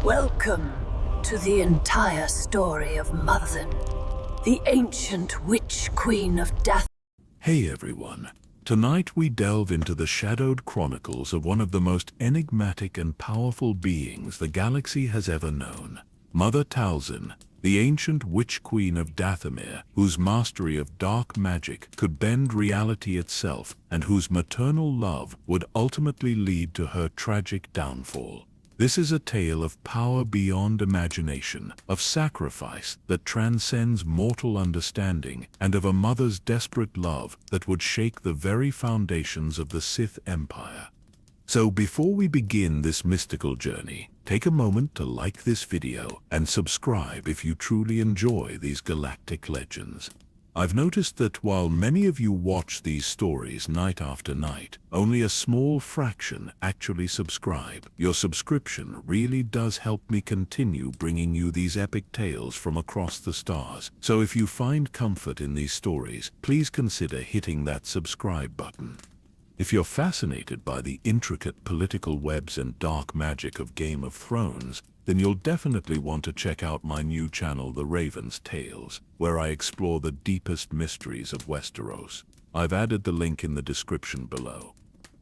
Welcome to the entire story of Talzin, the ancient witch queen of Dathomir. Hey everyone, tonight we delve into the shadowed chronicles of one of the most enigmatic and powerful beings the galaxy has ever known. Mother Talzin, the ancient witch queen of Dathomir, whose mastery of dark magic could bend reality itself and whose maternal love would ultimately lead to her tragic downfall. This is a tale of power beyond imagination, of sacrifice that transcends mortal understanding, and of a mother's desperate love that would shake the very foundations of the Sith Empire. So before we begin this mystical journey, take a moment to like this video and subscribe if you truly enjoy these galactic legends. I've noticed that while many of you watch these stories night after night, only a small fraction actually subscribe. Your subscription really does help me continue bringing you these epic tales from across the stars. So if you find comfort in these stories, please consider hitting that subscribe button. If you're fascinated by the intricate political webs and dark magic of Game of Thrones, then you'll definitely want to check out my new channel, The Raven's Tales, where I explore the deepest mysteries of Westeros. I've added the link in the description below.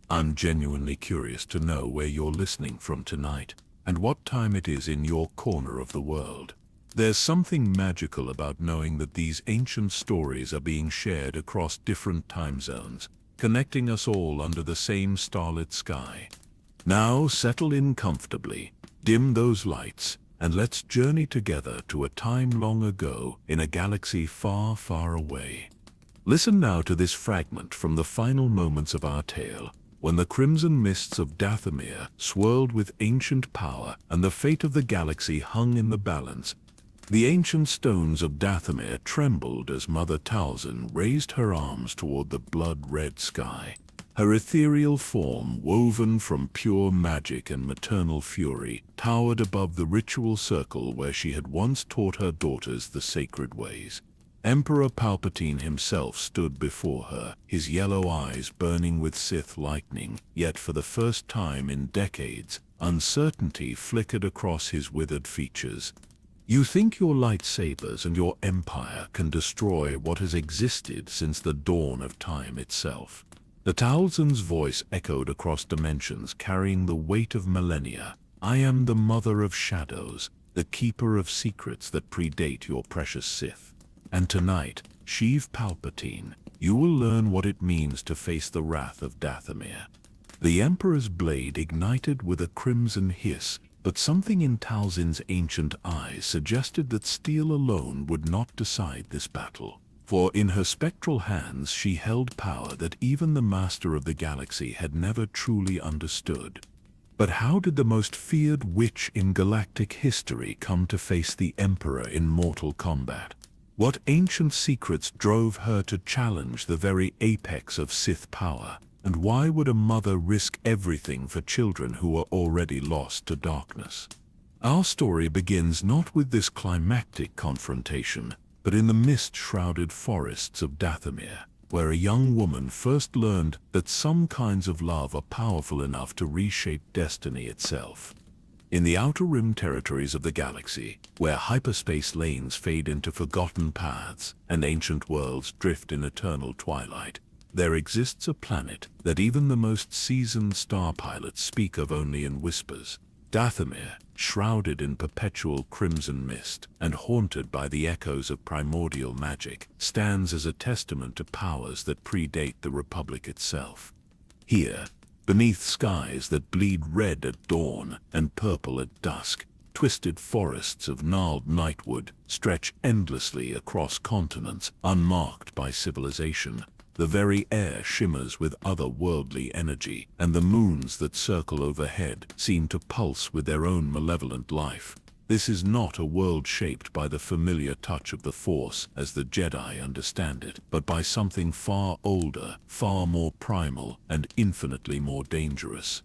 I'm genuinely curious to know where you're listening from tonight, and what time it is in your corner of the world. There's something magical about knowing that these ancient stories are being shared across different time zones, connecting us all under the same starlit sky. Now settle in comfortably, dim those lights, and let's journey together to a time long ago in a galaxy far, far away. Listen now to this fragment from the final moments of our tale, when the crimson mists of Dathomir swirled with ancient power and the fate of the galaxy hung in the balance. The ancient stones of Dathomir trembled as Mother Talzin raised her arms toward the blood-red sky. Her ethereal form, woven from pure magic and maternal fury, towered above the ritual circle where she had once taught her daughters the sacred ways. Emperor Palpatine himself stood before her, his yellow eyes burning with Sith lightning, yet for the first time in decades, uncertainty flickered across his withered features. You think your lightsabers and your empire can destroy what has existed since the dawn of time itself. The Talzin's voice echoed across dimensions, carrying the weight of millennia. I am the mother of shadows, the keeper of secrets that predate your precious Sith. And tonight, Sheev Palpatine, you will learn what it means to face the wrath of Dathomir. The Emperor's blade ignited with a crimson hiss, but something in Talzin's ancient eyes suggested that steel alone would not decide this battle. For in her spectral hands she held power that even the master of the galaxy had never truly understood. But how did the most feared witch in galactic history come to face the Emperor in mortal combat? What ancient secrets drove her to challenge the very apex of Sith power? And why would a mother risk everything for children who are already lost to darkness? Our story begins not with this climactic confrontation, but in the mist-shrouded forests of Dathomir, where a young woman first learned that some kinds of love are powerful enough to reshape destiny itself. In the outer rim territories of the galaxy, where hyperspace lanes fade into forgotten paths and ancient worlds drift in eternal twilight, there exists a planet that even the most seasoned star pilots speak of only in whispers. Dathomir, shrouded in perpetual crimson mist and haunted by the echoes of primordial magic, stands as a testament to powers that predate the Republic itself. Here, beneath skies that bleed red at dawn and purple at dusk, twisted forests of gnarled nightwood stretch endlessly across continents unmarked by civilization. The very air shimmers with otherworldly energy, and the moons that circle overhead seem to pulse with their own malevolent life. This is not a world shaped by the familiar touch of the Force as the Jedi understand it, but by something far older, far more primal, and infinitely more dangerous.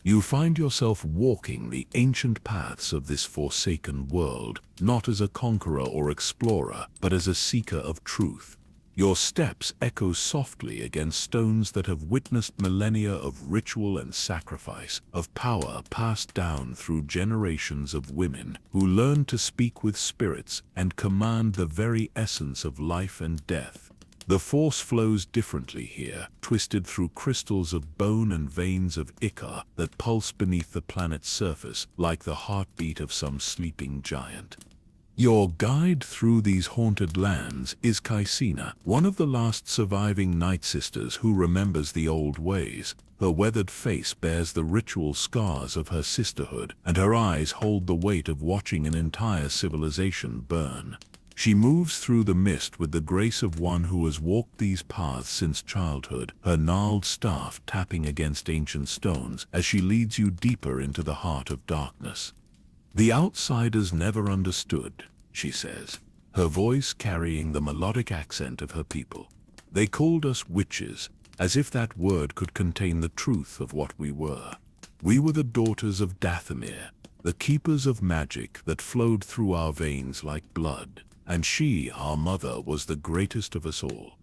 You find yourself walking the ancient paths of this forsaken world, not as a conqueror or explorer, but as a seeker of truth. Your steps echo softly against stones that have witnessed millennia of ritual and sacrifice, of power passed down through generations of women who learned to speak with spirits and command the very essence of life and death. The force flows differently here, twisted through crystals of bone and veins of ichor that pulse beneath the planet's surface like the heartbeat of some sleeping giant. Your guide through these haunted lands is Caecina, one of the last surviving Nightsisters who remembers the old ways. Her weathered face bears the ritual scars of her sisterhood, and her eyes hold the weight of watching an entire civilization burn. She moves through the mist with the grace of one who has walked these paths since childhood, her gnarled staff tapping against ancient stones as she leads you deeper into the heart of darkness. "The outsiders never understood," she says, her voice carrying the melodic accent of her people. "They called us witches, as if that word could contain the truth of what we were. We were the daughters of Dathomir, the keepers of magic that flowed through our veins like blood, and she, our mother, was the greatest of us all."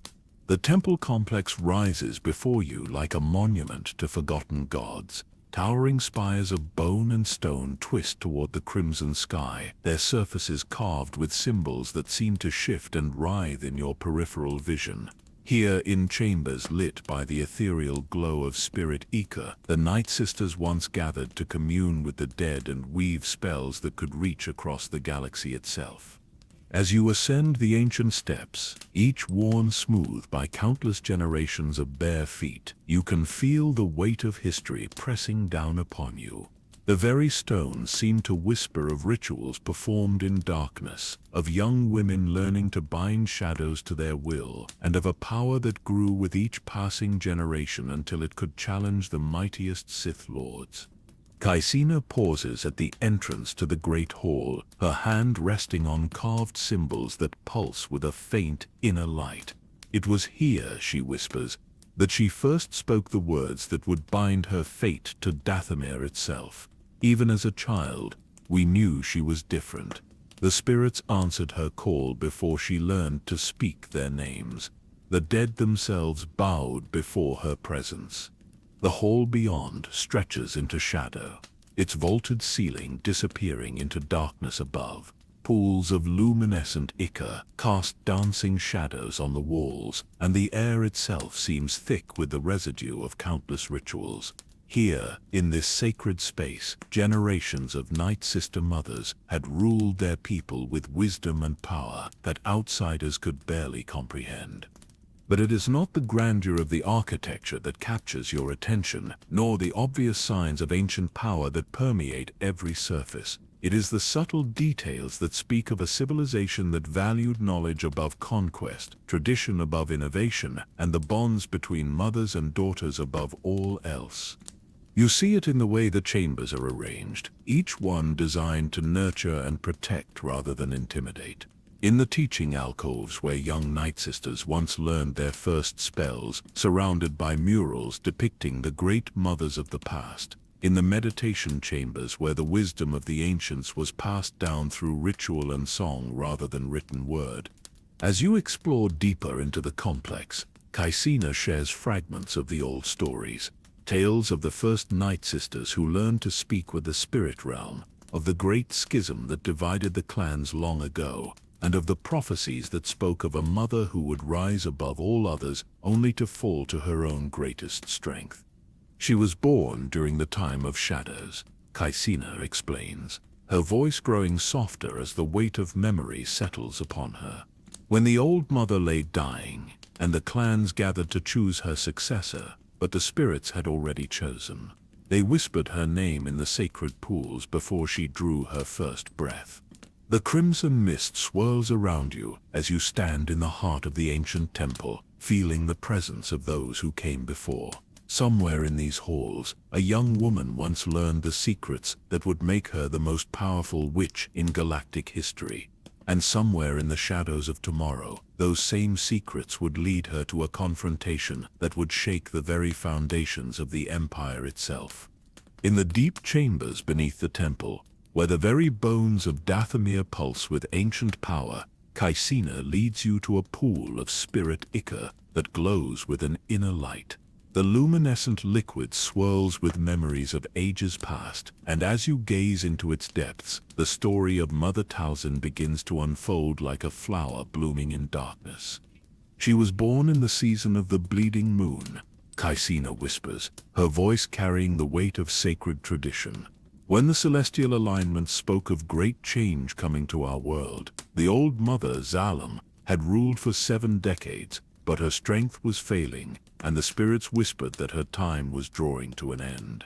The temple complex rises before you like a monument to forgotten gods. Towering spires of bone and stone twist toward the crimson sky, their surfaces carved with symbols that seem to shift and writhe in your peripheral vision. Here, in chambers lit by the ethereal glow of spirit ichor, the Nightsisters once gathered to commune with the dead and weave spells that could reach across the galaxy itself. As you ascend the ancient steps, each worn smooth by countless generations of bare feet, you can feel the weight of history pressing down upon you. The very stones seem to whisper of rituals performed in darkness, of young women learning to bind shadows to their will, and of a power that grew with each passing generation until it could challenge the mightiest Sith lords. Caecina pauses at the entrance to the great hall, her hand resting on carved symbols that pulse with a faint inner light. "It was here," she whispers, "that she first spoke the words that would bind her fate to Dathomir itself. Even as a child, we knew she was different. The spirits answered her call before she learned to speak their names. The dead themselves bowed before her presence." The hall beyond stretches into shadow, its vaulted ceiling disappearing into darkness above. Pools of luminescent ichor cast dancing shadows on the walls, and the air itself seems thick with the residue of countless rituals. Here, in this sacred space, generations of Nightsister mothers had ruled their people with wisdom and power that outsiders could barely comprehend. But it is not the grandeur of the architecture that captures your attention, nor the obvious signs of ancient power that permeate every surface. It is the subtle details that speak of a civilization that valued knowledge above conquest, tradition above innovation, and the bonds between mothers and daughters above all else. You see it in the way the chambers are arranged, each one designed to nurture and protect rather than intimidate. In the teaching alcoves where young Nightsisters once learned their first spells, surrounded by murals depicting the great mothers of the past. In the meditation chambers where the wisdom of the ancients was passed down through ritual and song rather than written word. As you explore deeper into the complex, Caecina shares fragments of the old stories. Tales of the first Nightsisters who learned to speak with the spirit realm, of the great schism that divided the clans long ago, and of the prophecies that spoke of a mother who would rise above all others only to fall to her own greatest strength. She was born during the time of shadows, Caecina explains, her voice growing softer as the weight of memory settles upon her. When the old mother lay dying, and the clans gathered to choose her successor, but the spirits had already chosen. They whispered her name in the sacred pools before she drew her first breath. The crimson mist swirls around you as you stand in the heart of the ancient temple, feeling the presence of those who came before. Somewhere in these halls, a young woman once learned the secrets that would make her the most powerful witch in galactic history. And somewhere in the shadows of tomorrow, those same secrets would lead her to a confrontation that would shake the very foundations of the Empire itself. In the deep chambers beneath the temple, where the very bones of Dathomir pulse with ancient power, Caecina leads you to a pool of spirit ichor that glows with an inner light. The luminescent liquid swirls with memories of ages past, and as you gaze into its depths, the story of Mother Talzin begins to unfold like a flower blooming in darkness. She was born in the season of the bleeding moon, Caecina whispers, her voice carrying the weight of sacred tradition. When the celestial alignment spoke of great change coming to our world, the old mother, Zalem, had ruled for 7 decades, but her strength was failing, and the spirits whispered that her time was drawing to an end.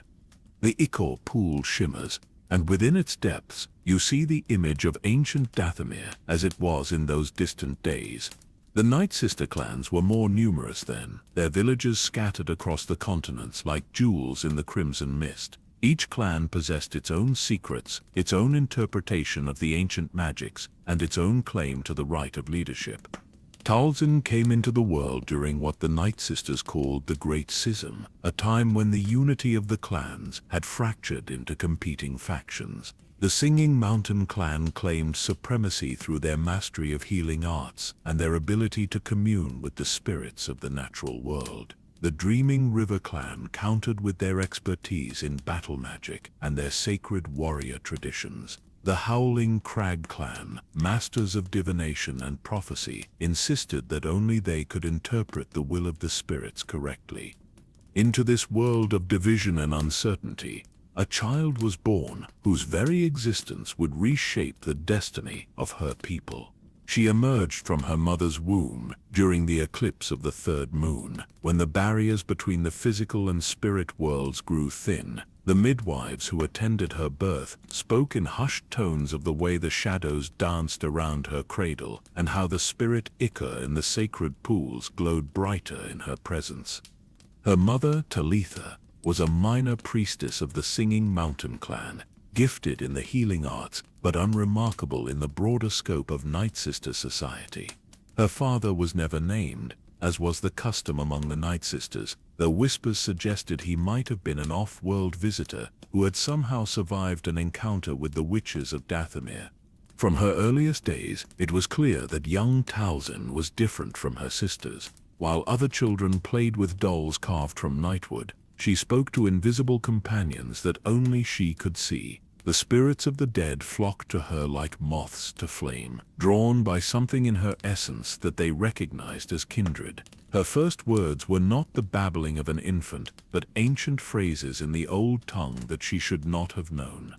The ichor pool shimmers, and within its depths you see the image of ancient Dathomir as it was in those distant days. The Nightsister clans were more numerous then, their villages scattered across the continents like jewels in the crimson mist. Each clan possessed its own secrets, its own interpretation of the ancient magics, and its own claim to the right of leadership. Talzin came into the world during what the Nightsisters called the Great Schism, a time when the unity of the clans had fractured into competing factions. The Singing Mountain clan claimed supremacy through their mastery of healing arts and their ability to commune with the spirits of the natural world. The Dreaming River clan countered with their expertise in battle magic and their sacred warrior traditions. The Howling Crag clan, masters of divination and prophecy, insisted that only they could interpret the will of the spirits correctly. Into this world of division and uncertainty, a child was born whose very existence would reshape the destiny of her people. She emerged from her mother's womb during the eclipse of the 3rd moon, when the barriers between the physical and spirit worlds grew thin. The midwives who attended her birth spoke in hushed tones of the way the shadows danced around her cradle and how the spirit ichor in the sacred pools glowed brighter in her presence. Her mother, Talitha, was a minor priestess of the Singing Mountain clan, gifted in the healing arts but unremarkable in the broader scope of Nightsister society. Her father was never named, as was the custom among the Nightsisters, though whispers suggested he might have been an off-world visitor who had somehow survived an encounter with the witches of Dathomir. From her earliest days, it was clear that young Talzin was different from her sisters. While other children played with dolls carved from nightwood, she spoke to invisible companions that only she could see. The spirits of the dead flocked to her like moths to flame, drawn by something in her essence that they recognized as kindred. Her first words were not the babbling of an infant, but ancient phrases in the old tongue that she should not have known.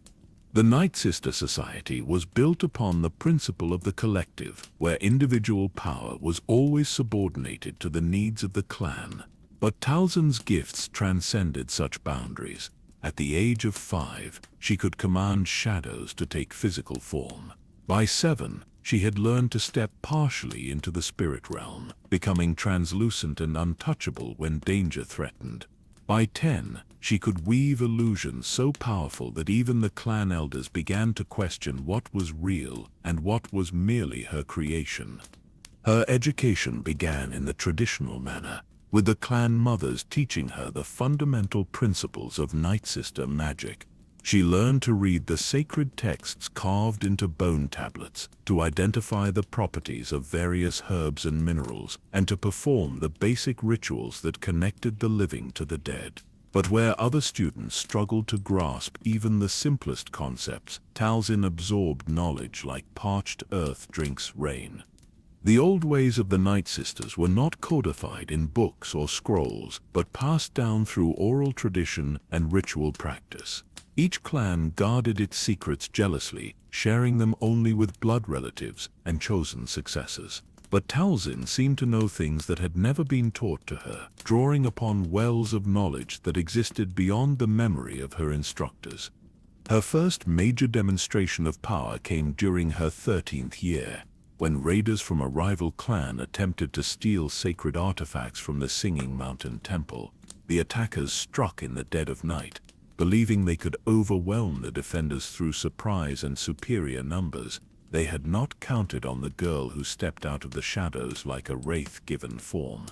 The Nightsister Society was built upon the principle of the collective, where individual power was always subordinated to the needs of the clan. But Talzin's gifts transcended such boundaries. At the age of 5, she could command shadows to take physical form. By 7, she had learned to step partially into the spirit realm, becoming translucent and untouchable when danger threatened. By 10, she could weave illusions so powerful that even the clan elders began to question what was real and what was merely her creation. Her education began in the traditional manner, with the clan mothers teaching her the fundamental principles of Nightsister magic. She learned to read the sacred texts carved into bone tablets, to identify the properties of various herbs and minerals, and to perform the basic rituals that connected the living to the dead. But where other students struggled to grasp even the simplest concepts, Talzin absorbed knowledge like parched earth drinks rain. The old ways of the Nightsisters were not codified in books or scrolls, but passed down through oral tradition and ritual practice. Each clan guarded its secrets jealously, sharing them only with blood relatives and chosen successors. But Talzin seemed to know things that had never been taught to her, drawing upon wells of knowledge that existed beyond the memory of her instructors. Her first major demonstration of power came during her 13th year, when raiders from a rival clan attempted to steal sacred artifacts from the Singing Mountain Temple. The attackers struck in the dead of night, believing they could overwhelm the defenders through surprise and superior numbers. They had not counted on the girl who stepped out of the shadows like a wraith given form.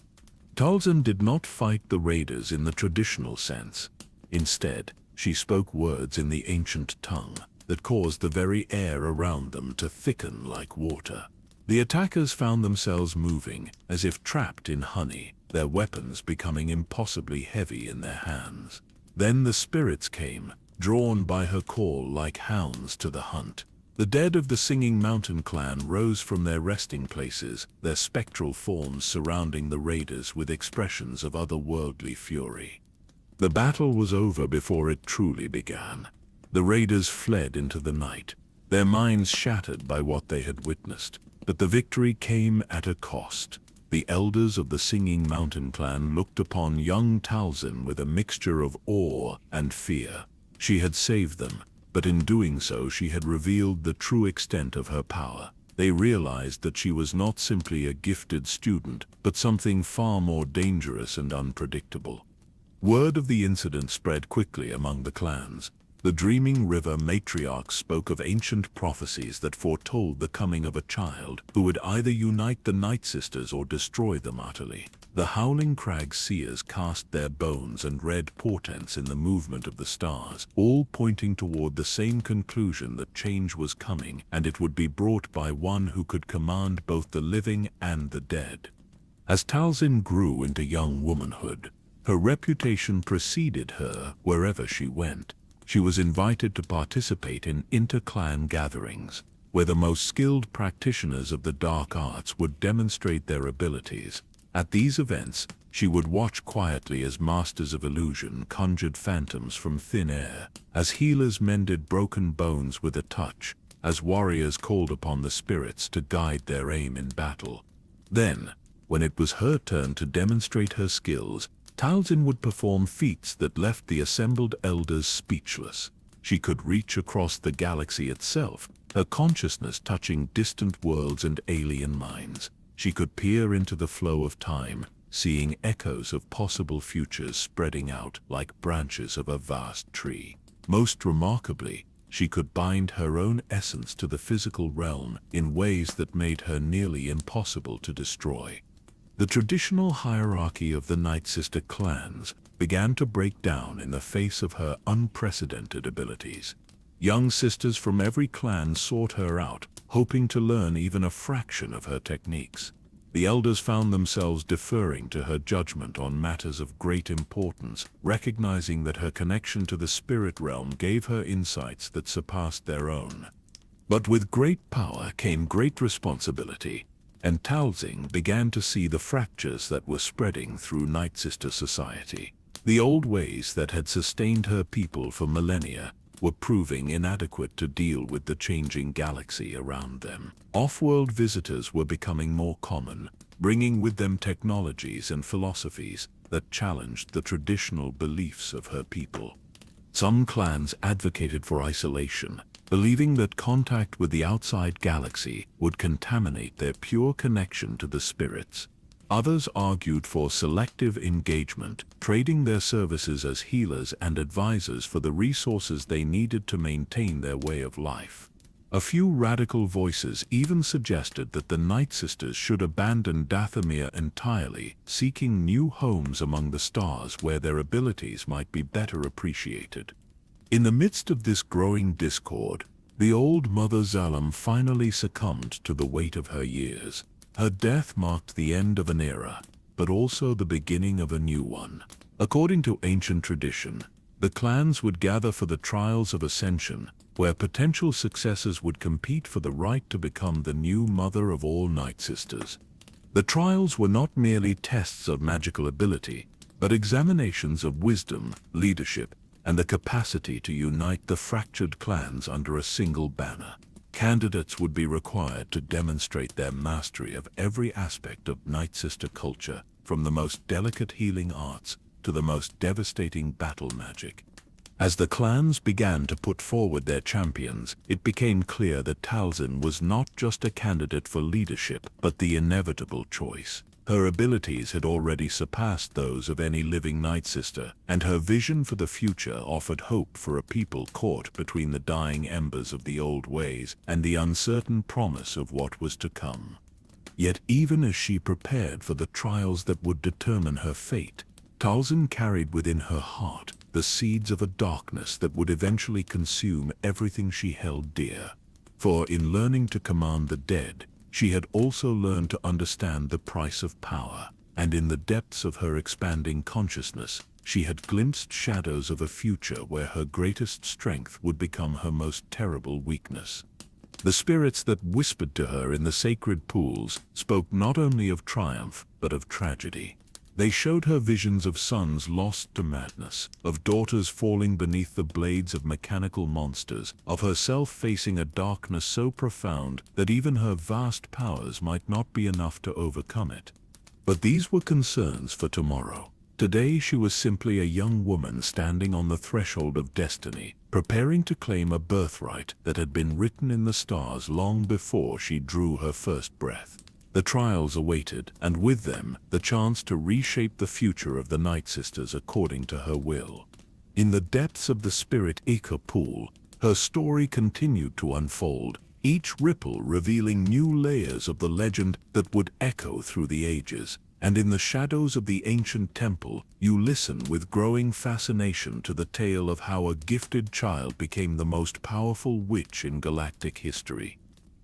Talzin did not fight the raiders in the traditional sense. Instead, she spoke words in the ancient tongue that caused the very air around them to thicken like water. The attackers found themselves moving, as if trapped in honey, their weapons becoming impossibly heavy in their hands. Then the spirits came, drawn by her call like hounds to the hunt. The dead of the Singing Mountain clan rose from their resting places, their spectral forms surrounding the raiders with expressions of otherworldly fury. The battle was over before it truly began. The raiders fled into the night, their minds shattered by what they had witnessed. But the victory came at a cost. The elders of the Singing Mountain clan looked upon young Talzin with a mixture of awe and fear. She had saved them, but in doing so she had revealed the true extent of her power. They realized that she was not simply a gifted student, but something far more dangerous and unpredictable. Word of the incident spread quickly among the clans. The Dreaming River matriarch spoke of ancient prophecies that foretold the coming of a child who would either unite the Nightsisters or destroy them utterly. The Howling Crag seers cast their bones and read portents in the movement of the stars, all pointing toward the same conclusion that change was coming, and it would be brought by one who could command both the living and the dead. As Talzin grew into young womanhood, her reputation preceded her wherever she went. She was invited to participate in inter-clan gatherings, where the most skilled practitioners of the dark arts would demonstrate their abilities. At these events, she would watch quietly as masters of illusion conjured phantoms from thin air, as healers mended broken bones with a touch, as warriors called upon the spirits to guide their aim in battle. Then, when it was her turn to demonstrate her skills, Talzin would perform feats that left the assembled elders speechless. She could reach across the galaxy itself, her consciousness touching distant worlds and alien minds. She could peer into the flow of time, seeing echoes of possible futures spreading out like branches of a vast tree. Most remarkably, she could bind her own essence to the physical realm in ways that made her nearly impossible to destroy. The traditional hierarchy of the Nightsister clans began to break down in the face of her unprecedented abilities. Young sisters from every clan sought her out, hoping to learn even a fraction of her techniques. The elders found themselves deferring to her judgment on matters of great importance, recognizing that her connection to the spirit realm gave her insights that surpassed their own. But with great power came great responsibility, and Talzin began to see the fractures that were spreading through Nightsister society. The old ways that had sustained her people for millennia were proving inadequate to deal with the changing galaxy around them. Off-world visitors were becoming more common, bringing with them technologies and philosophies that challenged the traditional beliefs of her people. Some clans advocated for isolation, believing that contact with the outside galaxy would contaminate their pure connection to the spirits. Others argued for selective engagement, trading their services as healers and advisors for the resources they needed to maintain their way of life. A few radical voices even suggested that the Nightsisters should abandon Dathomir entirely, seeking new homes among the stars where their abilities might be better appreciated. In the midst of this growing discord, the old Mother Zalem finally succumbed to the weight of her years. Her death marked the end of an era, but also the beginning of a new one. According to ancient tradition, the clans would gather for the trials of ascension, where potential successors would compete for the right to become the new mother of all Nightsisters. The trials were not merely tests of magical ability, but examinations of wisdom, leadership, and the capacity to unite the fractured clans under a single banner. Candidates would be required to demonstrate their mastery of every aspect of Nightsister culture, from the most delicate healing arts to the most devastating battle magic. As the clans began to put forward their champions, it became clear that Talzin was not just a candidate for leadership, but the inevitable choice. Her abilities had already surpassed those of any living Nightsister, and her vision for the future offered hope for a people caught between the dying embers of the old ways and the uncertain promise of what was to come. Yet even as she prepared for the trials that would determine her fate, Talzin carried within her heart the seeds of a darkness that would eventually consume everything she held dear. For in learning to command the dead, she had also learned to understand the price of power, and in the depths of her expanding consciousness, she had glimpsed shadows of a future where her greatest strength would become her most terrible weakness. The spirits that whispered to her in the sacred pools spoke not only of triumph, but of tragedy. They showed her visions of sons lost to madness, of daughters falling beneath the blades of mechanical monsters, of herself facing a darkness so profound that even her vast powers might not be enough to overcome it. But these were concerns for tomorrow. Today she was simply a young woman standing on the threshold of destiny, preparing to claim a birthright that had been written in the stars long before she drew her first breath. The trials awaited, and with them, the chance to reshape the future of the Nightsisters according to her will. In the depths of the spirit Ica pool, her story continued to unfold, each ripple revealing new layers of the legend that would echo through the ages. And in the shadows of the ancient temple, you listen with growing fascination to the tale of how a gifted child became the most powerful witch in galactic history.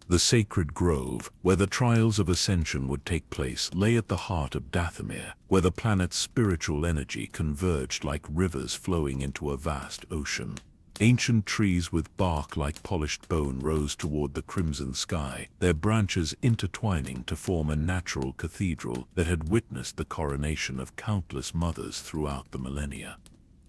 The sacred grove, where the trials of ascension would take place, lay at the heart of Dathomir, where the planet's spiritual energy converged like rivers flowing into a vast ocean. Ancient trees with bark like polished bone rose toward the crimson sky, their branches intertwining to form a natural cathedral that had witnessed the coronation of countless mothers throughout the millennia.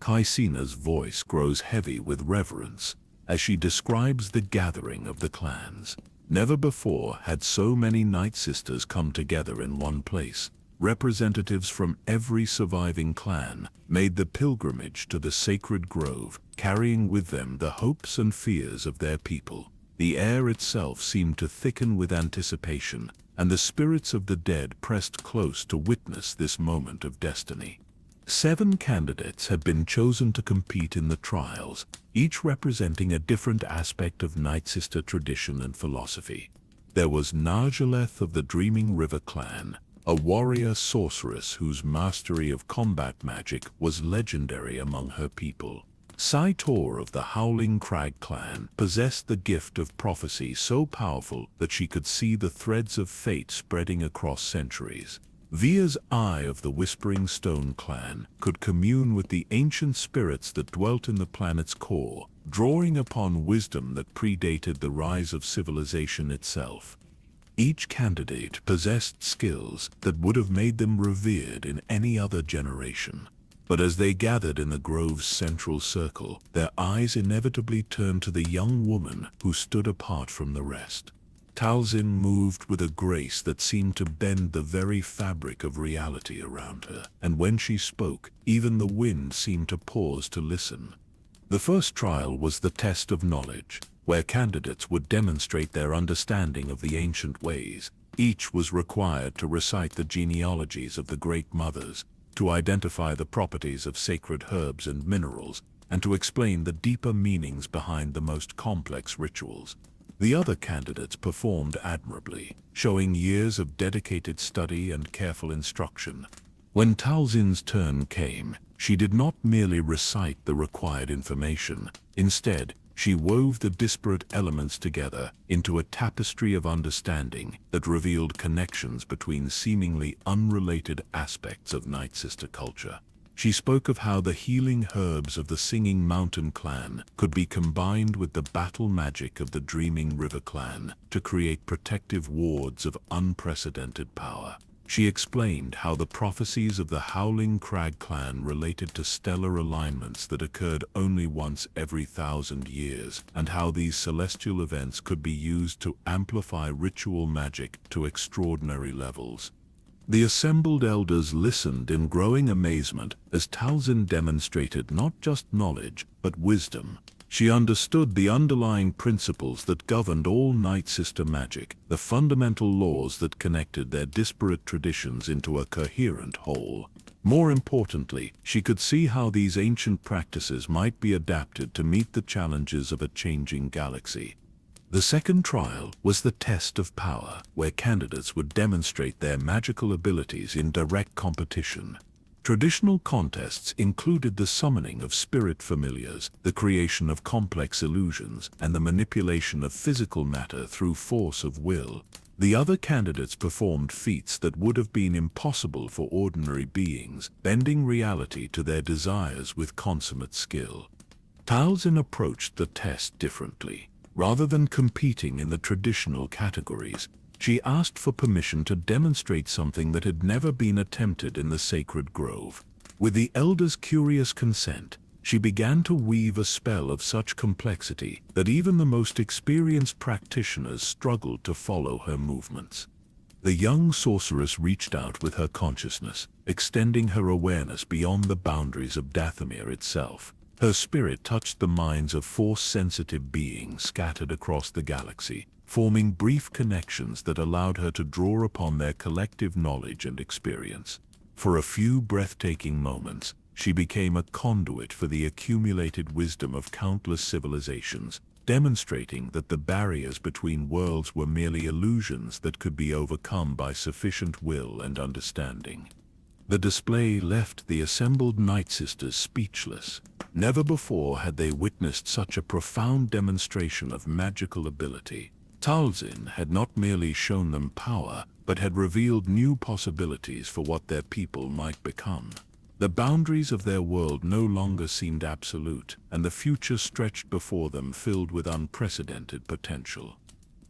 Kaisina's voice grows heavy with reverence as she describes the gathering of the clans. Never before had so many Nightsisters come together in one place. Representatives from every surviving clan made the pilgrimage to the sacred grove, carrying with them the hopes and fears of their people. The air itself seemed to thicken with anticipation, and the spirits of the dead pressed close to witness this moment of destiny. 7 candidates had been chosen to compete in the trials, each representing a different aspect of Nightsister tradition and philosophy. There was Narjaleth of the Dreaming River clan, a warrior sorceress whose mastery of combat magic was legendary among her people. Saitor of the Howling Crag clan possessed the gift of prophecy so powerful that she could see the threads of fate spreading across centuries. Via's Eye of the Whispering Stone clan could commune with the ancient spirits that dwelt in the planet's core, drawing upon wisdom that predated the rise of civilization itself. Each candidate possessed skills that would have made them revered in any other generation. But as they gathered in the grove's central circle, their eyes inevitably turned to the young woman who stood apart from the rest. Talzin moved with a grace that seemed to bend the very fabric of reality around her, and when she spoke, even the wind seemed to pause to listen. The first trial was the test of knowledge, where candidates would demonstrate their understanding of the ancient ways. Each was required to recite the genealogies of the Great Mothers, to identify the properties of sacred herbs and minerals, and to explain the deeper meanings behind the most complex rituals. The other candidates performed admirably, showing years of dedicated study and careful instruction. When Talzin's turn came, she did not merely recite the required information. Instead, she wove the disparate elements together into a tapestry of understanding that revealed connections between seemingly unrelated aspects of Nightsister culture. She spoke of how the healing herbs of the Singing Mountain clan could be combined with the battle magic of the Dreaming River clan to create protective wards of unprecedented power. She explained how the prophecies of the Howling Crag clan related to stellar alignments that occurred only once every 1,000 years, and how these celestial events could be used to amplify ritual magic to extraordinary levels. The assembled elders listened in growing amazement as Talzin demonstrated not just knowledge, but wisdom. She understood the underlying principles that governed all Nightsister magic, the fundamental laws that connected their disparate traditions into a coherent whole. More importantly, she could see how these ancient practices might be adapted to meet the challenges of a changing galaxy. The second trial was the test of power, where candidates would demonstrate their magical abilities in direct competition. Traditional contests included the summoning of spirit familiars, the creation of complex illusions, and the manipulation of physical matter through force of will. The other candidates performed feats that would have been impossible for ordinary beings, bending reality to their desires with consummate skill. Talzin approached the test differently. Rather than competing in the traditional categories, she asked for permission to demonstrate something that had never been attempted in the sacred grove. With the elders' curious consent, she began to weave a spell of such complexity that even the most experienced practitioners struggled to follow her movements. The young sorceress reached out with her consciousness, extending her awareness beyond the boundaries of Dathomir itself. Her spirit touched the minds of force-sensitive beings scattered across the galaxy, forming brief connections that allowed her to draw upon their collective knowledge and experience. For a few breathtaking moments, she became a conduit for the accumulated wisdom of countless civilizations, demonstrating that the barriers between worlds were merely illusions that could be overcome by sufficient will and understanding. The display left the assembled Nightsisters speechless. Never before had they witnessed such a profound demonstration of magical ability. Talzin had not merely shown them power, but had revealed new possibilities for what their people might become. The boundaries of their world no longer seemed absolute, and the future stretched before them filled with unprecedented potential.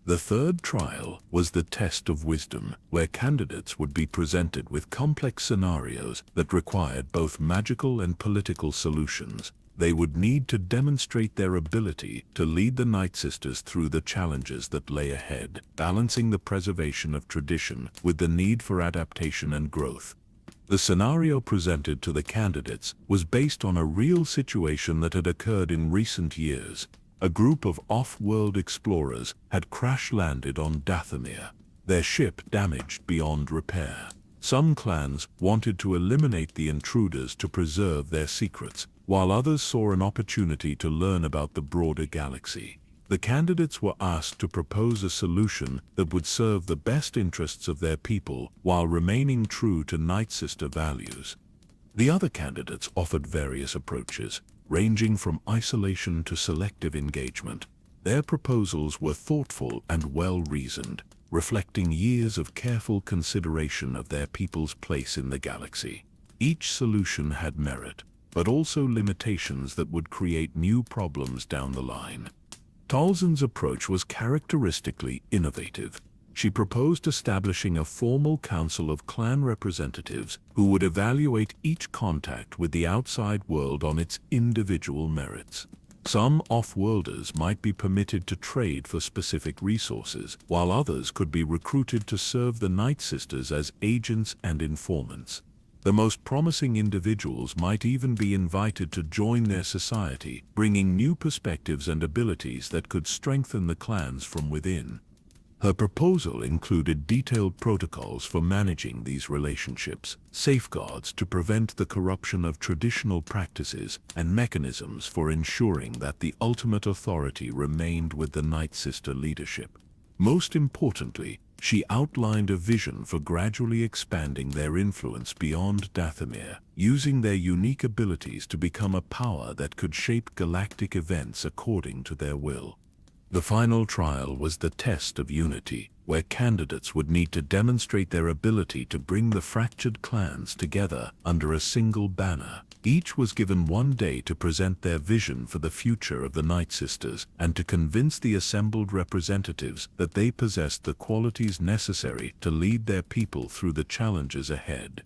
The third trial was the test of wisdom, where candidates would be presented with complex scenarios that required both magical and political solutions. They would need to demonstrate their ability to lead the Nightsisters through the challenges that lay ahead, balancing the preservation of tradition with the need for adaptation and growth. The scenario presented to the candidates was based on a real situation that had occurred in recent years. A group of off-world explorers had crash-landed on Dathomir, their ship damaged beyond repair. Some clans wanted to eliminate the intruders to preserve their secrets, while others saw an opportunity to learn about the broader galaxy. The candidates were asked to propose a solution that would serve the best interests of their people while remaining true to Nightsister values. The other candidates offered various approaches, ranging from isolation to selective engagement. Their proposals were thoughtful and well-reasoned, reflecting years of careful consideration of their people's place in the galaxy. Each solution had merit, but also limitations that would create new problems down the line. Talzin's approach was characteristically innovative. She proposed establishing a formal council of clan representatives who would evaluate each contact with the outside world on its individual merits. Some off-worlders might be permitted to trade for specific resources, while others could be recruited to serve the Nightsisters as agents and informants. The most promising individuals might even be invited to join their society, bringing new perspectives and abilities that could strengthen the clans from within. Her proposal included detailed protocols for managing these relationships, safeguards to prevent the corruption of traditional practices, and mechanisms for ensuring that the ultimate authority remained with the Nightsister leadership. Most importantly, she outlined a vision for gradually expanding their influence beyond Dathomir, using their unique abilities to become a power that could shape galactic events according to their will. The final trial was the test of unity, where candidates would need to demonstrate their ability to bring the fractured clans together under a single banner. Each was given one day to present their vision for the future of the Nightsisters and to convince the assembled representatives that they possessed the qualities necessary to lead their people through the challenges ahead.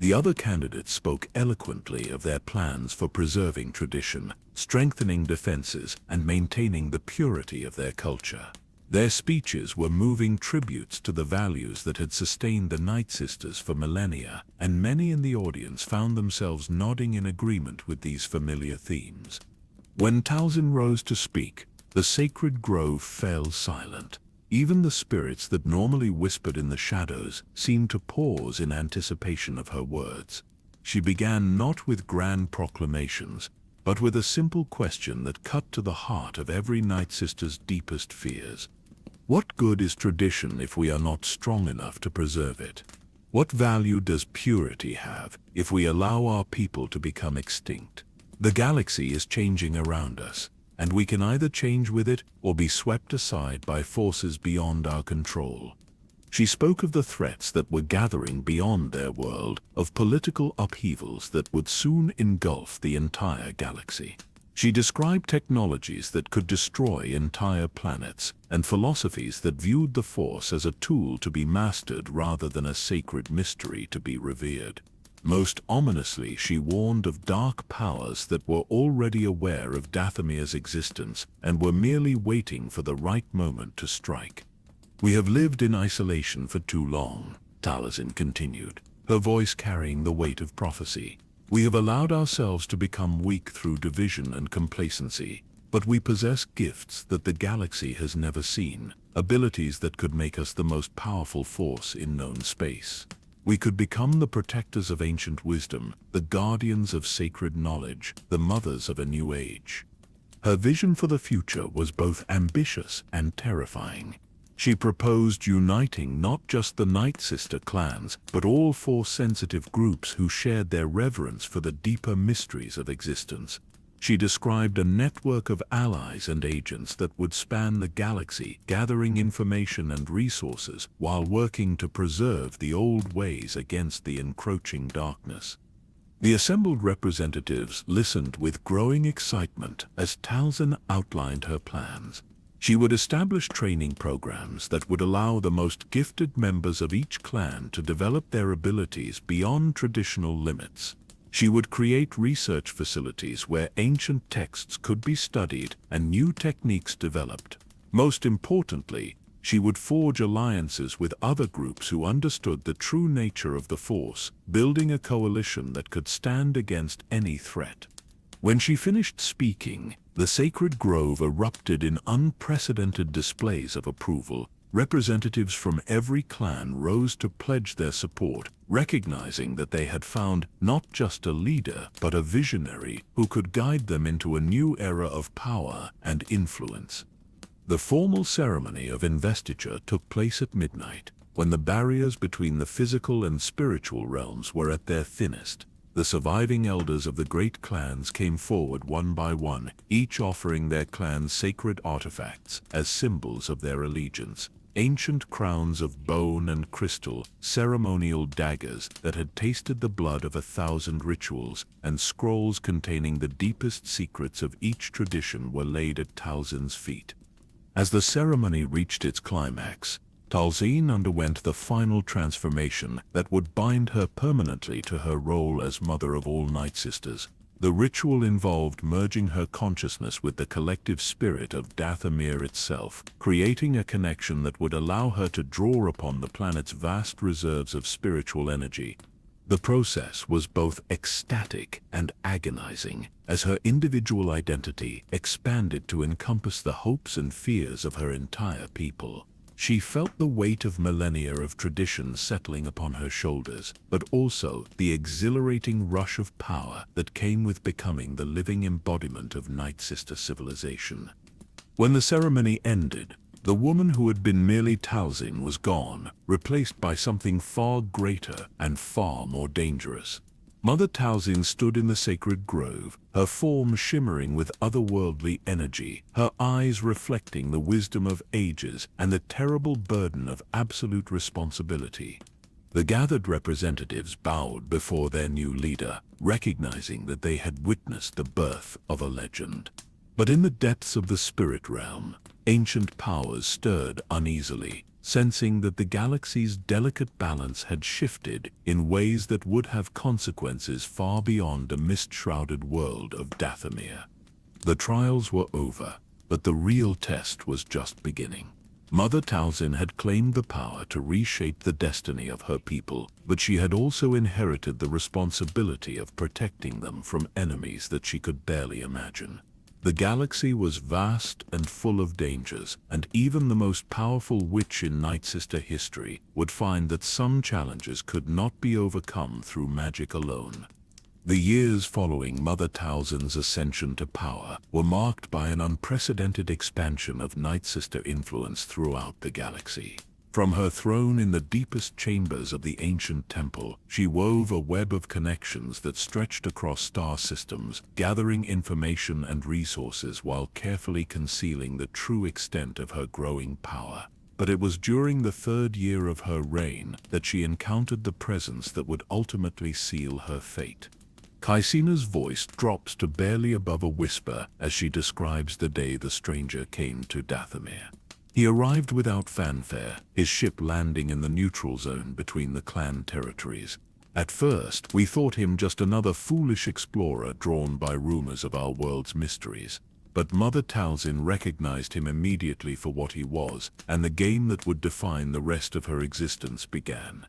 The other candidates spoke eloquently of their plans for preserving tradition, strengthening defenses, and maintaining the purity of their culture. Their speeches were moving tributes to the values that had sustained the Nightsisters for millennia, and many in the audience found themselves nodding in agreement with these familiar themes. When Talzin rose to speak, the sacred grove fell silent. Even the spirits that normally whispered in the shadows seemed to pause in anticipation of her words. She began not with grand proclamations, but with a simple question that cut to the heart of every Nightsister's deepest fears. What good is tradition if we are not strong enough to preserve it? What value does purity have if we allow our people to become extinct? The galaxy is changing around us, and we can either change with it or be swept aside by forces beyond our control. She spoke of the threats that were gathering beyond their world, of political upheavals that would soon engulf the entire galaxy. She described technologies that could destroy entire planets, and philosophies that viewed the Force as a tool to be mastered rather than a sacred mystery to be revered. Most ominously, she warned of dark powers that were already aware of Dathomir's existence and were merely waiting for the right moment to strike. "We have lived in isolation for too long," Talzin continued, her voice carrying the weight of prophecy. "We have allowed ourselves to become weak through division and complacency, but we possess gifts that the galaxy has never seen, abilities that could make us the most powerful force in known space. We could become the protectors of ancient wisdom, the guardians of sacred knowledge, the mothers of a new age." Her vision for the future was both ambitious and terrifying. She proposed uniting not just the Nightsister clans, but all Force-sensitive groups who shared their reverence for the deeper mysteries of existence. She described a network of allies and agents that would span the galaxy, gathering information and resources while working to preserve the old ways against the encroaching darkness. The assembled representatives listened with growing excitement as Talzin outlined her plans. She would establish training programs that would allow the most gifted members of each clan to develop their abilities beyond traditional limits. She would create research facilities where ancient texts could be studied and new techniques developed. Most importantly, she would forge alliances with other groups who understood the true nature of the Force, building a coalition that could stand against any threat. When she finished speaking, the sacred grove erupted in unprecedented displays of approval. Representatives from every clan rose to pledge their support, recognizing that they had found not just a leader, but a visionary who could guide them into a new era of power and influence. The formal ceremony of investiture took place at midnight, when the barriers between the physical and spiritual realms were at their thinnest. The surviving elders of the great clans came forward one by one, each offering their clan's sacred artifacts as symbols of their allegiance. Ancient crowns of bone and crystal, ceremonial daggers that had tasted the blood of 1,000 rituals, and scrolls containing the deepest secrets of each tradition were laid at Talzin's feet. As the ceremony reached its climax, Talzin underwent the final transformation that would bind her permanently to her role as Mother of all Nightsisters. The ritual involved merging her consciousness with the collective spirit of Dathomir itself, creating a connection that would allow her to draw upon the planet's vast reserves of spiritual energy. The process was both ecstatic and agonizing, as her individual identity expanded to encompass the hopes and fears of her entire people. She felt the weight of millennia of tradition settling upon her shoulders, but also the exhilarating rush of power that came with becoming the living embodiment of Nightsister civilization. When the ceremony ended, the woman who had been merely Talzin was gone, replaced by something far greater and far more dangerous. Mother Talzin stood in the sacred grove, her form shimmering with otherworldly energy, her eyes reflecting the wisdom of ages and the terrible burden of absolute responsibility. The gathered representatives bowed before their new leader, recognizing that they had witnessed the birth of a legend. But in the depths of the spirit realm, ancient powers stirred uneasily, sensing that the galaxy's delicate balance had shifted in ways that would have consequences far beyond a mist-shrouded world of Dathomir. The trials were over, but the real test was just beginning. Mother Talzin had claimed the power to reshape the destiny of her people, but she had also inherited the responsibility of protecting them from enemies that she could barely imagine. The galaxy was vast and full of dangers, and even the most powerful witch in Nightsister history would find that some challenges could not be overcome through magic alone. The years following Mother Talzin's ascension to power were marked by an unprecedented expansion of Nightsister influence throughout the galaxy. From her throne in the deepest chambers of the ancient temple, she wove a web of connections that stretched across star systems, gathering information and resources while carefully concealing the true extent of her growing power. But it was during the 3rd year of her reign that she encountered the presence that would ultimately seal her fate. Kaisina's voice drops to barely above a whisper as she describes the day the stranger came to Dathomir. He arrived without fanfare, his ship landing in the neutral zone between the clan territories. At first, we thought him just another foolish explorer drawn by rumors of our world's mysteries. But Mother Talzin recognized him immediately for what he was, and the game that would define the rest of her existence began.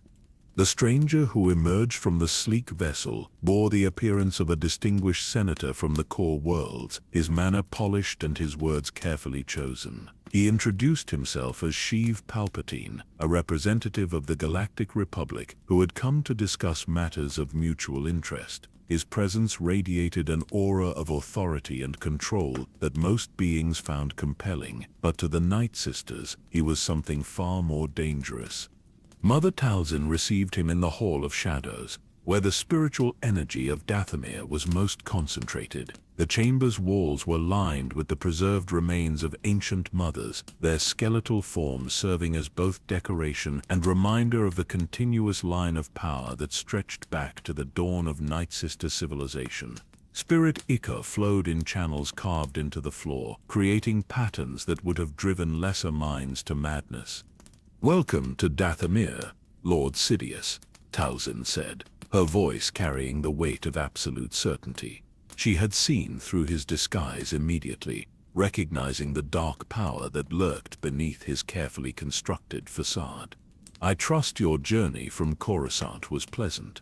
The stranger who emerged from the sleek vessel bore the appearance of a distinguished senator from the core worlds, his manner polished and his words carefully chosen. He introduced himself as Sheev Palpatine, a representative of the Galactic Republic who had come to discuss matters of mutual interest. His presence radiated an aura of authority and control that most beings found compelling, but to the Nightsisters, he was something far more dangerous. Mother Talzin received him in the Hall of Shadows, where the spiritual energy of Dathomir was most concentrated. The chamber's walls were lined with the preserved remains of ancient mothers, their skeletal forms serving as both decoration and reminder of the continuous line of power that stretched back to the dawn of Nightsister civilization. Spirit ichor flowed in channels carved into the floor, creating patterns that would have driven lesser minds to madness. "Welcome to Dathomir, Lord Sidious," Talzin said, her voice carrying the weight of absolute certainty. She had seen through his disguise immediately, recognizing the dark power that lurked beneath his carefully constructed facade. "I trust your journey from Coruscant was pleasant."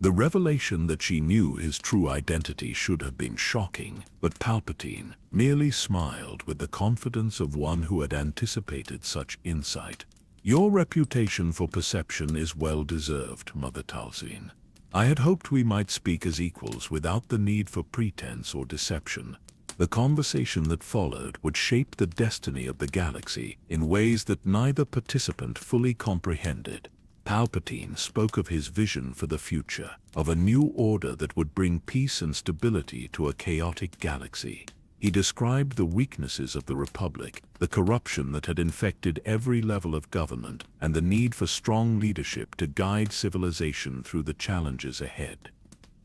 The revelation that she knew his true identity should have been shocking, but Palpatine merely smiled with the confidence of one who had anticipated such insight. "Your reputation for perception is well deserved, Mother Talzin. I had hoped we might speak as equals without the need for pretense or deception." The conversation that followed would shape the destiny of the galaxy in ways that neither participant fully comprehended. Palpatine spoke of his vision for the future, of a new order that would bring peace and stability to a chaotic galaxy. He described the weaknesses of the Republic, the corruption that had infected every level of government, and the need for strong leadership to guide civilization through the challenges ahead.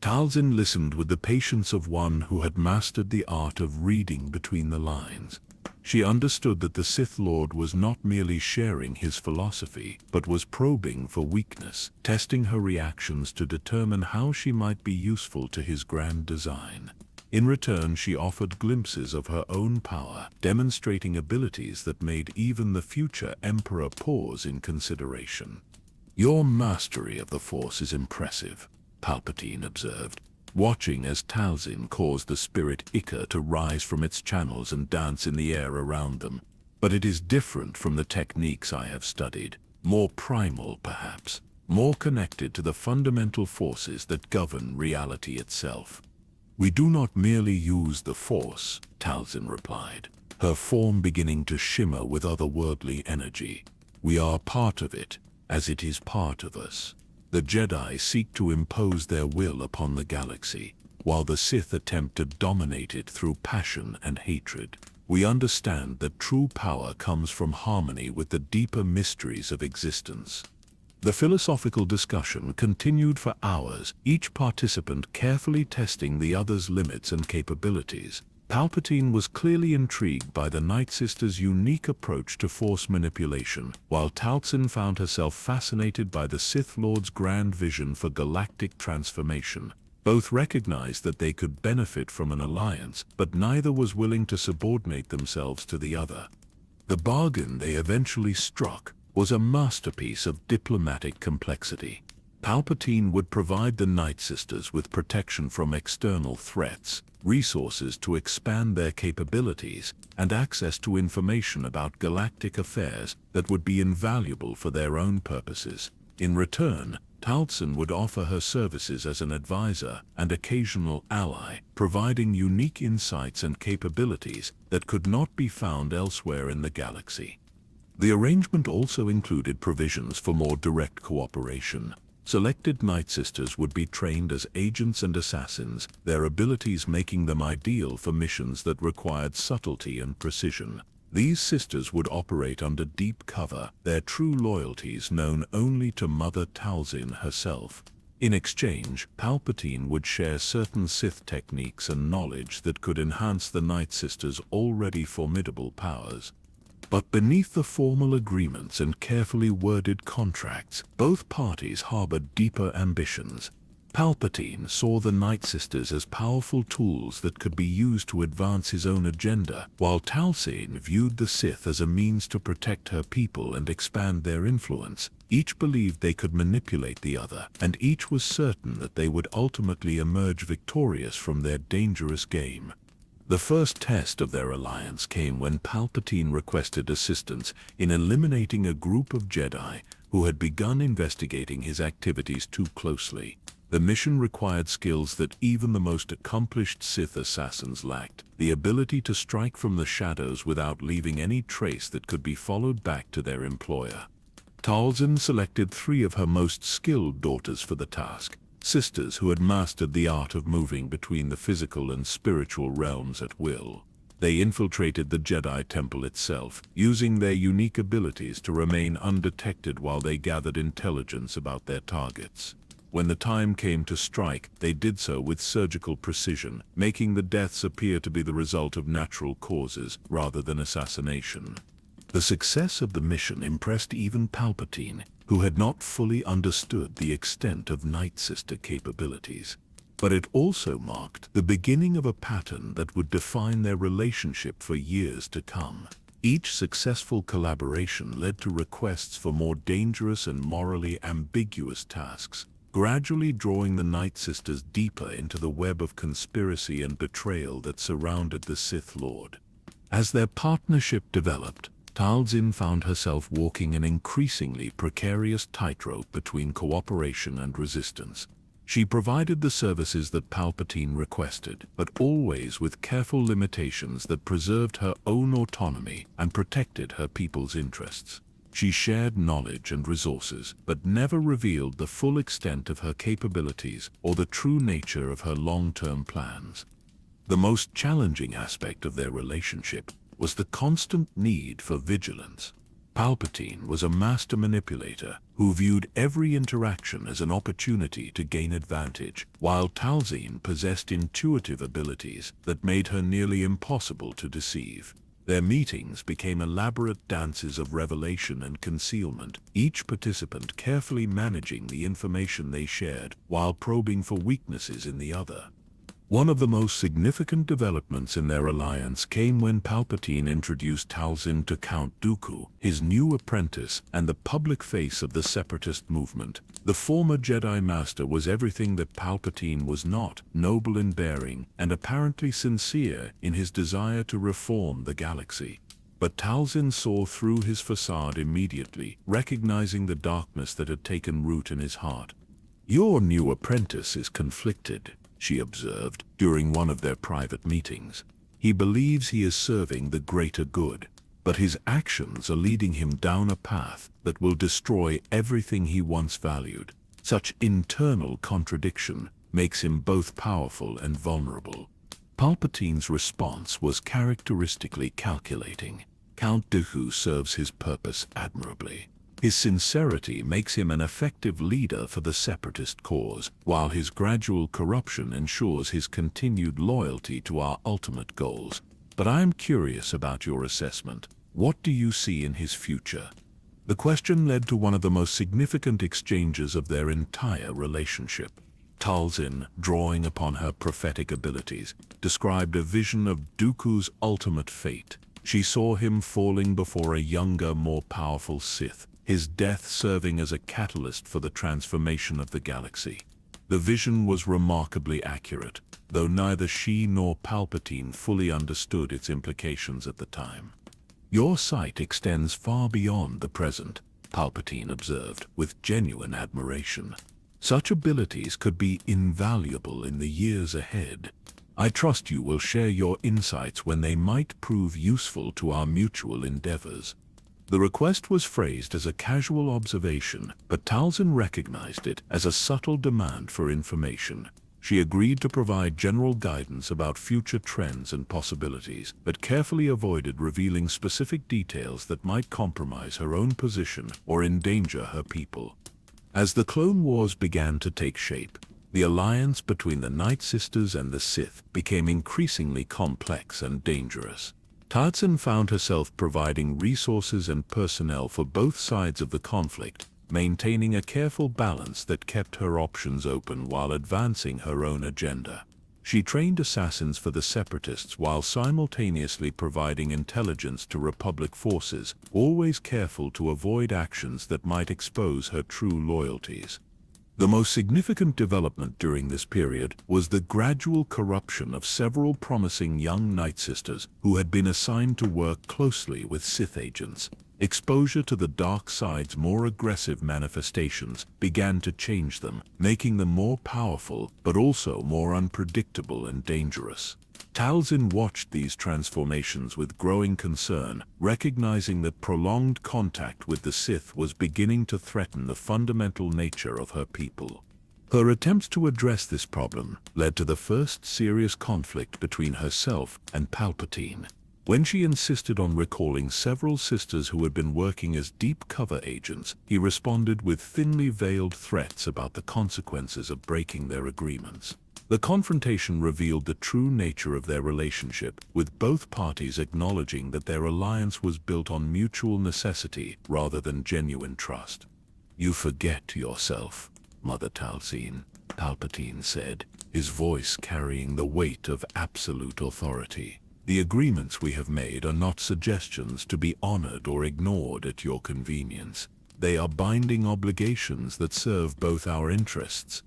Talzin listened with the patience of one who had mastered the art of reading between the lines. She understood that the Sith Lord was not merely sharing his philosophy, but was probing for weakness, testing her reactions to determine how she might be useful to his grand design. In return, she offered glimpses of her own power, demonstrating abilities that made even the future Emperor pause in consideration. "Your mastery of the Force is impressive," Palpatine observed, watching as Talzin caused the spirit ichor to rise from its channels and dance in the air around them. "But it is different from the techniques I have studied, more primal perhaps, more connected to the fundamental forces that govern reality itself." "We do not merely use the Force," Talzin replied, her form beginning to shimmer with otherworldly energy. "We are part of it, as it is part of us. The Jedi seek to impose their will upon the galaxy, while the Sith attempt to dominate it through passion and hatred. We understand that true power comes from harmony with the deeper mysteries of existence." The philosophical discussion continued for hours, each participant carefully testing the other's limits and capabilities. Palpatine was clearly intrigued by the Nightsister's unique approach to force manipulation, while Talzin found herself fascinated by the Sith Lord's grand vision for galactic transformation. Both recognized that they could benefit from an alliance, but neither was willing to subordinate themselves to the other. The bargain they eventually struck was a masterpiece of diplomatic complexity. Palpatine would provide the Nightsisters with protection from external threats, resources to expand their capabilities, and access to information about galactic affairs that would be invaluable for their own purposes. In return, Talzin would offer her services as an advisor and occasional ally, providing unique insights and capabilities that could not be found elsewhere in the galaxy. The arrangement also included provisions for more direct cooperation. Selected Nightsisters would be trained as agents and assassins, their abilities making them ideal for missions that required subtlety and precision. These sisters would operate under deep cover, their true loyalties known only to Mother Talzin herself. In exchange, Palpatine would share certain Sith techniques and knowledge that could enhance the Nightsisters' already formidable powers. But beneath the formal agreements and carefully worded contracts, both parties harbored deeper ambitions. Palpatine saw the Nightsisters as powerful tools that could be used to advance his own agenda, while Talzin viewed the Sith as a means to protect her people and expand their influence. Each believed they could manipulate the other, and each was certain that they would ultimately emerge victorious from their dangerous game. The first test of their alliance came when Palpatine requested assistance in eliminating a group of Jedi who had begun investigating his activities too closely. The mission required skills that even the most accomplished Sith assassins lacked, the ability to strike from the shadows without leaving any trace that could be followed back to their employer. Talzin selected 3 of her most skilled daughters for the task, sisters who had mastered the art of moving between the physical and spiritual realms at will. They infiltrated the Jedi Temple itself, using their unique abilities to remain undetected while they gathered intelligence about their targets. When the time came to strike, they did so with surgical precision, making the deaths appear to be the result of natural causes rather than assassination. The success of the mission impressed even Palpatine, who had not fully understood the extent of Nightsister capabilities. But it also marked the beginning of a pattern that would define their relationship for years to come. Each successful collaboration led to requests for more dangerous and morally ambiguous tasks, gradually drawing the Nightsisters deeper into the web of conspiracy and betrayal that surrounded the Sith Lord. As their partnership developed, Talzin found herself walking an increasingly precarious tightrope between cooperation and resistance. She provided the services that Palpatine requested, but always with careful limitations that preserved her own autonomy and protected her people's interests. She shared knowledge and resources, but never revealed the full extent of her capabilities or the true nature of her long-term plans. The most challenging aspect of their relationship was the constant need for vigilance. Palpatine was a master manipulator who viewed every interaction as an opportunity to gain advantage, while Talzin possessed intuitive abilities that made her nearly impossible to deceive. Their meetings became elaborate dances of revelation and concealment, each participant carefully managing the information they shared while probing for weaknesses in the other. One of the most significant developments in their alliance came when Palpatine introduced Talzin to Count Dooku, his new apprentice and the public face of the separatist movement. The former Jedi Master was everything that Palpatine was not, noble in bearing and apparently sincere in his desire to reform the galaxy. But Talzin saw through his facade immediately, recognizing the darkness that had taken root in his heart. "Your new apprentice is conflicted," she observed during one of their private meetings. "He believes he is serving the greater good, but his actions are leading him down a path that will destroy everything he once valued. Such internal contradiction makes him both powerful and vulnerable." Palpatine's response was characteristically calculating. Count Dooku serves his purpose admirably. His sincerity makes him an effective leader for the separatist cause, while his gradual corruption ensures his continued loyalty to our ultimate goals. But I am curious about your assessment. What do you see in his future? The question led to one of the most significant exchanges of their entire relationship. Talzin, drawing upon her prophetic abilities, described a vision of Dooku's ultimate fate. She saw him falling before a younger, more powerful Sith, his death serving as a catalyst for the transformation of the galaxy. The vision was remarkably accurate, though neither she nor Palpatine fully understood its implications at the time. "Your sight extends far beyond the present," Palpatine observed with genuine admiration. "Such abilities could be invaluable in the years ahead. I trust you will share your insights when they might prove useful to our mutual endeavors." The request was phrased as a casual observation, but Talzin recognized it as a subtle demand for information. She agreed to provide general guidance about future trends and possibilities, but carefully avoided revealing specific details that might compromise her own position or endanger her people. As the Clone Wars began to take shape, the alliance between the Nightsisters and the Sith became increasingly complex and dangerous. Talzin found herself providing resources and personnel for both sides of the conflict, maintaining a careful balance that kept her options open while advancing her own agenda. She trained assassins for the Separatists while simultaneously providing intelligence to Republic forces, always careful to avoid actions that might expose her true loyalties. The most significant development during this period was the gradual corruption of several promising young Nightsisters who had been assigned to work closely with Sith agents. Exposure to the dark side's more aggressive manifestations began to change them, making them more powerful but also more unpredictable and dangerous. Talzin watched these transformations with growing concern, recognizing that prolonged contact with the Sith was beginning to threaten the fundamental nature of her people. Her attempts to address this problem led to the first serious conflict between herself and Palpatine. When she insisted on recalling several sisters who had been working as deep cover agents, he responded with thinly veiled threats about the consequences of breaking their agreements. The confrontation revealed the true nature of their relationship, with both parties acknowledging that their alliance was built on mutual necessity rather than genuine trust. "You forget yourself, Mother Talzin," Palpatine said, his voice carrying the weight of absolute authority. "The agreements we have made are not suggestions to be honored or ignored at your convenience. They are binding obligations that serve both our interests."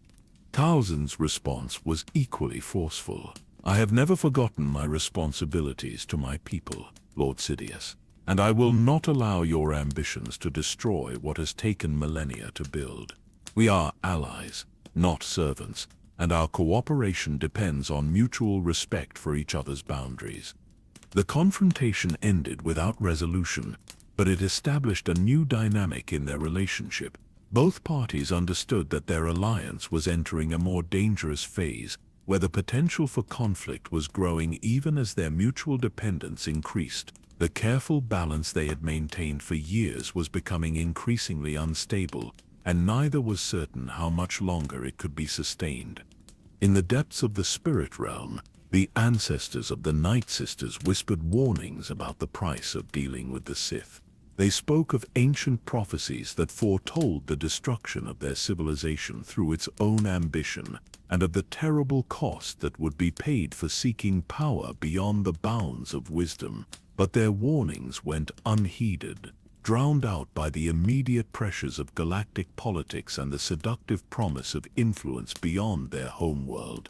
Talzin's response was equally forceful. "I have never forgotten my responsibilities to my people, Lord Sidious, and I will not allow your ambitions to destroy what has taken millennia to build. We are allies, not servants, and our cooperation depends on mutual respect for each other's boundaries." The confrontation ended without resolution, but it established a new dynamic in their relationship. Both parties understood that their alliance was entering a more dangerous phase, where the potential for conflict was growing even as their mutual dependence increased. The careful balance they had maintained for years was becoming increasingly unstable, and neither was certain how much longer it could be sustained. In the depths of the spirit realm, the ancestors of the Nightsisters whispered warnings about the price of dealing with the Sith. They spoke of ancient prophecies that foretold the destruction of their civilization through its own ambition, and of the terrible cost that would be paid for seeking power beyond the bounds of wisdom. But their warnings went unheeded, drowned out by the immediate pressures of galactic politics and the seductive promise of influence beyond their homeworld.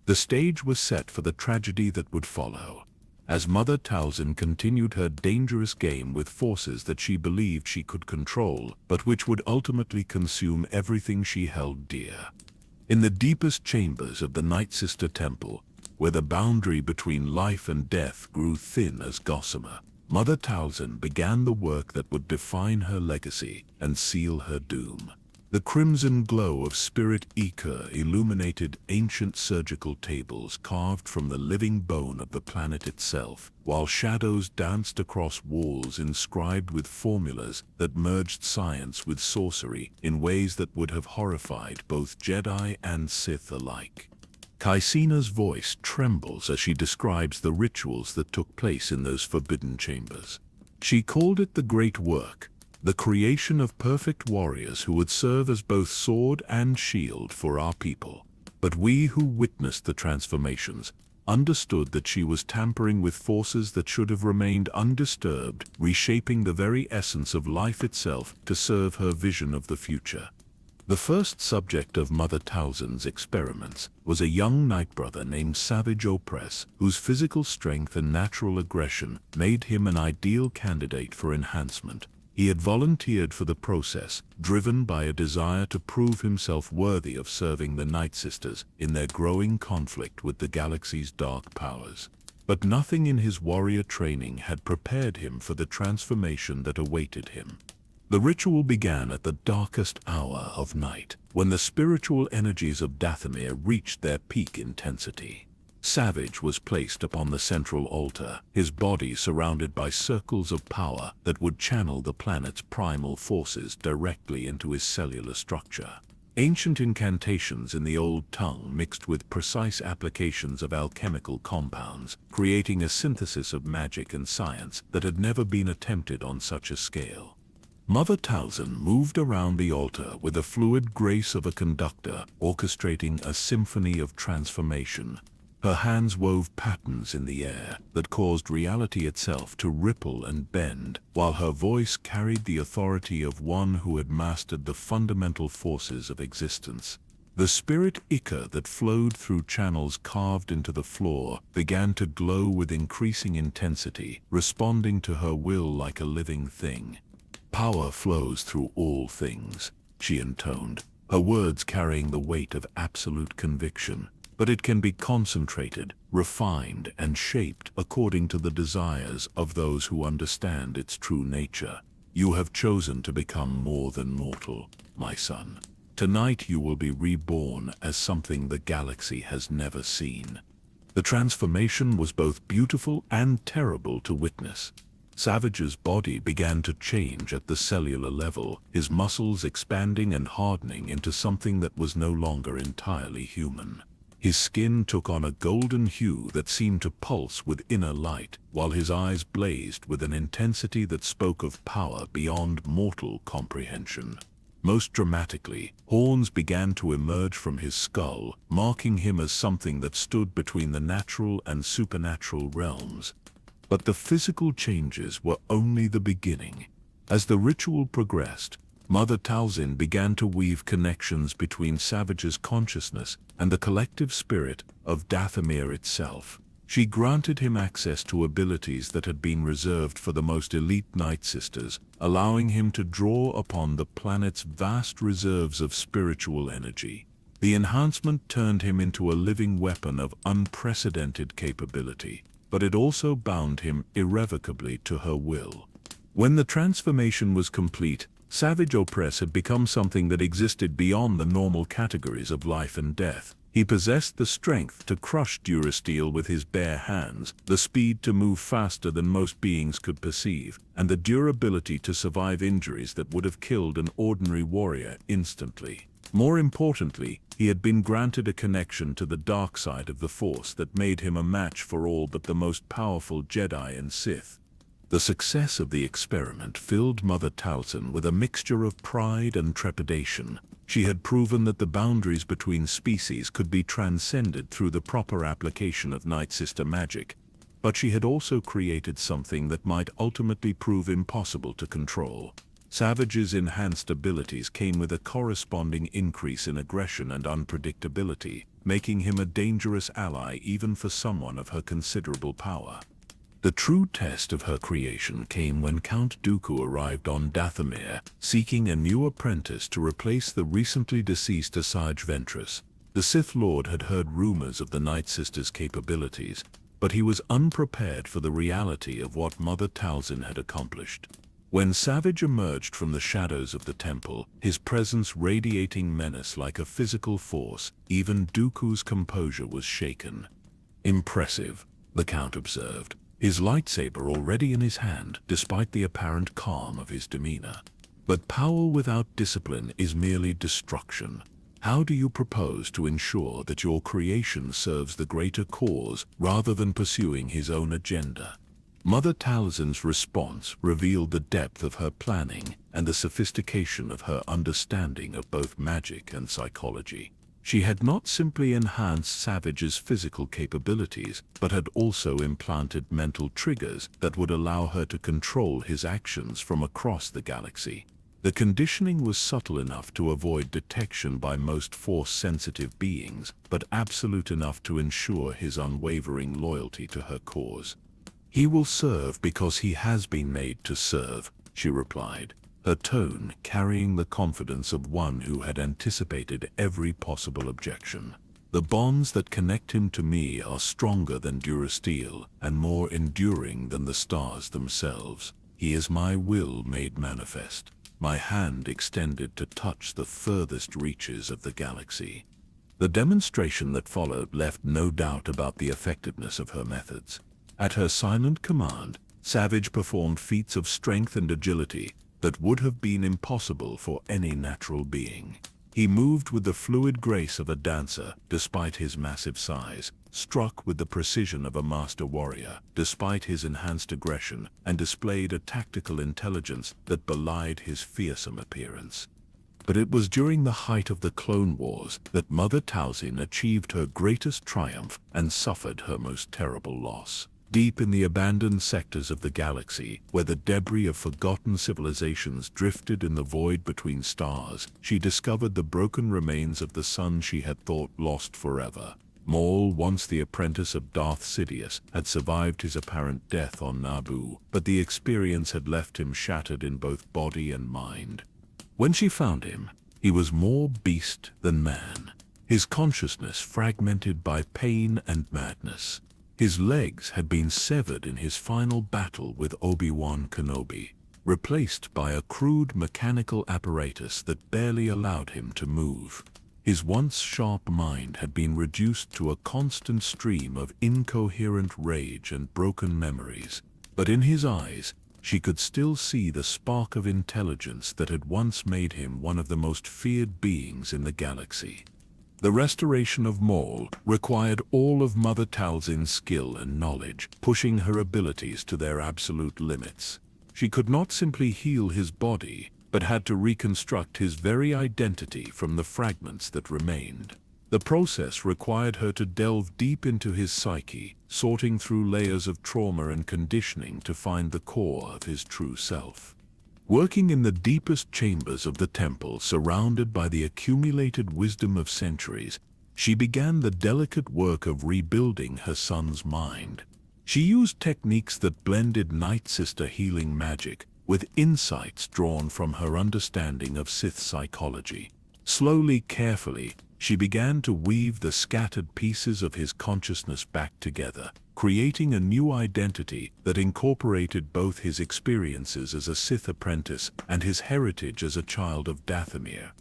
The stage was set for the tragedy that would follow. As Mother Talzin continued her dangerous game with forces that she believed she could control, but which would ultimately consume everything she held dear. In the deepest chambers of the Nightsister Temple, where the boundary between life and death grew thin as gossamer, Mother Talzin began the work that would define her legacy and seal her doom. The crimson glow of spirit ichor illuminated ancient surgical tables carved from the living bone of the planet itself, while shadows danced across walls inscribed with formulas that merged science with sorcery in ways that would have horrified both Jedi and Sith alike. Kaisina's voice trembles as she describes the rituals that took place in those forbidden chambers. She called it the Great Work, the creation of perfect warriors who would serve as both sword and shield for our people. But we who witnessed the transformations understood that she was tampering with forces that should have remained undisturbed, reshaping the very essence of life itself to serve her vision of the future. The first subject of Mother Talzin's experiments was a young Nightbrother named Savage Opress, whose physical strength and natural aggression made him an ideal candidate for enhancement. He had volunteered for the process, driven by a desire to prove himself worthy of serving the Nightsisters in their growing conflict with the galaxy's dark powers. But nothing in his warrior training had prepared him for the transformation that awaited him. The ritual began at the darkest hour of night, when the spiritual energies of Dathomir reached their peak intensity. Savage was placed upon the central altar, his body surrounded by circles of power that would channel the planet's primal forces directly into his cellular structure. Ancient incantations in the old tongue mixed with precise applications of alchemical compounds, creating a synthesis of magic and science that had never been attempted on such a scale. Mother Talzin moved around the altar with the fluid grace of a conductor, orchestrating a symphony of transformation. Her hands wove patterns in the air that caused reality itself to ripple and bend, while her voice carried the authority of one who had mastered the fundamental forces of existence. The spirit ichor that flowed through channels carved into the floor began to glow with increasing intensity, responding to her will like a living thing. "Power flows through all things," she intoned, her words carrying the weight of absolute conviction. "But it can be concentrated, refined, and shaped according to the desires of those who understand its true nature. You have chosen to become more than mortal, my son. Tonight you will be reborn as something the galaxy has never seen." The transformation was both beautiful and terrible to witness. Savage's body began to change at the cellular level, his muscles expanding and hardening into something that was no longer entirely human. His skin took on a golden hue that seemed to pulse with inner light, while his eyes blazed with an intensity that spoke of power beyond mortal comprehension. Most dramatically, horns began to emerge from his skull, marking him as something that stood between the natural and supernatural realms. But the physical changes were only the beginning. As the ritual progressed, Mother Talzin began to weave connections between Savage's consciousness and the collective spirit of Dathomir itself. She granted him access to abilities that had been reserved for the most elite Nightsisters, allowing him to draw upon the planet's vast reserves of spiritual energy. The enhancement turned him into a living weapon of unprecedented capability, but it also bound him irrevocably to her will. When the transformation was complete, Savage Opress had become something that existed beyond the normal categories of life and death. He possessed the strength to crush Durasteel with his bare hands, the speed to move faster than most beings could perceive, and the durability to survive injuries that would have killed an ordinary warrior instantly. More importantly, he had been granted a connection to the dark side of the Force that made him a match for all but the most powerful Jedi and Sith. The success of the experiment filled Mother Talzin with a mixture of pride and trepidation. She had proven that the boundaries between species could be transcended through the proper application of Nightsister magic, but she had also created something that might ultimately prove impossible to control. Savage's enhanced abilities came with a corresponding increase in aggression and unpredictability, making him a dangerous ally even for someone of her considerable power. The true test of her creation came when Count Dooku arrived on Dathomir, seeking a new apprentice to replace the recently deceased Asajj Ventress. The Sith Lord had heard rumors of the Nightsister's capabilities, but he was unprepared for the reality of what Mother Talzin had accomplished. When Savage emerged from the shadows of the temple, his presence radiating menace like a physical force, even Dooku's composure was shaken. "Impressive," the Count observed, his lightsaber already in his hand, despite the apparent calm of his demeanor. "But power without discipline is merely destruction. How do you propose to ensure that your creation serves the greater cause rather than pursuing his own agenda?" Mother Talzin's response revealed the depth of her planning and the sophistication of her understanding of both magic and psychology. She had not simply enhanced Savage's physical capabilities, but had also implanted mental triggers that would allow her to control his actions from across the galaxy. The conditioning was subtle enough to avoid detection by most Force-sensitive beings, but absolute enough to ensure his unwavering loyalty to her cause. "He will serve because he has been made to serve," she replied, her tone carrying the confidence of one who had anticipated every possible objection. "The bonds that connect him to me are stronger than Durasteel and more enduring than the stars themselves. He is my will made manifest." my hand extended to touch the furthest reaches of the galaxy. The demonstration that followed left no doubt about the effectiveness of her methods. At her silent command, Savage performed feats of strength and agility that would have been impossible for any natural being. He moved with the fluid grace of a dancer, despite his massive size, struck with the precision of a master warrior, despite his enhanced aggression, and displayed a tactical intelligence that belied his fearsome appearance. But it was during the height of the Clone Wars that Mother Talzin achieved her greatest triumph and suffered her most terrible loss. Deep in the abandoned sectors of the galaxy, where the debris of forgotten civilizations drifted in the void between stars, she discovered the broken remains of the son she had thought lost forever. Maul, once the apprentice of Darth Sidious, had survived his apparent death on Naboo, but the experience had left him shattered in both body and mind. When she found him, he was more beast than man, his consciousness fragmented by pain and madness. His legs had been severed in his final battle with Obi-Wan Kenobi, replaced by a crude mechanical apparatus that barely allowed him to move. His once sharp mind had been reduced to a constant stream of incoherent rage and broken memories, but in his eyes, she could still see the spark of intelligence that had once made him one of the most feared beings in the galaxy. The restoration of Maul required all of Mother Talzin's skill and knowledge, pushing her abilities to their absolute limits. She could not simply heal his body, but had to reconstruct his very identity from the fragments that remained. The process required her to delve deep into his psyche, sorting through layers of trauma and conditioning to find the core of his true self. Working in the deepest chambers of the temple, surrounded by the accumulated wisdom of centuries, she began the delicate work of rebuilding her son's mind. She used techniques that blended Nightsister healing magic with insights drawn from her understanding of Sith psychology. Slowly, carefully, she began to weave the scattered pieces of his consciousness back together, creating a new identity that incorporated both his experiences as a Sith apprentice and his heritage as a child of Dathomir.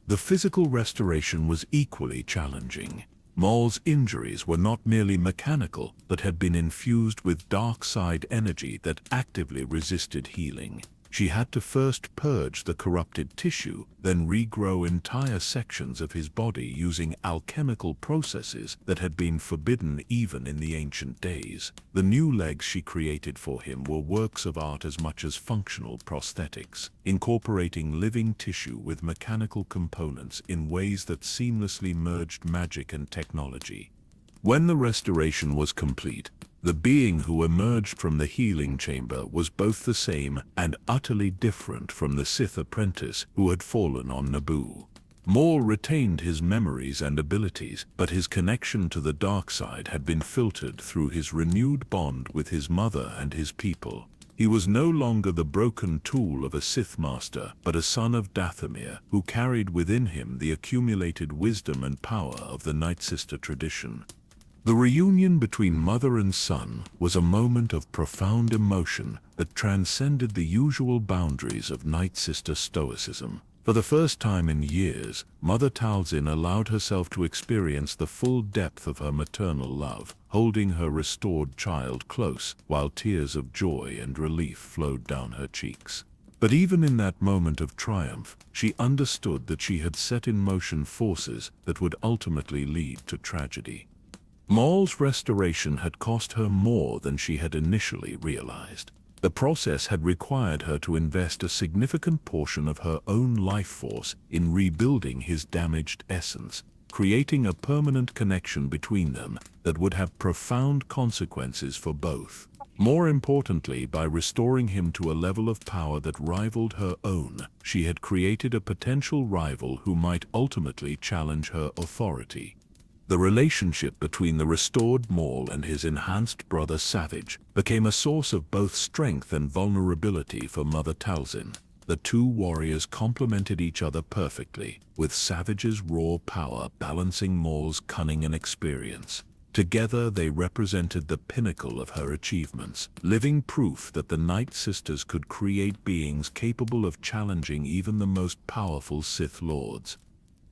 The physical restoration was equally challenging. Maul's injuries were not merely mechanical, but had been infused with dark side energy that actively resisted healing. She had to first purge the corrupted tissue, then regrow entire sections of his body using alchemical processes that had been forbidden even in the ancient days. The new legs she created for him were works of art as much as functional prosthetics, incorporating living tissue with mechanical components in ways that seamlessly merged magic and technology. When the restoration was complete, the being who emerged from the healing chamber was both the same and utterly different from the Sith apprentice who had fallen on Naboo. Maul retained his memories and abilities, but his connection to the dark side had been filtered through his renewed bond with his mother and his people. He was no longer the broken tool of a Sith master, but a son of Dathomir who carried within him the accumulated wisdom and power of the Nightsister tradition. The reunion between mother and son was a moment of profound emotion that transcended the usual boundaries of Nightsister stoicism. For the first time in years, Mother Talzin allowed herself to experience the full depth of her maternal love, holding her restored child close while tears of joy and relief flowed down her cheeks. But even in that moment of triumph, she understood that she had set in motion forces that would ultimately lead to tragedy. Maul's restoration had cost her more than she had initially realized. The process had required her to invest a significant portion of her own life force in rebuilding his damaged essence, creating a permanent connection between them that would have profound consequences for both. More importantly, by restoring him to a level of power that rivaled her own, she had created a potential rival who might ultimately challenge her authority. The relationship between the restored Maul and his enhanced brother Savage became a source of both strength and vulnerability for Mother Talzin. The two warriors complemented each other perfectly, with Savage's raw power balancing Maul's cunning and experience. Together they represented the pinnacle of her achievements, living proof that the Nightsisters could create beings capable of challenging even the most powerful Sith Lords.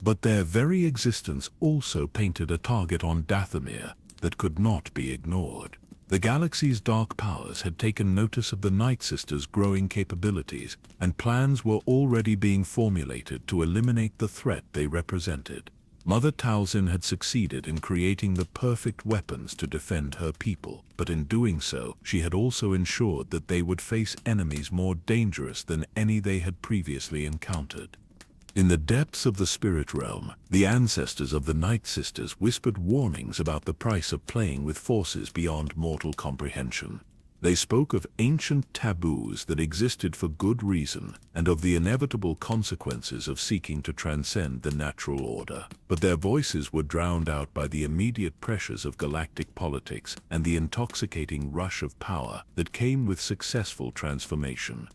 But their very existence also painted a target on Dathomir that could not be ignored. The galaxy's dark powers had taken notice of the Nightsisters' growing capabilities, and plans were already being formulated to eliminate the threat they represented. Mother Talzin had succeeded in creating the perfect weapons to defend her people, but in doing so, she had also ensured that they would face enemies more dangerous than any they had previously encountered. In the depths of the spirit realm, the ancestors of the Nightsisters whispered warnings about the price of playing with forces beyond mortal comprehension. They spoke of ancient taboos that existed for good reason, and of the inevitable consequences of seeking to transcend the natural order. But their voices were drowned out by the immediate pressures of galactic politics and the intoxicating rush of power that came with successful transformation.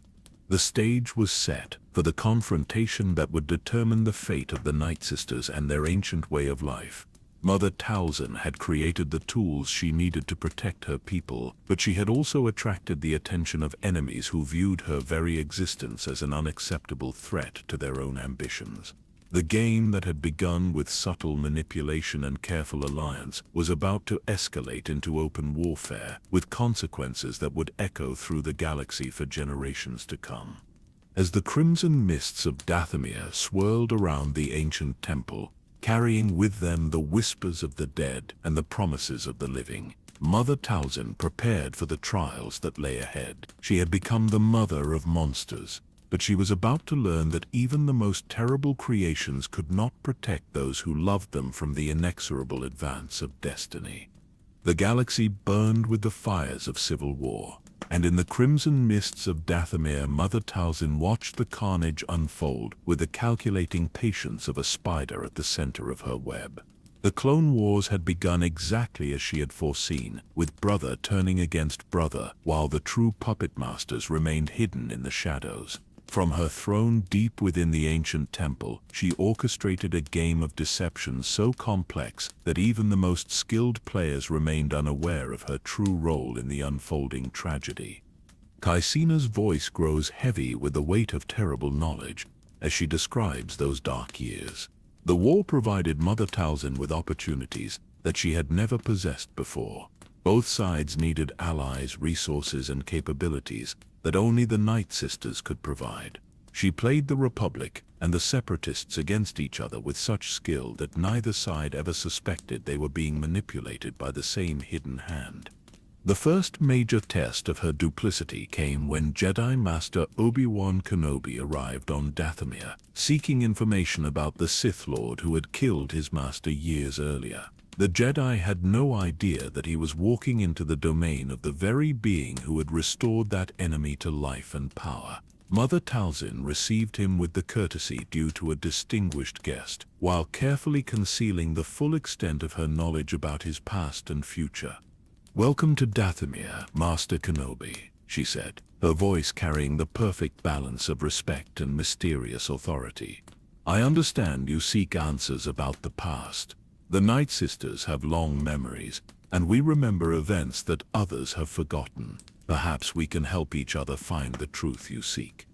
The stage was set for the confrontation that would determine the fate of the Nightsisters and their ancient way of life. Mother Talzin had created the tools she needed to protect her people, but she had also attracted the attention of enemies who viewed her very existence as an unacceptable threat to their own ambitions. The game that had begun with subtle manipulation and careful alliance was about to escalate into open warfare, with consequences that would echo through the galaxy for generations to come. As the crimson mists of Dathomir swirled around the ancient temple, carrying with them the whispers of the dead and the promises of the living, Mother Talzin prepared for the trials that lay ahead. She had become the mother of monsters, but she was about to learn that even the most terrible creations could not protect those who loved them from the inexorable advance of destiny. The galaxy burned with the fires of civil war, and in the crimson mists of Dathomir, Mother Talzin watched the carnage unfold with the calculating patience of a spider at the center of her web. The Clone Wars had begun exactly as she had foreseen, with brother turning against brother, while the true puppet masters remained hidden in the shadows. From her throne deep within the ancient temple, she orchestrated a game of deception so complex that even the most skilled players remained unaware of her true role in the unfolding tragedy. Kaisina's voice grows heavy with the weight of terrible knowledge as she describes those dark years. The war provided Mother Talzin with opportunities that she had never possessed before. Both sides needed allies, resources, and capabilities that only the Nightsisters could provide. She played the Republic and the Separatists against each other with such skill that neither side ever suspected they were being manipulated by the same hidden hand. The first major test of her duplicity came when Jedi Master Obi-Wan Kenobi arrived on Dathomir, seeking information about the Sith Lord who had killed his master years earlier. The Jedi had no idea that he was walking into the domain of the very being who had restored that enemy to life and power. Mother Talzin received him with the courtesy due to a distinguished guest, while carefully concealing the full extent of her knowledge about his past and future. "Welcome to Dathomir, Master Kenobi," she said, her voice carrying the perfect balance of respect and mysterious authority. "I understand you seek answers about the past. The Nightsisters have long memories, and we remember events that others have forgotten. Perhaps we can help each other find the truth you seek."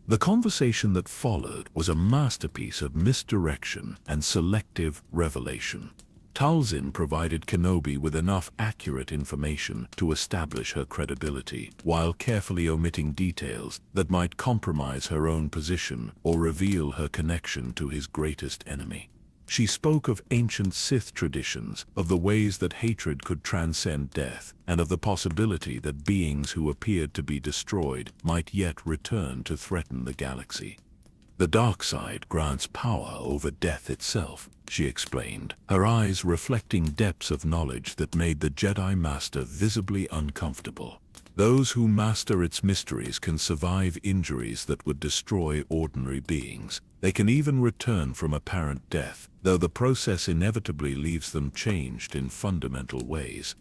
The conversation that followed was a masterpiece of misdirection and selective revelation. Talzin provided Kenobi with enough accurate information to establish her credibility, while carefully omitting details that might compromise her own position or reveal her connection to his greatest enemy. She spoke of ancient Sith traditions, of the ways that hatred could transcend death, and of the possibility that beings who appeared to be destroyed might yet return to threaten the galaxy. "The dark side grants power over death itself," she explained, her eyes reflecting depths of knowledge that made the Jedi Master visibly uncomfortable. "Those who master its mysteries can survive injuries that would destroy ordinary beings. They can even return from apparent death, though the process inevitably leaves them changed in fundamental ways."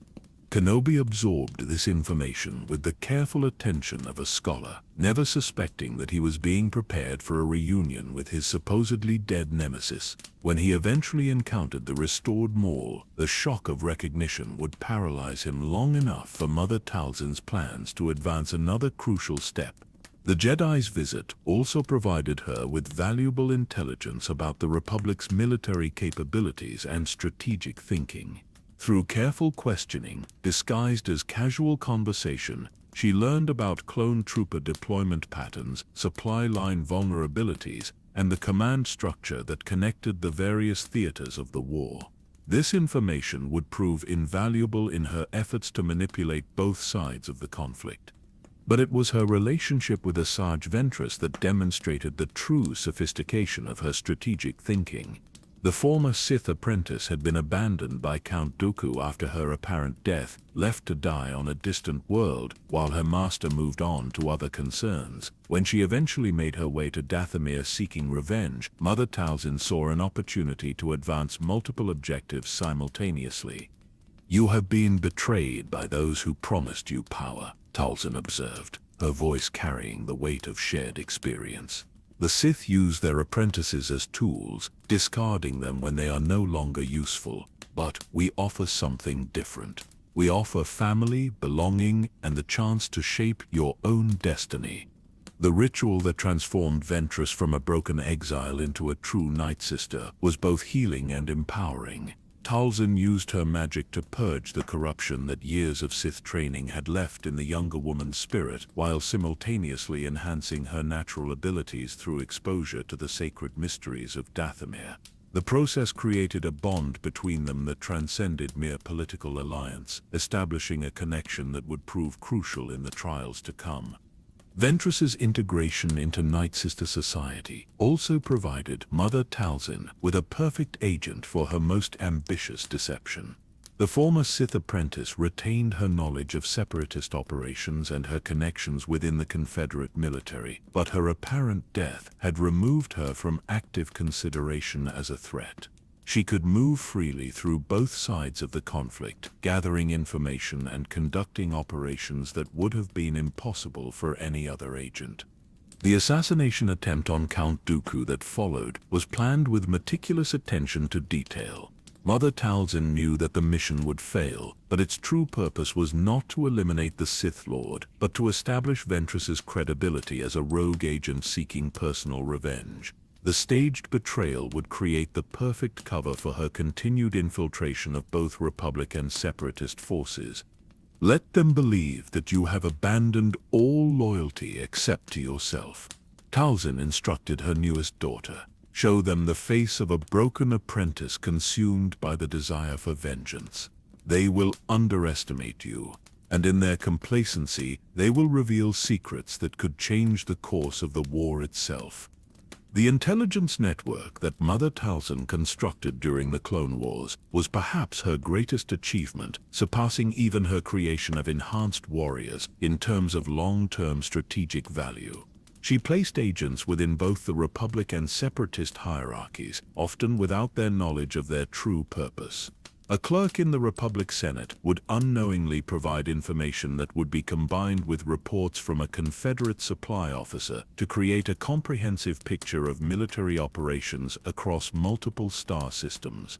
Kenobi absorbed this information with the careful attention of a scholar, never suspecting that he was being prepared for a reunion with his supposedly dead nemesis. When he eventually encountered the restored Maul, the shock of recognition would paralyze him long enough for Mother Talzin's plans to advance another crucial step. The Jedi's visit also provided her with valuable intelligence about the Republic's military capabilities and strategic thinking. Through careful questioning, disguised as casual conversation, she learned about clone trooper deployment patterns, supply line vulnerabilities, and the command structure that connected the various theaters of the war. This information would prove invaluable in her efforts to manipulate both sides of the conflict. But it was her relationship with Asajj Ventress that demonstrated the true sophistication of her strategic thinking. The former Sith apprentice had been abandoned by Count Dooku after her apparent death, left to die on a distant world, while her master moved on to other concerns. When she eventually made her way to Dathomir seeking revenge, Mother Talzin saw an opportunity to advance multiple objectives simultaneously. "You have been betrayed by those who promised you power," Talzin observed, her voice carrying the weight of shared experience. "The Sith use their apprentices as tools, discarding them when they are no longer useful. But we offer something different. We offer family, belonging, and the chance to shape your own destiny." The ritual that transformed Ventress from a broken exile into a true Nightsister was both healing and empowering. Talzin used her magic to purge the corruption that years of Sith training had left in the younger woman's spirit, while simultaneously enhancing her natural abilities through exposure to the sacred mysteries of Dathomir. The process created a bond between them that transcended mere political alliance, establishing a connection that would prove crucial in the trials to come. Ventress's integration into Nightsister society also provided Mother Talzin with a perfect agent for her most ambitious deception. The former Sith apprentice retained her knowledge of separatist operations and her connections within the Confederate military, but her apparent death had removed her from active consideration as a threat. She could move freely through both sides of the conflict, gathering information and conducting operations that would have been impossible for any other agent. The assassination attempt on Count Dooku that followed was planned with meticulous attention to detail. Mother Talzin knew that the mission would fail, but its true purpose was not to eliminate the Sith Lord, but to establish Ventress's credibility as a rogue agent seeking personal revenge. The staged betrayal would create the perfect cover for her continued infiltration of both Republic and Separatist forces. "Let them believe that you have abandoned all loyalty except to yourself," Talzin instructed her newest daughter. "Show them the face of a broken apprentice consumed by the desire for vengeance. They will underestimate you, and in their complacency, they will reveal secrets that could change the course of the war itself." The intelligence network that Mother Talzin constructed during the Clone Wars was perhaps her greatest achievement, surpassing even her creation of enhanced warriors in terms of long-term strategic value. She placed agents within both the Republic and Separatist hierarchies, often without their knowledge of their true purpose. A clerk in the Republic Senate would unknowingly provide information that would be combined with reports from a Confederate supply officer to create a comprehensive picture of military operations across multiple star systems.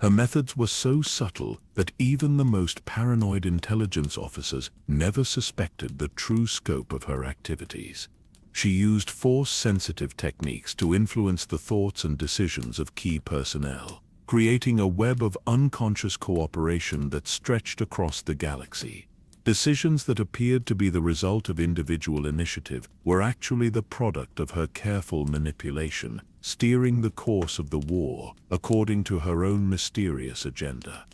Her methods were so subtle that even the most paranoid intelligence officers never suspected the true scope of her activities. She used force-sensitive techniques to influence the thoughts and decisions of key personnel, creating a web of unconscious cooperation that stretched across the galaxy. Decisions that appeared to be the result of individual initiative were actually the product of her careful manipulation, steering the course of the war according to her own mysterious agenda.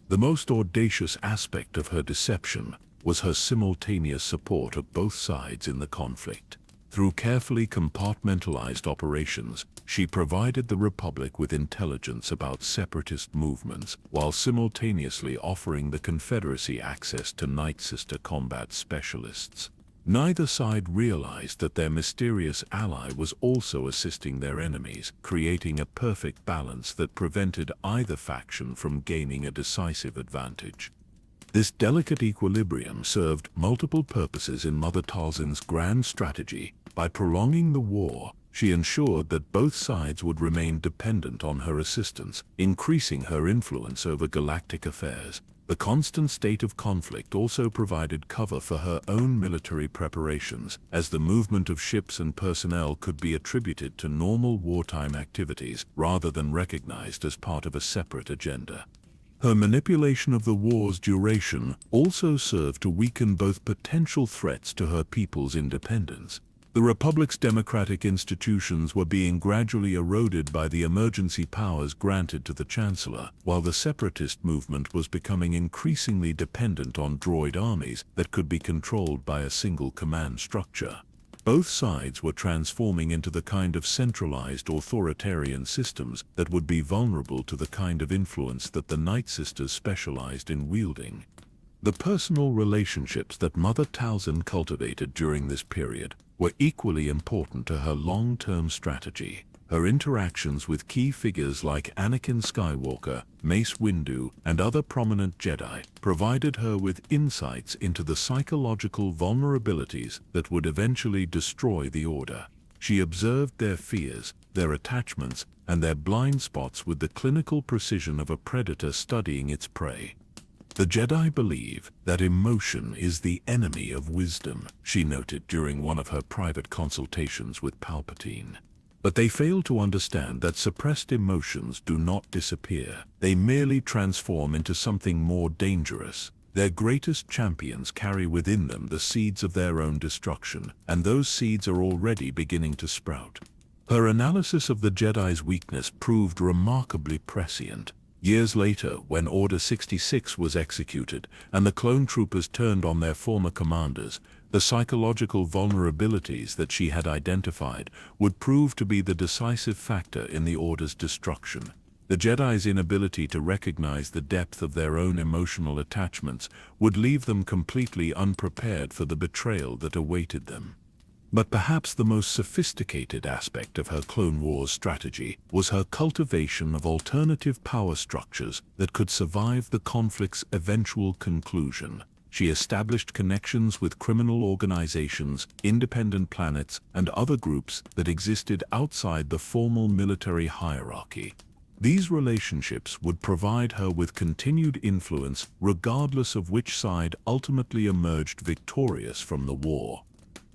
The most audacious aspect of her deception was her simultaneous support of both sides in the conflict. Through carefully compartmentalized operations, she provided the Republic with intelligence about separatist movements, while simultaneously offering the Confederacy access to Nightsister combat specialists. Neither side realized that their mysterious ally was also assisting their enemies, creating a perfect balance that prevented either faction from gaining a decisive advantage. This delicate equilibrium served multiple purposes in Mother Talzin's grand strategy. By prolonging the war, she ensured that both sides would remain dependent on her assistance, increasing her influence over galactic affairs. The constant state of conflict also provided cover for her own military preparations, as the movement of ships and personnel could be attributed to normal wartime activities rather than recognized as part of a separate agenda. Her manipulation of the war's duration also served to weaken both potential threats to her people's independence. The Republic's democratic institutions were being gradually eroded by the emergency powers granted to the Chancellor, while the separatist movement was becoming increasingly dependent on droid armies that could be controlled by a single command structure. Both sides were transforming into the kind of centralized authoritarian systems that would be vulnerable to the kind of influence that the Nightsisters specialized in wielding. The personal relationships that Mother Talzin cultivated during this period were equally important to her long-term strategy. Her interactions with key figures like Anakin Skywalker, Mace Windu, and other prominent Jedi provided her with insights into the psychological vulnerabilities that would eventually destroy the Order. She observed their fears, their attachments, and their blind spots with the clinical precision of a predator studying its prey. The Jedi believe that emotion is the enemy of wisdom, she noted during one of her private consultations with Palpatine. But they fail to understand that suppressed emotions do not disappear. They merely transform into something more dangerous. Their greatest champions carry within them the seeds of their own destruction, and those seeds are already beginning to sprout. Her analysis of the Jedi's weakness proved remarkably prescient. Years later, when Order 66 was executed and the clone troopers turned on their former commanders, the psychological vulnerabilities that she had identified would prove to be the decisive factor in the Order's destruction. The Jedi's inability to recognize the depth of their own emotional attachments would leave them completely unprepared for the betrayal that awaited them. But perhaps the most sophisticated aspect of her Clone Wars strategy was her cultivation of alternative power structures that could survive the conflict's eventual conclusion. She established connections with criminal organizations, independent planets, and other groups that existed outside the formal military hierarchy. These relationships would provide her with continued influence regardless of which side ultimately emerged victorious from the war.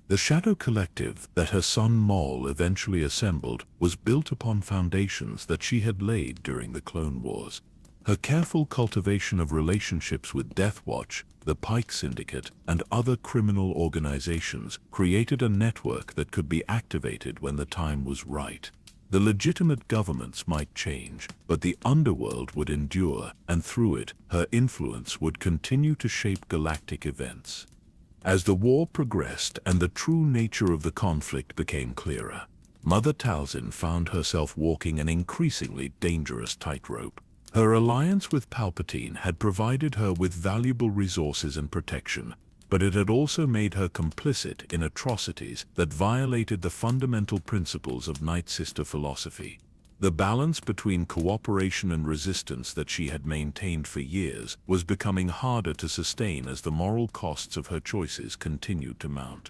The Shadow Collective that her son Maul eventually assembled was built upon foundations that she had laid during the Clone Wars. Her careful cultivation of relationships with Death Watch, the Pike Syndicate, and other criminal organizations created a network that could be activated when the time was right. The legitimate governments might change, but the underworld would endure, and through it, her influence would continue to shape galactic events. As the war progressed and the true nature of the conflict became clearer, Mother Talzin found herself walking an increasingly dangerous tightrope. Her alliance with Palpatine had provided her with valuable resources and protection, but it had also made her complicit in atrocities that violated the fundamental principles of Nightsister philosophy. The balance between cooperation and resistance that she had maintained for years was becoming harder to sustain as the moral costs of her choices continued to mount.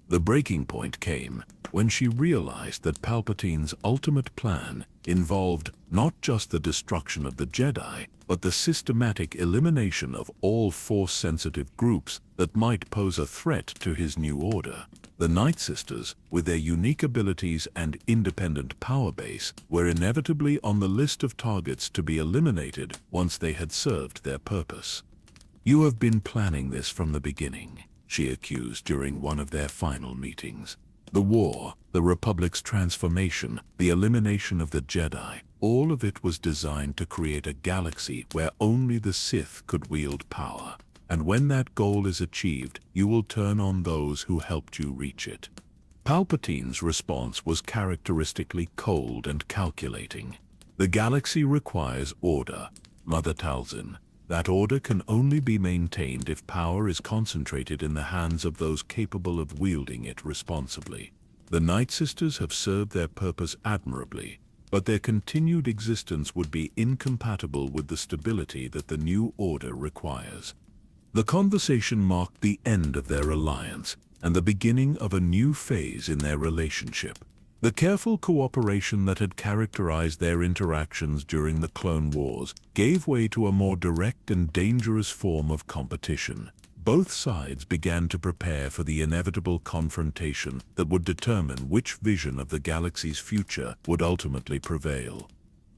The breaking point came when she realized that Palpatine's ultimate plan involved not just the destruction of the Jedi, but the systematic elimination of all Force-sensitive groups that might pose a threat to his new order. The Nightsisters, with their unique abilities and independent power base, were inevitably on the list of targets to be eliminated once they had served their purpose. "You have been planning this from the beginning," she accused during one of their final meetings. The war, the Republic's transformation, the elimination of the Jedi, all of it was designed to create a galaxy where only the Sith could wield power. And when that goal is achieved, you will turn on those who helped you reach it. Palpatine's response was characteristically cold and calculating. "The galaxy requires order, Mother Talzin. That order can only be maintained if power is concentrated in the hands of those capable of wielding it responsibly. The Nightsisters have served their purpose admirably, but their continued existence would be incompatible with the stability that the new order requires. The conversation marked the end of their alliance and the beginning of a new phase in their relationship. The careful cooperation that had characterized their interactions during the Clone Wars gave way to a more direct and dangerous form of competition. Both sides began to prepare for the inevitable confrontation that would determine which vision of the galaxy's future would ultimately prevail.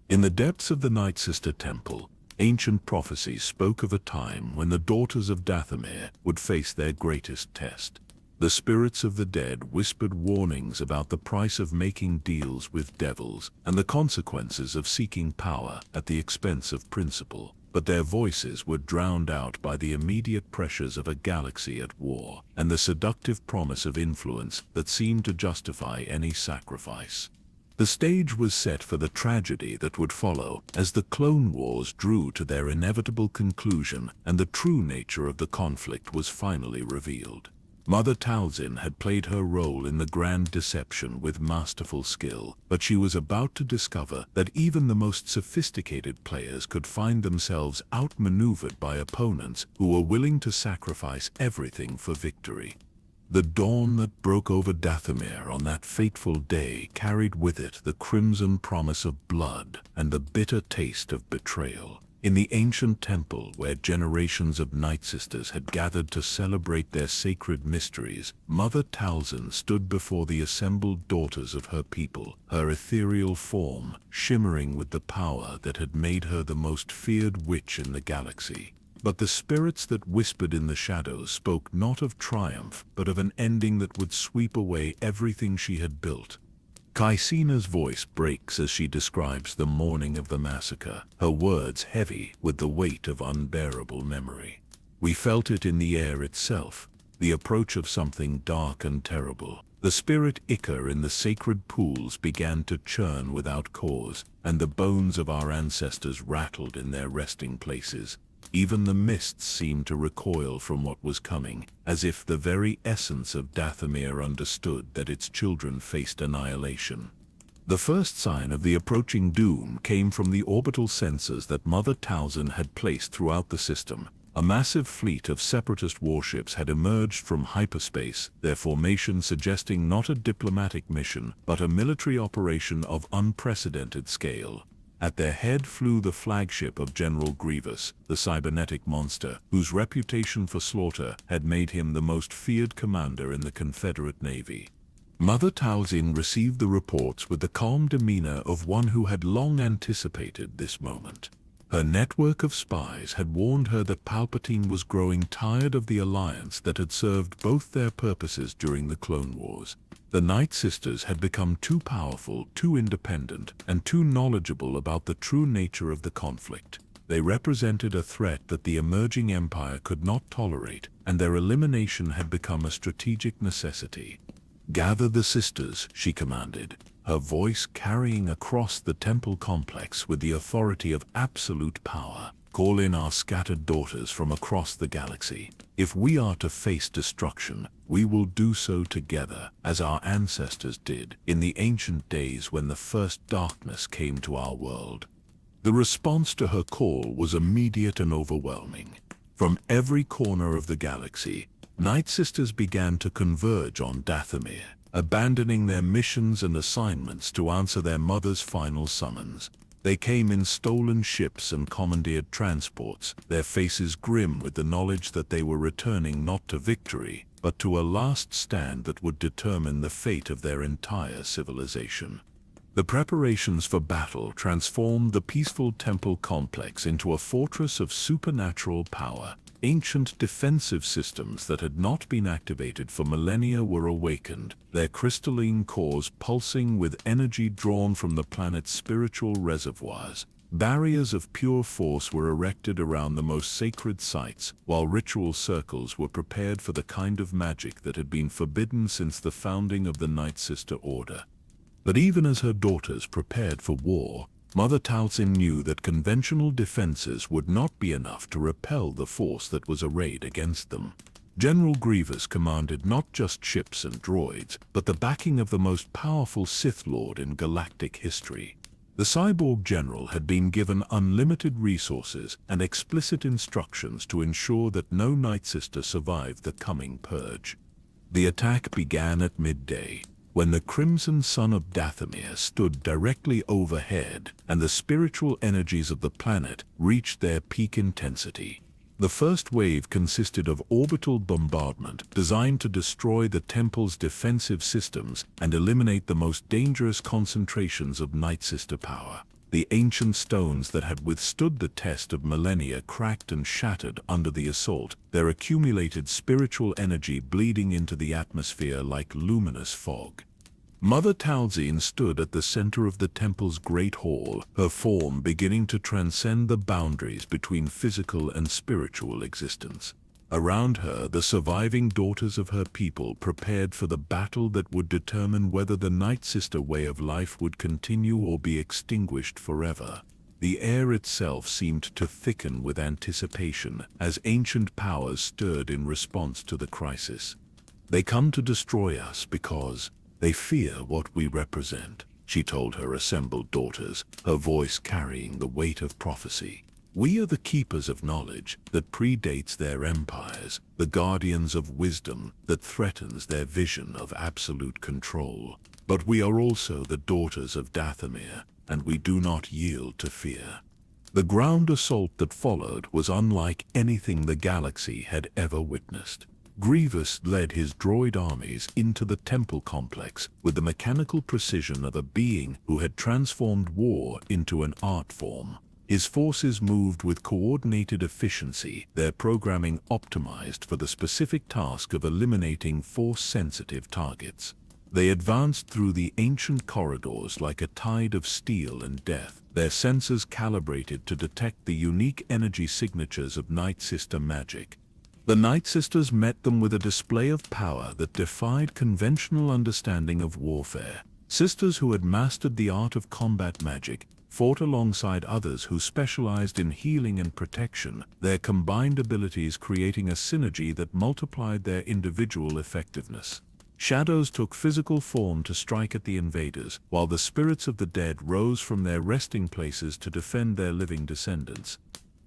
In the depths of the Nightsister Temple, ancient prophecies spoke of a time when the daughters of Dathomir would face their greatest test. The spirits of the dead whispered warnings about the price of making deals with devils and the consequences of seeking power at the expense of principle. But their voices were drowned out by the immediate pressures of a galaxy at war and the seductive promise of influence that seemed to justify any sacrifice. The stage was set for the tragedy that would follow as the Clone Wars drew to their inevitable conclusion and the true nature of the conflict was finally revealed. Mother Talzin had played her role in the grand deception with masterful skill, but she was about to discover that even the most sophisticated players could find themselves outmaneuvered by opponents who were willing to sacrifice everything for victory. The dawn that broke over Dathomir on that fateful day carried with it the crimson promise of blood and the bitter taste of betrayal. In the ancient temple where generations of Nightsisters had gathered to celebrate their sacred mysteries, Mother Talzin stood before the assembled daughters of her people, her ethereal form shimmering with the power that had made her the most feared witch in the galaxy. But the spirits that whispered in the shadows spoke not of triumph, but of an ending that would sweep away everything she had built. Kaisina's voice breaks as she describes the morning of the massacre, her words heavy with the weight of unbearable memory. We felt it in the air itself, the approach of something dark and terrible. The spirit ichor in the sacred pools began to churn without cause, and the bones of our ancestors rattled in their resting places. Even the mists seemed to recoil from what was coming, as if the very essence of Dathomir understood that its children faced annihilation. The first sign of the approaching doom came from the orbital sensors that Mother Talzin had placed throughout the system. A massive fleet of separatist warships had emerged from hyperspace, their formation suggesting not a diplomatic mission, but a military operation of unprecedented scale. At their head flew the flagship of General Grievous, the cybernetic monster, whose reputation for slaughter had made him the most feared commander in the Confederate Navy. Mother Talzin received the reports with the calm demeanor of one who had long anticipated this moment. Her network of spies had warned her that Palpatine was growing tired of the alliance that had served both their purposes during the Clone Wars. The Nightsisters had become too powerful, too independent, and too knowledgeable about the true nature of the conflict. They represented a threat that the emerging empire could not tolerate, and their elimination had become a strategic necessity. "Gather the sisters," she commanded, her voice carrying across the temple complex with the authority of absolute power. "Call in our scattered daughters from across the galaxy. If we are to face destruction, we will do so together, as our ancestors did in the ancient days when the first darkness came to our world." The response to her call was immediate and overwhelming. From every corner of the galaxy, Nightsisters began to converge on Dathomir, abandoning their missions and assignments to answer their mother's final summons. They came in stolen ships and commandeered transports, their faces grim with the knowledge that they were returning not to victory, but to a last stand that would determine the fate of their entire civilization. The preparations for battle transformed the peaceful temple complex into a fortress of supernatural power. Ancient defensive systems that had not been activated for millennia were awakened, their crystalline cores pulsing with energy drawn from the planet's spiritual reservoirs. Barriers of pure force were erected around the most sacred sites, while ritual circles were prepared for the kind of magic that had been forbidden since the founding of the Nightsister Order. But even as her daughters prepared for war, Mother Talzin knew that conventional defenses would not be enough to repel the force that was arrayed against them. General Grievous commanded not just ships and droids, but the backing of the most powerful Sith Lord in galactic history. The cyborg general had been given unlimited resources and explicit instructions to ensure that no Nightsister survived the coming purge. The attack began at midday, when the crimson sun of Dathomir stood directly overhead and the spiritual energies of the planet reached their peak intensity. The first wave consisted of orbital bombardment designed to destroy the temple's defensive systems and eliminate the most dangerous concentrations of Nightsister power. The ancient stones that had withstood the test of millennia cracked and shattered under the assault, their accumulated spiritual energy bleeding into the atmosphere like luminous fog. Mother Talzin stood at the center of the temple's great hall, her form beginning to transcend the boundaries between physical and spiritual existence. Around her, the surviving daughters of her people prepared for the battle that would determine whether the Nightsister way of life would continue or be extinguished forever. The air itself seemed to thicken with anticipation as ancient powers stirred in response to the crisis. "They come to destroy us because they fear what we represent," she told her assembled daughters, her voice carrying the weight of prophecy. "We are the keepers of knowledge that predates their empires, the guardians of wisdom that threatens their vision of absolute control. But we are also the daughters of Dathomir, and we do not yield to fear." The ground assault that followed was unlike anything the galaxy had ever witnessed. Grievous led his droid armies into the temple complex with the mechanical precision of a being who had transformed war into an art form. His forces moved with coordinated efficiency, their programming optimized for the specific task of eliminating force-sensitive targets. They advanced through the ancient corridors like a tide of steel and death, their sensors calibrated to detect the unique energy signatures of Nightsister magic. The Nightsisters met them with a display of power that defied conventional understanding of warfare. Sisters who had mastered the art of combat magic fought alongside others who specialized in healing and protection, their combined abilities creating a synergy that multiplied their individual effectiveness. Shadows took physical form to strike at the invaders, while the spirits of the dead rose from their resting places to defend their living descendants.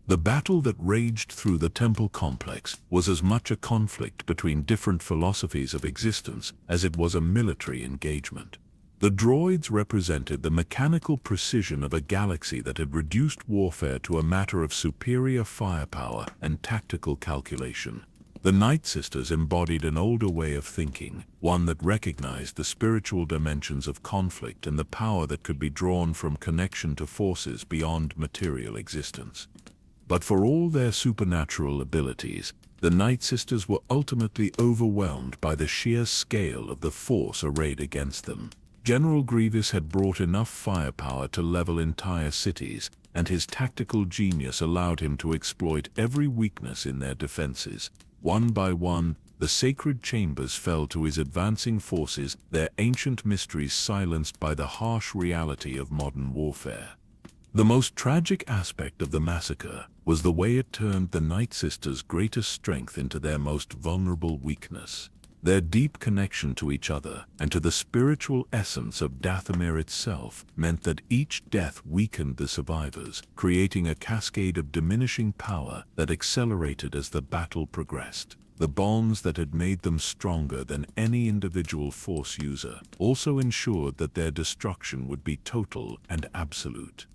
The battle that raged through the temple complex was as much a conflict between different philosophies of existence as it was a military engagement. The droids represented the mechanical precision of a galaxy that had reduced warfare to a matter of superior firepower and tactical calculation. The Nightsisters embodied an older way of thinking, one that recognized the spiritual dimensions of conflict and the power that could be drawn from connection to forces beyond material existence. But for all their supernatural abilities, the Nightsisters were ultimately overwhelmed by the sheer scale of the force arrayed against them. General Grievous had brought enough firepower to level entire cities, and his tactical genius allowed him to exploit every weakness in their defenses. One by one, the sacred chambers fell to his advancing forces, their ancient mysteries silenced by the harsh reality of modern warfare. The most tragic aspect of the massacre was the way it turned the Nightsisters' greatest strength into their most vulnerable weakness. Their deep connection to each other and to the spiritual essence of Dathomir itself meant that each death weakened the survivors, creating a cascade of diminishing power that accelerated as the battle progressed. The bonds that had made them stronger than any individual Force user also ensured that their destruction would be total and absolute.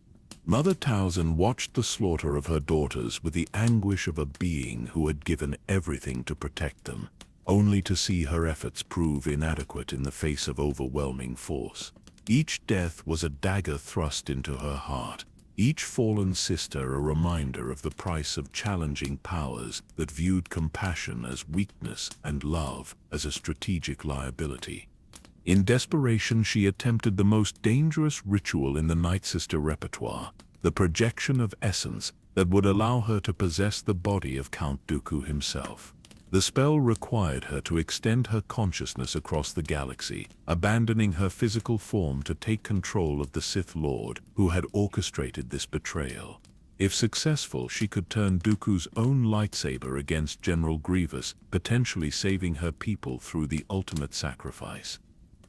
Mother Talzin watched the slaughter of her daughters with the anguish of a being who had given everything to protect them, only to see her efforts prove inadequate in the face of overwhelming force. Each death was a dagger thrust into her heart, each fallen sister a reminder of the price of challenging powers that viewed compassion as weakness and love as a strategic liability. In desperation, she attempted the most dangerous ritual in the Nightsister repertoire, the projection of essence that would allow her to possess the body of Count Dooku himself. The spell required her to extend her consciousness across the galaxy, abandoning her physical form to take control of the Sith Lord who had orchestrated this betrayal. If successful, she could turn Dooku's own lightsaber against General Grievous, potentially saving her people through the ultimate sacrifice.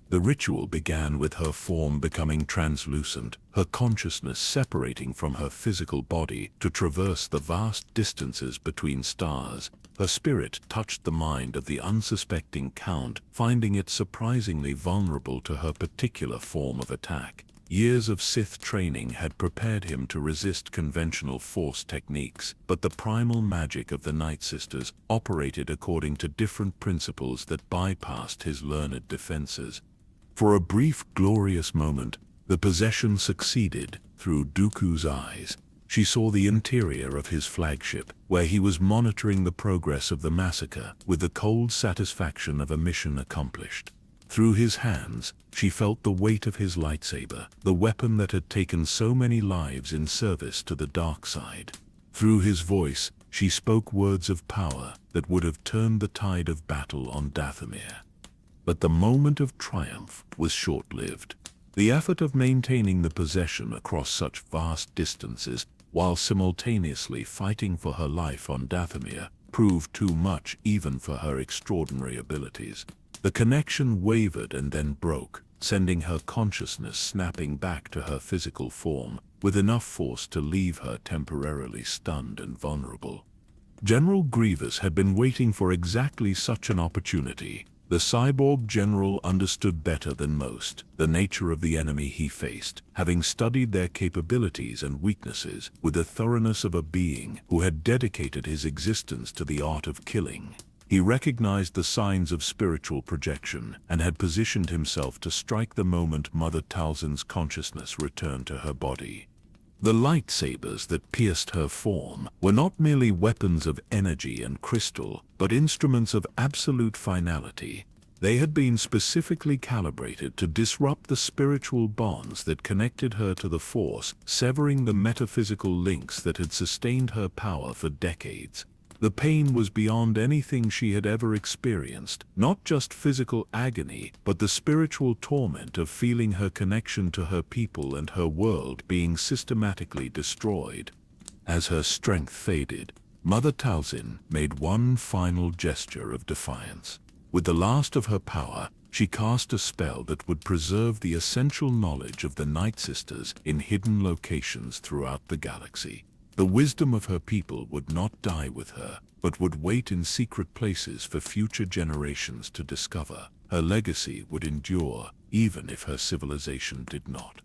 The ritual began with her form becoming translucent, her consciousness separating from her physical body to traverse the vast distances between stars. Her spirit touched the mind of the unsuspecting Count, finding it surprisingly vulnerable to her particular form of attack. Years of Sith training had prepared him to resist conventional force techniques, but the primal magic of the Nightsisters operated according to different principles that bypassed his learned defenses. For a brief, glorious moment, the possession succeeded. Through Dooku's eyes, she saw the interior of his flagship, where he was monitoring the progress of the massacre with the cold satisfaction of a mission accomplished. Through his hands, she felt the weight of his lightsaber, the weapon that had taken so many lives in service to the dark side. Through his voice, she spoke words of power that would have turned the tide of battle on Dathomir. But the moment of triumph was short-lived. The effort of maintaining the possession across such vast distances, while simultaneously fighting for her life on Dathomir, proved too much even for her extraordinary abilities. The connection wavered and then broke, sending her consciousness snapping back to her physical form, with enough force to leave her temporarily stunned and vulnerable. General Grievous had been waiting for exactly such an opportunity. The cyborg general understood better than most the nature of the enemy he faced, having studied their capabilities and weaknesses with the thoroughness of a being who had dedicated his existence to the art of killing. He recognized the signs of spiritual projection and had positioned himself to strike the moment Mother Talzin's consciousness returned to her body. The lightsabers that pierced her form were not merely weapons of energy and crystal, but instruments of absolute finality. They had been specifically calibrated to disrupt the spiritual bonds that connected her to the Force, severing the metaphysical links that had sustained her power for decades. The pain was beyond anything she had ever experienced, not just physical agony, but the spiritual torment of feeling her connection to her people and her world being systematically destroyed. As her strength faded, Mother Talzin made one final gesture of defiance. With the last of her power, she cast a spell that would preserve the essential knowledge of the Nightsisters in hidden locations throughout the galaxy. The wisdom of her people would not die with her, but would wait in secret places for future generations to discover. Her legacy would endure, even if her civilization did not.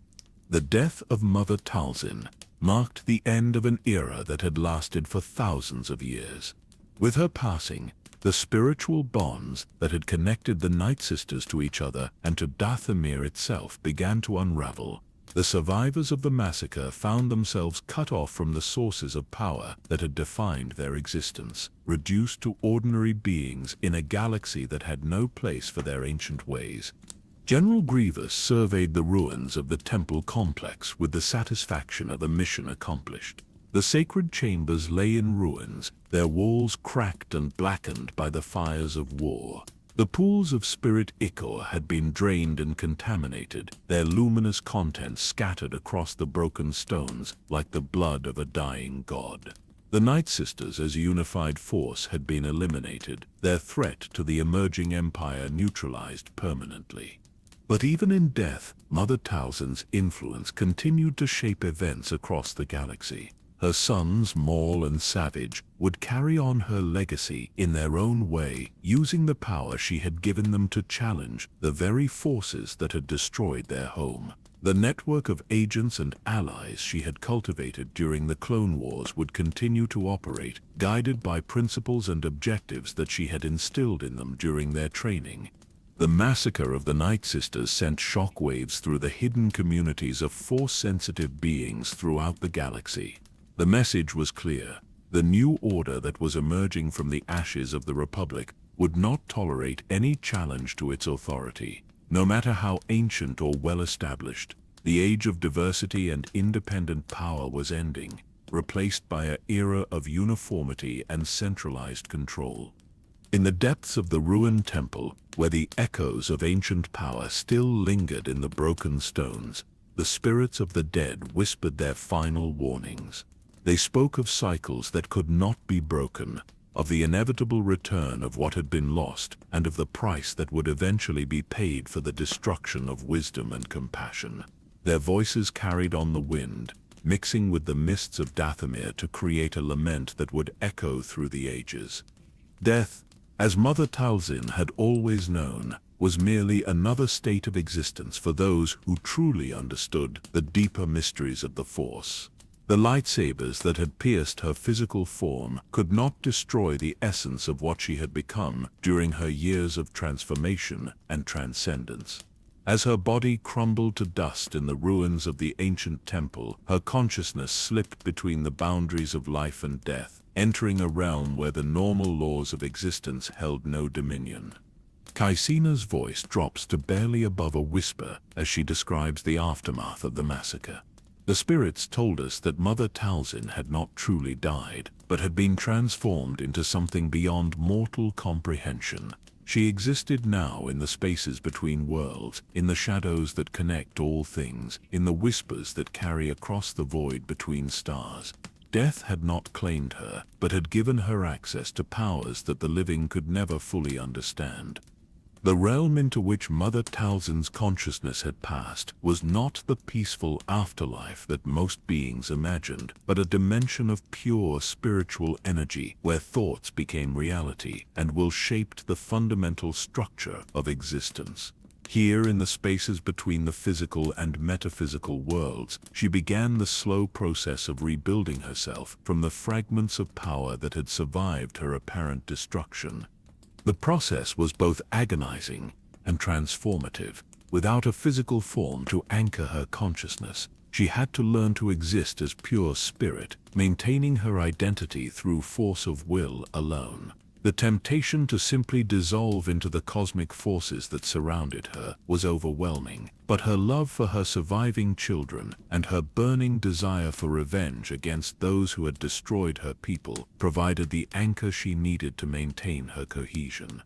The death of Mother Talzin marked the end of an era that had lasted for thousands of years. With her passing, the spiritual bonds that had connected the Nightsisters to each other and to Dathomir itself began to unravel. The survivors of the massacre found themselves cut off from the sources of power that had defined their existence, reduced to ordinary beings in a galaxy that had no place for their ancient ways. General Grievous surveyed the ruins of the temple complex with the satisfaction of a mission accomplished. The sacred chambers lay in ruins, their walls cracked and blackened by the fires of war. The pools of spirit ichor had been drained and contaminated, their luminous contents scattered across the broken stones like the blood of a dying god. The Nightsisters as a unified force had been eliminated, their threat to the emerging empire neutralized permanently. But even in death, Mother Talzin's influence continued to shape events across the galaxy. Her sons, Maul and Savage, would carry on her legacy in their own way, using the power she had given them to challenge the very forces that had destroyed their home. The network of agents and allies she had cultivated during the Clone Wars would continue to operate, guided by principles and objectives that she had instilled in them during their training. The massacre of the Nightsisters sent shockwaves through the hidden communities of Force-sensitive beings throughout the galaxy. The message was clear. The new order that was emerging from the ashes of the Republic would not tolerate any challenge to its authority. No matter how ancient or well-established, the age of diversity and independent power was ending, replaced by an era of uniformity and centralized control. In the depths of the ruined temple, where the echoes of ancient power still lingered in the broken stones, the spirits of the dead whispered their final warnings. They spoke of cycles that could not be broken, of the inevitable return of what had been lost, and of the price that would eventually be paid for the destruction of wisdom and compassion. Their voices carried on the wind, mixing with the mists of Dathomir to create a lament that would echo through the ages. Death, as Mother Talzin had always known, was merely another state of existence for those who truly understood the deeper mysteries of the Force. The lightsabers that had pierced her physical form could not destroy the essence of what she had become during her years of transformation and transcendence. As her body crumbled to dust in the ruins of the ancient temple, her consciousness slipped between the boundaries of life and death, entering a realm where the normal laws of existence held no dominion. Kaisina's voice drops to barely above a whisper as she describes the aftermath of the massacre. The spirits told us that Mother Talzin had not truly died, but had been transformed into something beyond mortal comprehension. She existed now in the spaces between worlds, in the shadows that connect all things, in the whispers that carry across the void between stars. Death had not claimed her, but had given her access to powers that the living could never fully understand. The realm into which Mother Talzin's consciousness had passed was not the peaceful afterlife that most beings imagined, but a dimension of pure spiritual energy where thoughts became reality and will shaped the fundamental structure of existence. Here, in the spaces between the physical and metaphysical worlds, she began the slow process of rebuilding herself from the fragments of power that had survived her apparent destruction. The process was both agonizing and transformative. Without a physical form to anchor her consciousness, she had to learn to exist as pure spirit, maintaining her identity through force of will alone. The temptation to simply dissolve into the cosmic forces that surrounded her was overwhelming, but her love for her surviving children and her burning desire for revenge against those who had destroyed her people provided the anchor she needed to maintain her cohesion.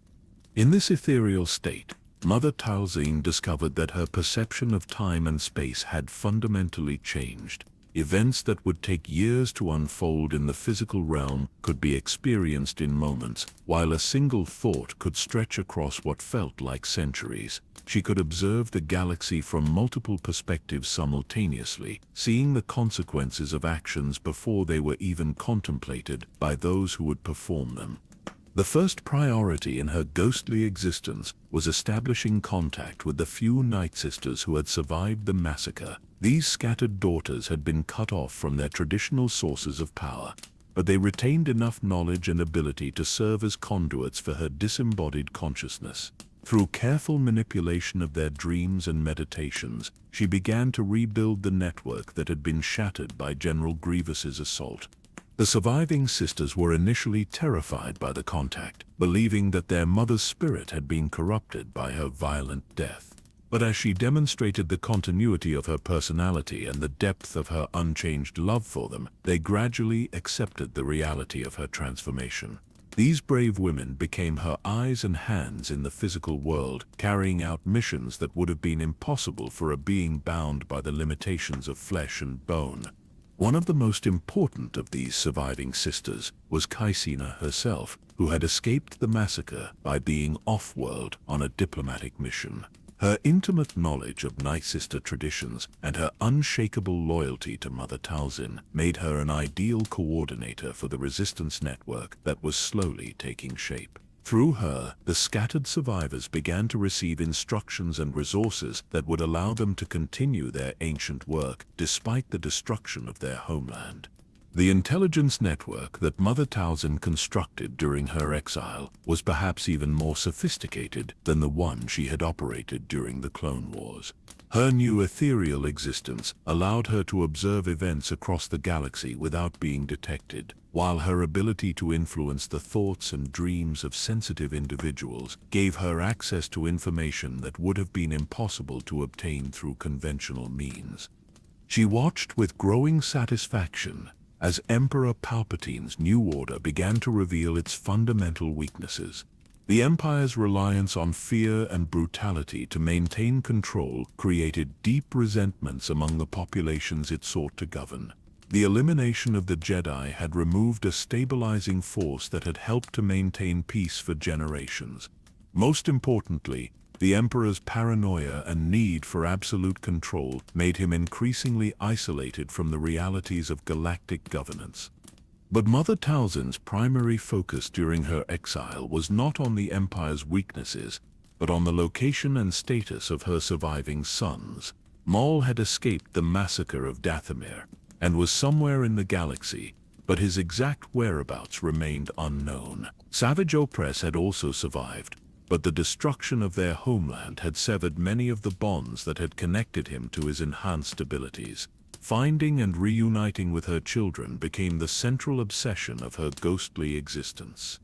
In this ethereal state, Mother Talzin discovered that her perception of time and space had fundamentally changed. Events that would take years to unfold in the physical realm could be experienced in moments, while a single thought could stretch across what felt like centuries. She could observe the galaxy from multiple perspectives simultaneously, seeing the consequences of actions before they were even contemplated by those who would perform them. The first priority in her ghostly existence was establishing contact with the few Nightsisters who had survived the massacre. These scattered daughters had been cut off from their traditional sources of power, but they retained enough knowledge and ability to serve as conduits for her disembodied consciousness. Through careful manipulation of their dreams and meditations, she began to rebuild the network that had been shattered by General Grievous's assault. The surviving sisters were initially terrified by the contact, believing that their mother's spirit had been corrupted by her violent death. But as she demonstrated the continuity of her personality and the depth of her unchanged love for them, they gradually accepted the reality of her transformation. These brave women became her eyes and hands in the physical world, carrying out missions that would have been impossible for a being bound by the limitations of flesh and bone. One of the most important of these surviving sisters was Kaisina herself, who had escaped the massacre by being off-world on a diplomatic mission. Her intimate knowledge of Nightsister traditions and her unshakable loyalty to Mother Talzin made her an ideal coordinator for the resistance network that was slowly taking shape. Through her, the scattered survivors began to receive instructions and resources that would allow them to continue their ancient work despite the destruction of their homeland. The intelligence network that Mother Talzin constructed during her exile was perhaps even more sophisticated than the one she had operated during the Clone Wars. Her new ethereal existence allowed her to observe events across the galaxy without being detected, while her ability to influence the thoughts and dreams of sensitive individuals gave her access to information that would have been impossible to obtain through conventional means. She watched with growing satisfaction as Emperor Palpatine's new order began to reveal its fundamental weaknesses. The Empire's reliance on fear and brutality to maintain control created deep resentments among the populations it sought to govern. The elimination of the Jedi had removed a stabilizing force that had helped to maintain peace for generations. Most importantly, the Emperor's paranoia and need for absolute control made him increasingly isolated from the realities of galactic governance. But Mother Talzin's primary focus during her exile was not on the Empire's weaknesses, but on the location and status of her surviving sons. Maul had escaped the massacre of Dathomir and was somewhere in the galaxy, but his exact whereabouts remained unknown. Savage Opress had also survived, but the destruction of their homeland had severed many of the bonds that had connected him to his enhanced abilities. Finding and reuniting with her children became the central obsession of her ghostly existence.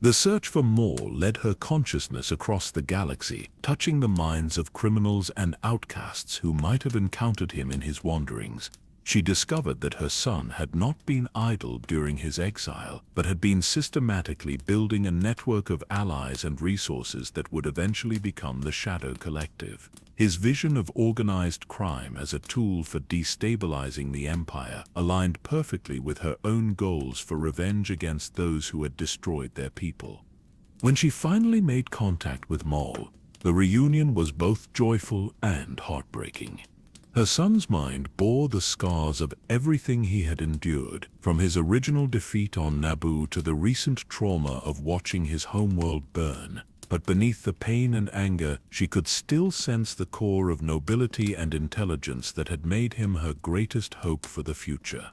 The search for Maul led her consciousness across the galaxy, touching the minds of criminals and outcasts who might have encountered him in his wanderings. She discovered that her son had not been idle during his exile, but had been systematically building a network of allies and resources that would eventually become the Shadow Collective. His vision of organized crime as a tool for destabilizing the Empire aligned perfectly with her own goals for revenge against those who had destroyed their people. When she finally made contact with Maul, the reunion was both joyful and heartbreaking. Her son's mind bore the scars of everything he had endured, from his original defeat on Naboo to the recent trauma of watching his homeworld burn. But beneath the pain and anger, she could still sense the core of nobility and intelligence that had made him her greatest hope for the future.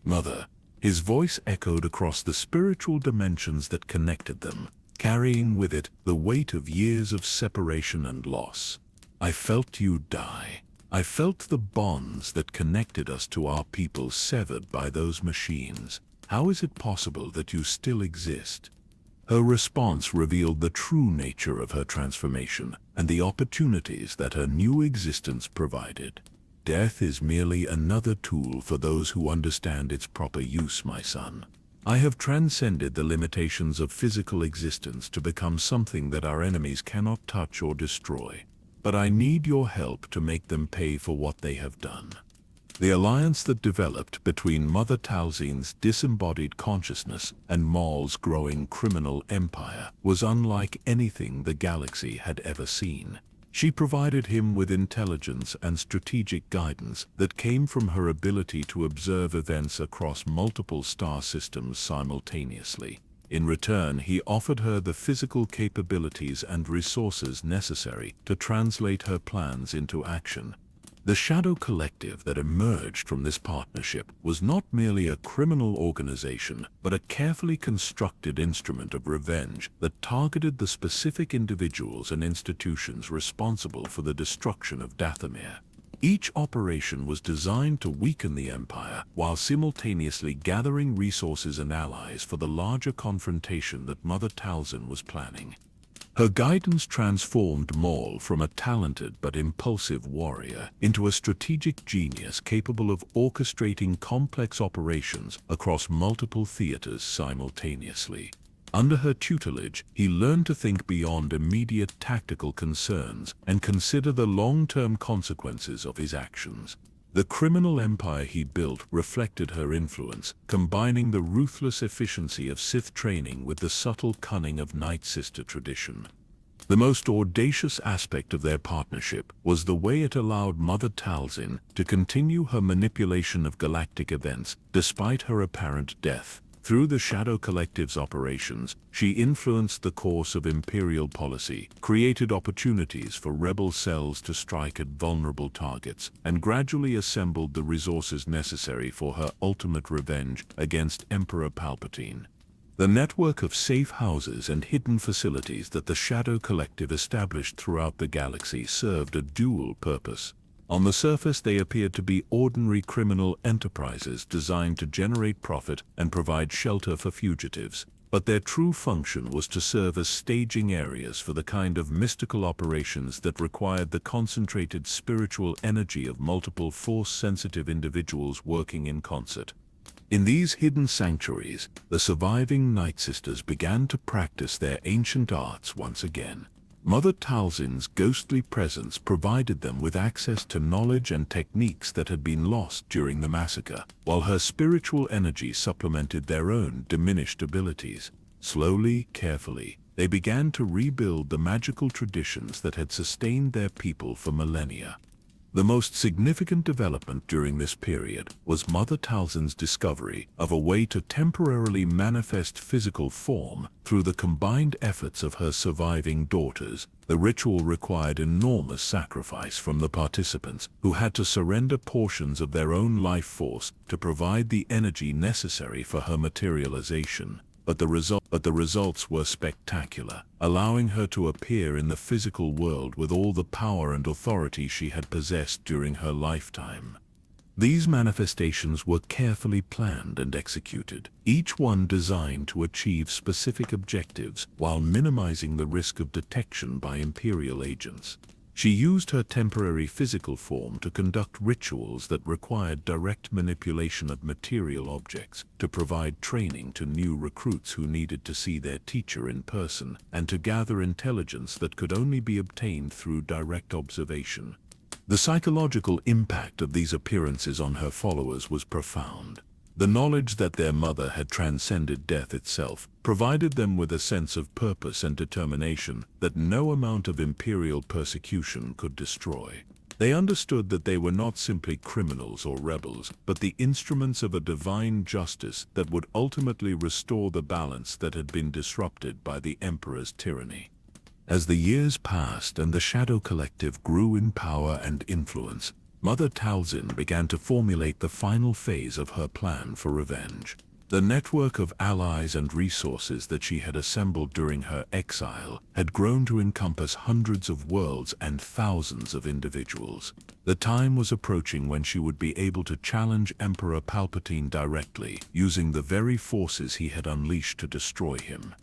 Mother, his voice echoed across the spiritual dimensions that connected them, carrying with it the weight of years of separation and loss. I felt you die. I felt the bonds that connected us to our people severed by those machines. How is it possible that you still exist? Her response revealed the true nature of her transformation and the opportunities that her new existence provided. Death is merely another tool for those who understand its proper use, my son. I have transcended the limitations of physical existence to become something that our enemies cannot touch or destroy. But I need your help to make them pay for what they have done. The alliance that developed between Mother Talzin's disembodied consciousness and Maul's growing criminal empire was unlike anything the galaxy had ever seen. She provided him with intelligence and strategic guidance that came from her ability to observe events across multiple star systems simultaneously. In return, he offered her the physical capabilities and resources necessary to translate her plans into action. The Shadow Collective that emerged from this partnership was not merely a criminal organization, but a carefully constructed instrument of revenge that targeted the specific individuals and institutions responsible for the destruction of Dathomir. Each operation was designed to weaken the Empire while simultaneously gathering resources and allies for the larger confrontation that Mother Talzin was planning. Her guidance transformed Maul from a talented but impulsive warrior into a strategic genius capable of orchestrating complex operations across multiple theaters simultaneously. Under her tutelage, he learned to think beyond immediate tactical concerns and consider the long-term consequences of his actions. The criminal empire he built reflected her influence, combining the ruthless efficiency of Sith training with the subtle cunning of Nightsister tradition. The most audacious aspect of their partnership was the way it allowed Mother Talzin to continue her manipulation of galactic events despite her apparent death. Through the Shadow Collective's operations, she influenced the course of Imperial policy, created opportunities for rebel cells to strike at vulnerable targets, and gradually assembled the resources necessary for her ultimate revenge against Emperor Palpatine. The network of safe houses and hidden facilities that the Shadow Collective established throughout the galaxy served a dual purpose. On the surface, they appeared to be ordinary criminal enterprises designed to generate profit and provide shelter for fugitives, but their true function was to serve as staging areas for the kind of mystical operations that required the concentrated spiritual energy of multiple Force-sensitive individuals working in concert. In these hidden sanctuaries, the surviving Nightsisters began to practice their ancient arts once again. Mother Talzin's ghostly presence provided them with access to knowledge and techniques that had been lost during the massacre, while her spiritual energy supplemented their own diminished abilities. Slowly, carefully, they began to rebuild the magical traditions that had sustained their people for millennia. The most significant development during this period was Mother Talzin's discovery of a way to temporarily manifest physical form through the combined efforts of her surviving daughters. The ritual required enormous sacrifice from the participants, who had to surrender portions of their own life force to provide the energy necessary for her materialization. But the results were spectacular, allowing her to appear in the physical world with all the power and authority she had possessed during her lifetime. These manifestations were carefully planned and executed, each one designed to achieve specific objectives while minimizing the risk of detection by Imperial agents. She used her temporary physical form to conduct rituals that required direct manipulation of material objects, to provide training to new recruits who needed to see their teacher in person, and to gather intelligence that could only be obtained through direct observation. The psychological impact of these appearances on her followers was profound. The knowledge that their mother had transcended death itself provided them with a sense of purpose and determination that no amount of imperial persecution could destroy. They understood that they were not simply criminals or rebels, but the instruments of a divine justice that would ultimately restore the balance that had been disrupted by the Emperor's tyranny. As the years passed and the Shadow Collective grew in power and influence, Mother Talzin began to formulate the final phase of her plan for revenge. The network of allies and resources that she had assembled during her exile had grown to encompass hundreds of worlds and thousands of individuals. The time was approaching when she would be able to challenge Emperor Palpatine directly, using the very forces he had unleashed to destroy him.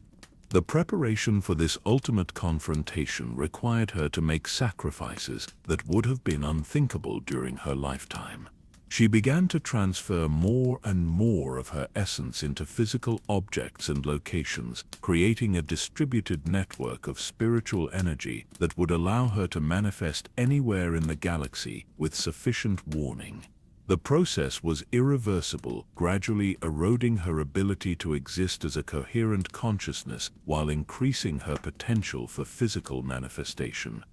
The preparation for this ultimate confrontation required her to make sacrifices that would have been unthinkable during her lifetime. She began to transfer more and more of her essence into physical objects and locations, creating a distributed network of spiritual energy that would allow her to manifest anywhere in the galaxy with sufficient warning. The process was irreversible, gradually eroding her ability to exist as a coherent consciousness while increasing her potential for physical manifestation.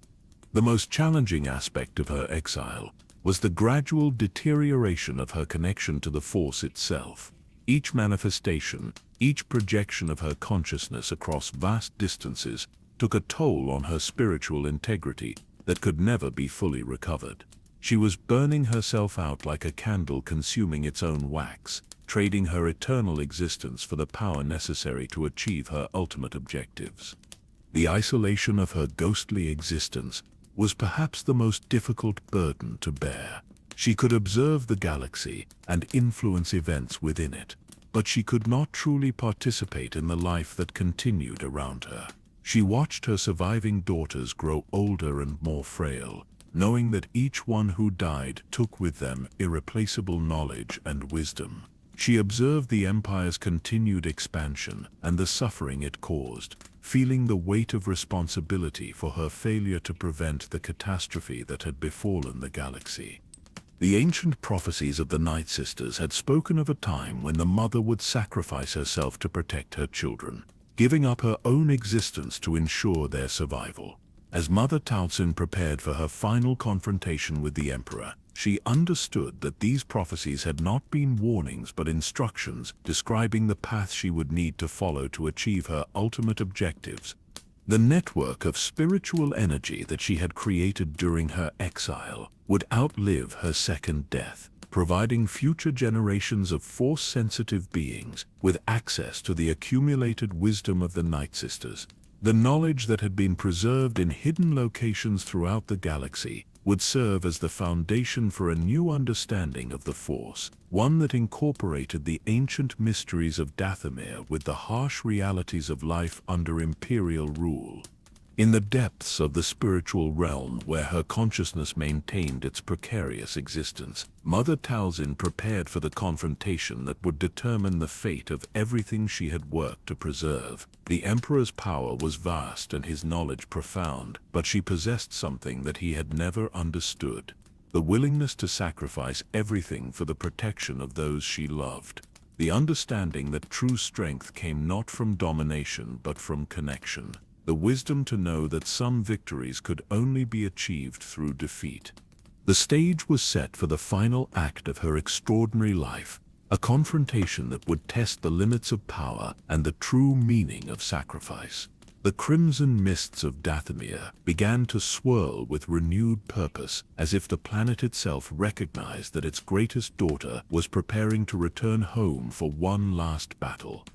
The most challenging aspect of her exile was the gradual deterioration of her connection to the Force itself. Each manifestation, each projection of her consciousness across vast distances took a toll on her spiritual integrity that could never be fully recovered. She was burning herself out like a candle consuming its own wax, trading her eternal existence for the power necessary to achieve her ultimate objectives. The isolation of her ghostly existence was perhaps the most difficult burden to bear. She could observe the galaxy and influence events within it, but she could not truly participate in the life that continued around her. She watched her surviving daughters grow older and more frail, knowing that each one who died took with them irreplaceable knowledge and wisdom. She observed the Empire's continued expansion and the suffering it caused, feeling the weight of responsibility for her failure to prevent the catastrophe that had befallen the galaxy. The ancient prophecies of the Nightsisters had spoken of a time when the mother would sacrifice herself to protect her children, giving up her own existence to ensure their survival. As Mother Talzin prepared for her final confrontation with the Emperor, she understood that these prophecies had not been warnings but instructions describing the path she would need to follow to achieve her ultimate objectives. The network of spiritual energy that she had created during her exile would outlive her second death, providing future generations of Force-sensitive beings with access to the accumulated wisdom of the Nightsisters. The knowledge that had been preserved in hidden locations throughout the galaxy would serve as the foundation for a new understanding of the Force, one that incorporated the ancient mysteries of Dathomir with the harsh realities of life under Imperial rule. In the depths of the spiritual realm where her consciousness maintained its precarious existence, Mother Talzin prepared for the confrontation that would determine the fate of everything she had worked to preserve. The Emperor's power was vast and his knowledge profound, but she possessed something that he had never understood: the willingness to sacrifice everything for the protection of those she loved. The understanding that true strength came not from domination but from connection. The wisdom to know that some victories could only be achieved through defeat. The stage was set for the final act of her extraordinary life, a confrontation that would test the limits of power and the true meaning of sacrifice. The crimson mists of Dathomir began to swirl with renewed purpose, as if the planet itself recognized that its greatest daughter was preparing to return home for one last battle.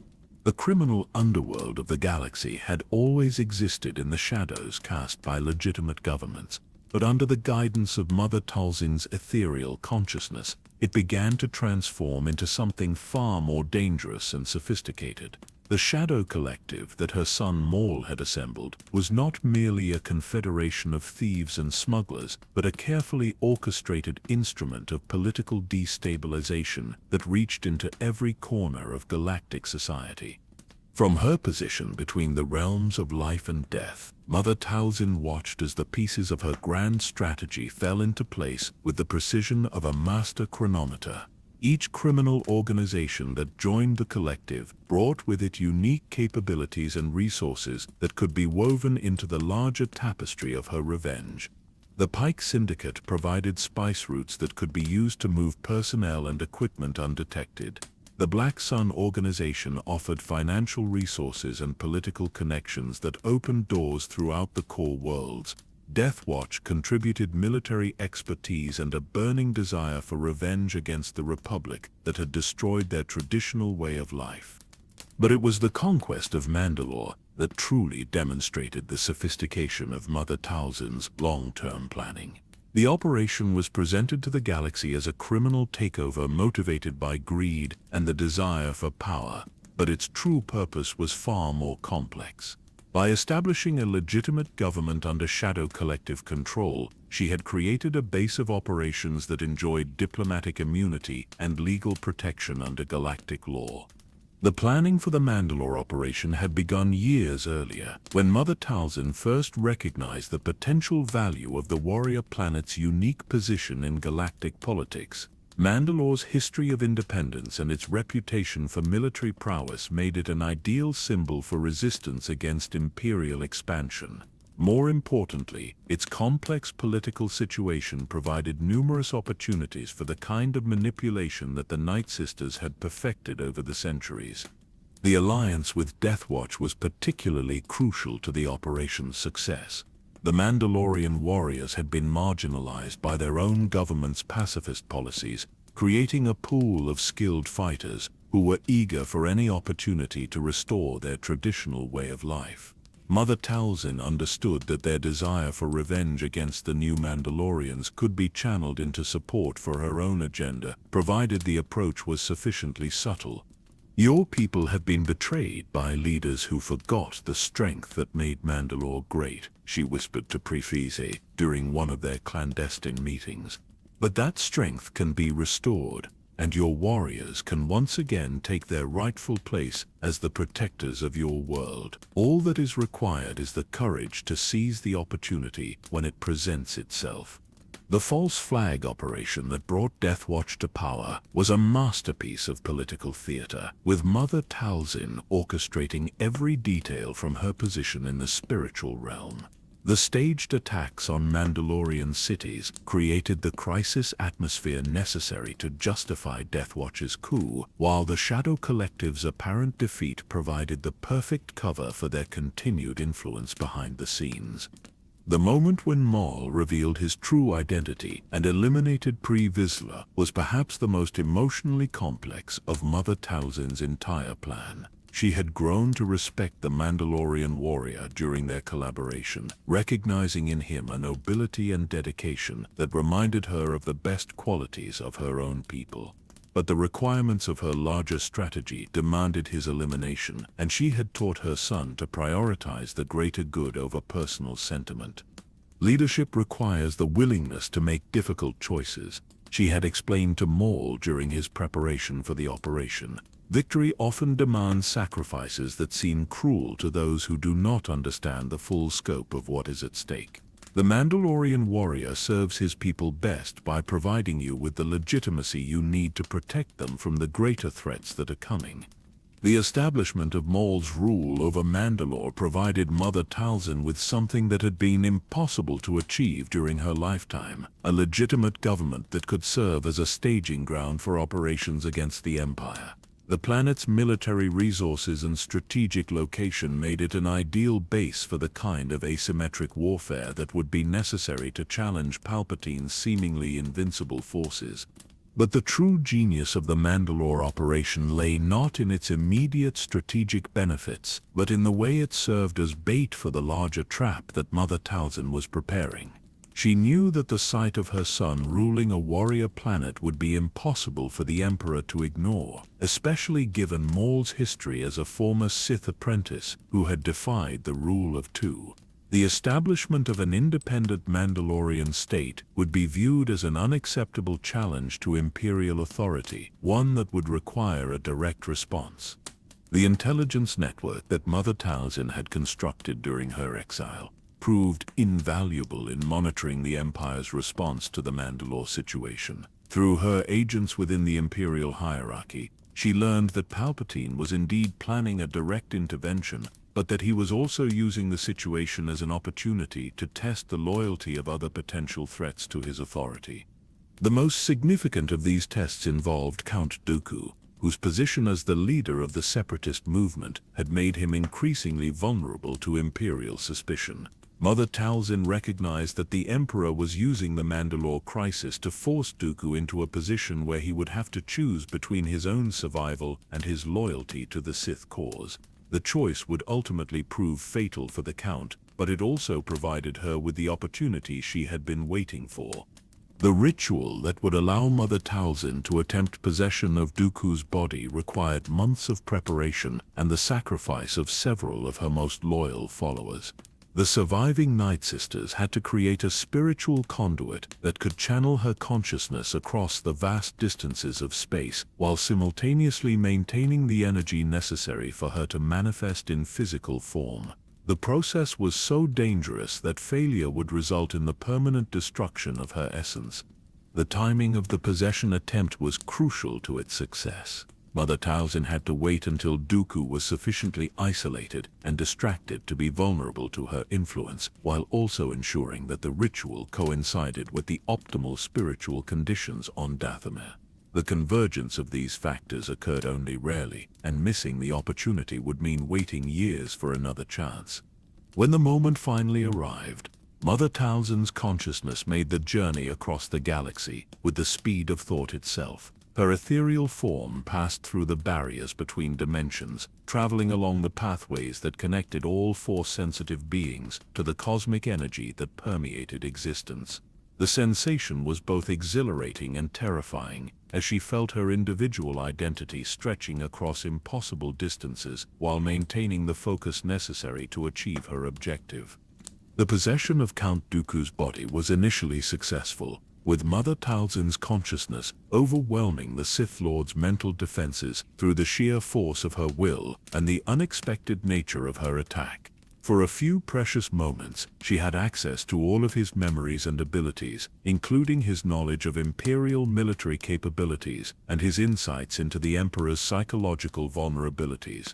The criminal underworld of the galaxy had always existed in the shadows cast by legitimate governments, but under the guidance of Mother Talzin's ethereal consciousness, it began to transform into something far more dangerous and sophisticated. The Shadow Collective that her son Maul had assembled was not merely a confederation of thieves and smugglers, but a carefully orchestrated instrument of political destabilization that reached into every corner of galactic society. From her position between the realms of life and death, Mother Talzin watched as the pieces of her grand strategy fell into place with the precision of a master chronometer. Each criminal organization that joined the collective brought with it unique capabilities and resources that could be woven into the larger tapestry of her revenge. The Pike Syndicate provided spice routes that could be used to move personnel and equipment undetected. The Black Sun organization offered financial resources and political connections that opened doors throughout the core worlds. Death Watch contributed military expertise and a burning desire for revenge against the Republic that had destroyed their traditional way of life. But it was the conquest of Mandalore that truly demonstrated the sophistication of Mother Talzin's long-term planning. The operation was presented to the galaxy as a criminal takeover motivated by greed and the desire for power, but its true purpose was far more complex. By establishing a legitimate government under Shadow Collective control, she had created a base of operations that enjoyed diplomatic immunity and legal protection under galactic law. The planning for the Mandalore operation had begun years earlier, when Mother Talzin first recognized the potential value of the warrior planet's unique position in galactic politics. Mandalore's history of independence and its reputation for military prowess made it an ideal symbol for resistance against imperial expansion. More importantly, its complex political situation provided numerous opportunities for the kind of manipulation that the Nightsisters had perfected over the centuries. The alliance with Deathwatch was particularly crucial to the operation's success. The Mandalorian warriors had been marginalized by their own government's pacifist policies, creating a pool of skilled fighters who were eager for any opportunity to restore their traditional way of life. Mother Talzin understood that their desire for revenge against the new Mandalorians could be channeled into support for her own agenda, provided the approach was sufficiently subtle. "Your people have been betrayed by leaders who forgot the strength that made Mandalore great," she whispered to Prefize during one of their clandestine meetings. "But that strength can be restored, and your warriors can once again take their rightful place as the protectors of your world. All that is required is the courage to seize the opportunity when it presents itself." The false flag operation that brought Deathwatch to power was a masterpiece of political theater, with Mother Talzin orchestrating every detail from her position in the spiritual realm. The staged attacks on Mandalorian cities created the crisis atmosphere necessary to justify Deathwatch's coup, while the Shadow Collective's apparent defeat provided the perfect cover for their continued influence behind the scenes. The moment when Maul revealed his true identity and eliminated Pre Vizsla was perhaps the most emotionally complex of Mother Talzin's entire plan. She had grown to respect the Mandalorian warrior during their collaboration, recognizing in him a nobility and dedication that reminded her of the best qualities of her own people. but the requirements of her larger strategy demanded his elimination, and she had taught her son to prioritize the greater good over personal sentiment. Leadership requires the willingness to make difficult choices, she had explained to Maul during his preparation for the operation. Victory often demands sacrifices that seem cruel to those who do not understand the full scope of what is at stake. The Mandalorian warrior serves his people best by providing you with the legitimacy you need to protect them from the greater threats that are coming. The establishment of Maul's rule over Mandalore provided Mother Talzin with something that had been impossible to achieve during her lifetime, a legitimate government that could serve as a staging ground for operations against the Empire. The planet's military resources and strategic location made it an ideal base for the kind of asymmetric warfare that would be necessary to challenge Palpatine's seemingly invincible forces. But the true genius of the Mandalore operation lay not in its immediate strategic benefits, but in the way it served as bait for the larger trap that Mother Talzin was preparing. She knew that the sight of her son ruling a warrior planet would be impossible for the Emperor to ignore, especially given Maul's history as a former Sith apprentice who had defied the rule of two. The establishment of an independent Mandalorian state would be viewed as an unacceptable challenge to Imperial authority, one that would require a direct response. The intelligence network that Mother Talzin had constructed during her exile proved invaluable in monitoring the Empire's response to the Mandalore situation. Through her agents within the Imperial hierarchy, she learned that Palpatine was indeed planning a direct intervention, but that he was also using the situation as an opportunity to test the loyalty of other potential threats to his authority. The most significant of these tests involved Count Dooku, whose position as the leader of the separatist movement had made him increasingly vulnerable to Imperial suspicion. Mother Talzin recognized that the Emperor was using the Mandalore crisis to force Dooku into a position where he would have to choose between his own survival and his loyalty to the Sith cause. The choice would ultimately prove fatal for the Count, but it also provided her with the opportunity she had been waiting for. The ritual that would allow Mother Talzin to attempt possession of Dooku's body required months of preparation and the sacrifice of several of her most loyal followers. The surviving Nightsisters had to create a spiritual conduit that could channel her consciousness across the vast distances of space, while simultaneously maintaining the energy necessary for her to manifest in physical form. The process was so dangerous that failure would result in the permanent destruction of her essence. The timing of the possession attempt was crucial to its success. Mother Talzin had to wait until Dooku was sufficiently isolated and distracted to be vulnerable to her influence, while also ensuring that the ritual coincided with the optimal spiritual conditions on Dathomir. The convergence of these factors occurred only rarely, and missing the opportunity would mean waiting years for another chance. When the moment finally arrived, Mother Talzin's consciousness made the journey across the galaxy with the speed of thought itself. Her ethereal form passed through the barriers between dimensions, traveling along the pathways that connected all Force-sensitive beings to the cosmic energy that permeated existence. The sensation was both exhilarating and terrifying, as she felt her individual identity stretching across impossible distances while maintaining the focus necessary to achieve her objective. The possession of Count Dooku's body was initially successful, with Mother Talzin's consciousness overwhelming the Sith Lord's mental defenses through the sheer force of her will and the unexpected nature of her attack. For a few precious moments, she had access to all of his memories and abilities, including his knowledge of Imperial military capabilities and his insights into the Emperor's psychological vulnerabilities.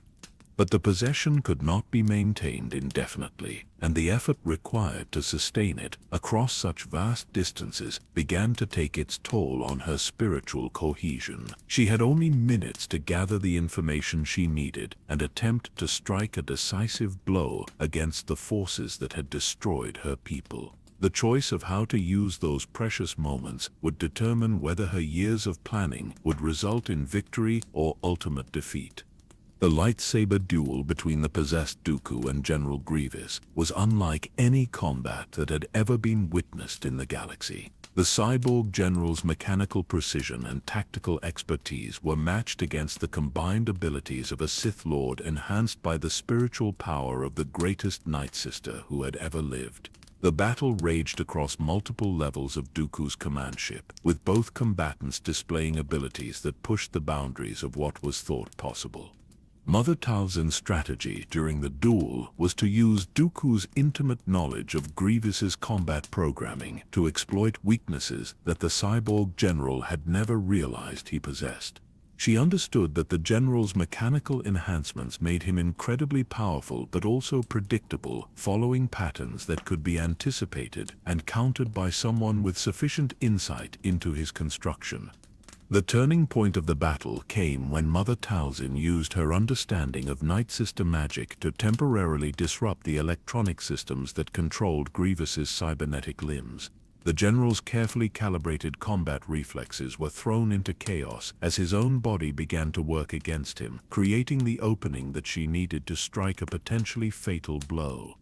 But the possession could not be maintained indefinitely, and the effort required to sustain it across such vast distances began to take its toll on her spiritual cohesion. She had only minutes to gather the information she needed and attempt to strike a decisive blow against the forces that had destroyed her people. The choice of how to use those precious moments would determine whether her years of planning would result in victory or ultimate defeat. The lightsaber duel between the possessed Dooku and General Grievous was unlike any combat that had ever been witnessed in the galaxy. The cyborg general's mechanical precision and tactical expertise were matched against the combined abilities of a Sith Lord enhanced by the spiritual power of the greatest Nightsister who had ever lived. The battle raged across multiple levels of Dooku's command ship, with both combatants displaying abilities that pushed the boundaries of what was thought possible. Mother Talzin's strategy during the duel was to use Dooku's intimate knowledge of Grievous's combat programming to exploit weaknesses that the cyborg general had never realized he possessed. She understood that the general's mechanical enhancements made him incredibly powerful but also predictable, following patterns that could be anticipated and countered by someone with sufficient insight into his construction. The turning point of the battle came when Mother Talzin used her understanding of Nightsister magic to temporarily disrupt the electronic systems that controlled Grievous's cybernetic limbs. The general's carefully calibrated combat reflexes were thrown into chaos as his own body began to work against him, creating the opening that she needed to strike a potentially fatal blow.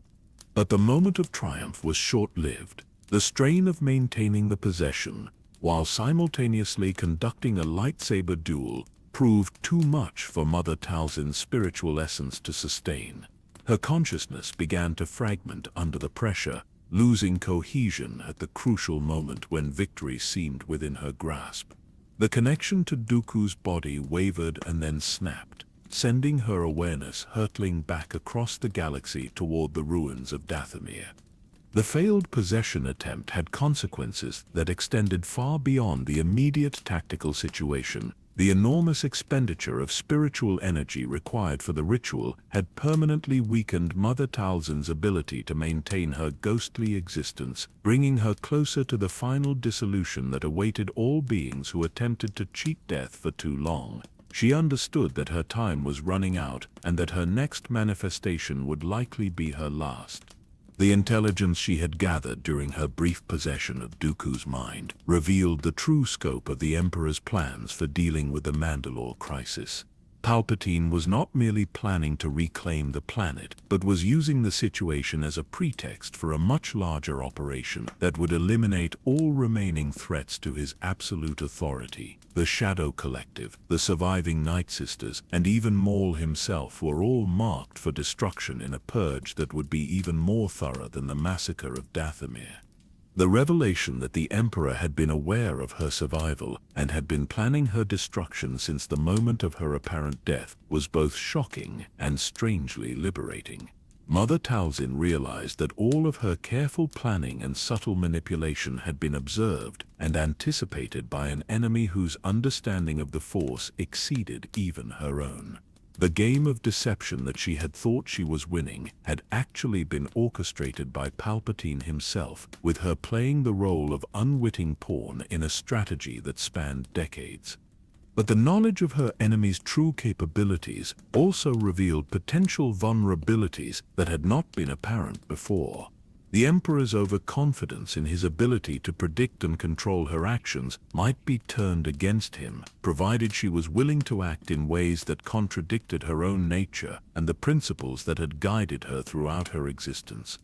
But the moment of triumph was short-lived. The strain of maintaining the possession, while simultaneously conducting a lightsaber duel, proved too much for Mother Talzin's spiritual essence to sustain. Her consciousness began to fragment under the pressure, losing cohesion at the crucial moment when victory seemed within her grasp. The connection to Dooku's body wavered and then snapped, sending her awareness hurtling back across the galaxy toward the ruins of Dathomir. The failed possession attempt had consequences that extended far beyond the immediate tactical situation. The enormous expenditure of spiritual energy required for the ritual had permanently weakened Mother Talzin's ability to maintain her ghostly existence, bringing her closer to the final dissolution that awaited all beings who attempted to cheat death for too long. She understood that her time was running out and that her next manifestation would likely be her last. The intelligence she had gathered during her brief possession of Dooku's mind revealed the true scope of the Emperor's plans for dealing with the Mandalore crisis. Palpatine was not merely planning to reclaim the planet, but was using the situation as a pretext for a much larger operation that would eliminate all remaining threats to his absolute authority. The Shadow Collective, the surviving Nightsisters, and even Maul himself were all marked for destruction in a purge that would be even more thorough than the massacre of Dathomir. The revelation that the Emperor had been aware of her survival and had been planning her destruction since the moment of her apparent death was both shocking and strangely liberating. Mother Talzin realized that all of her careful planning and subtle manipulation had been observed and anticipated by an enemy whose understanding of the Force exceeded even her own. The game of deception that she had thought she was winning had actually been orchestrated by Palpatine himself, with her playing the role of unwitting pawn in a strategy that spanned decades. But the knowledge of her enemy's true capabilities also revealed potential vulnerabilities that had not been apparent before. The Emperor's overconfidence in his ability to predict and control her actions might be turned against him, provided she was willing to act in ways that contradicted her own nature and the principles that had guided her throughout her existence.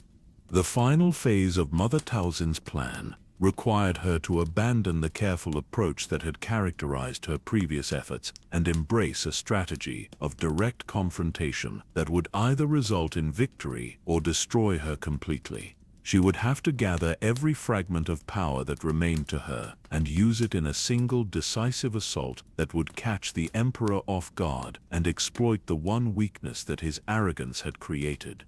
The final phase of Mother Talzin's plan required her to abandon the careful approach that had characterized her previous efforts and embrace a strategy of direct confrontation that would either result in victory or destroy her completely. She would have to gather every fragment of power that remained to her and use it in a single decisive assault that would catch the Emperor off guard and exploit the one weakness that his arrogance had created.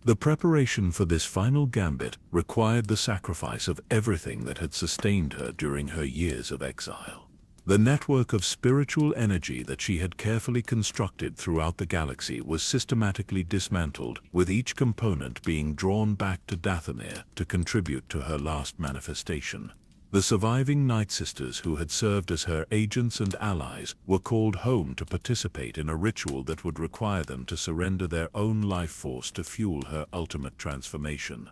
The preparation for this final gambit required the sacrifice of everything that had sustained her during her years of exile. The network of spiritual energy that she had carefully constructed throughout the galaxy was systematically dismantled, with each component being drawn back to Dathomir to contribute to her last manifestation. The surviving Nightsisters who had served as her agents and allies were called home to participate in a ritual that would require them to surrender their own life force to fuel her ultimate transformation.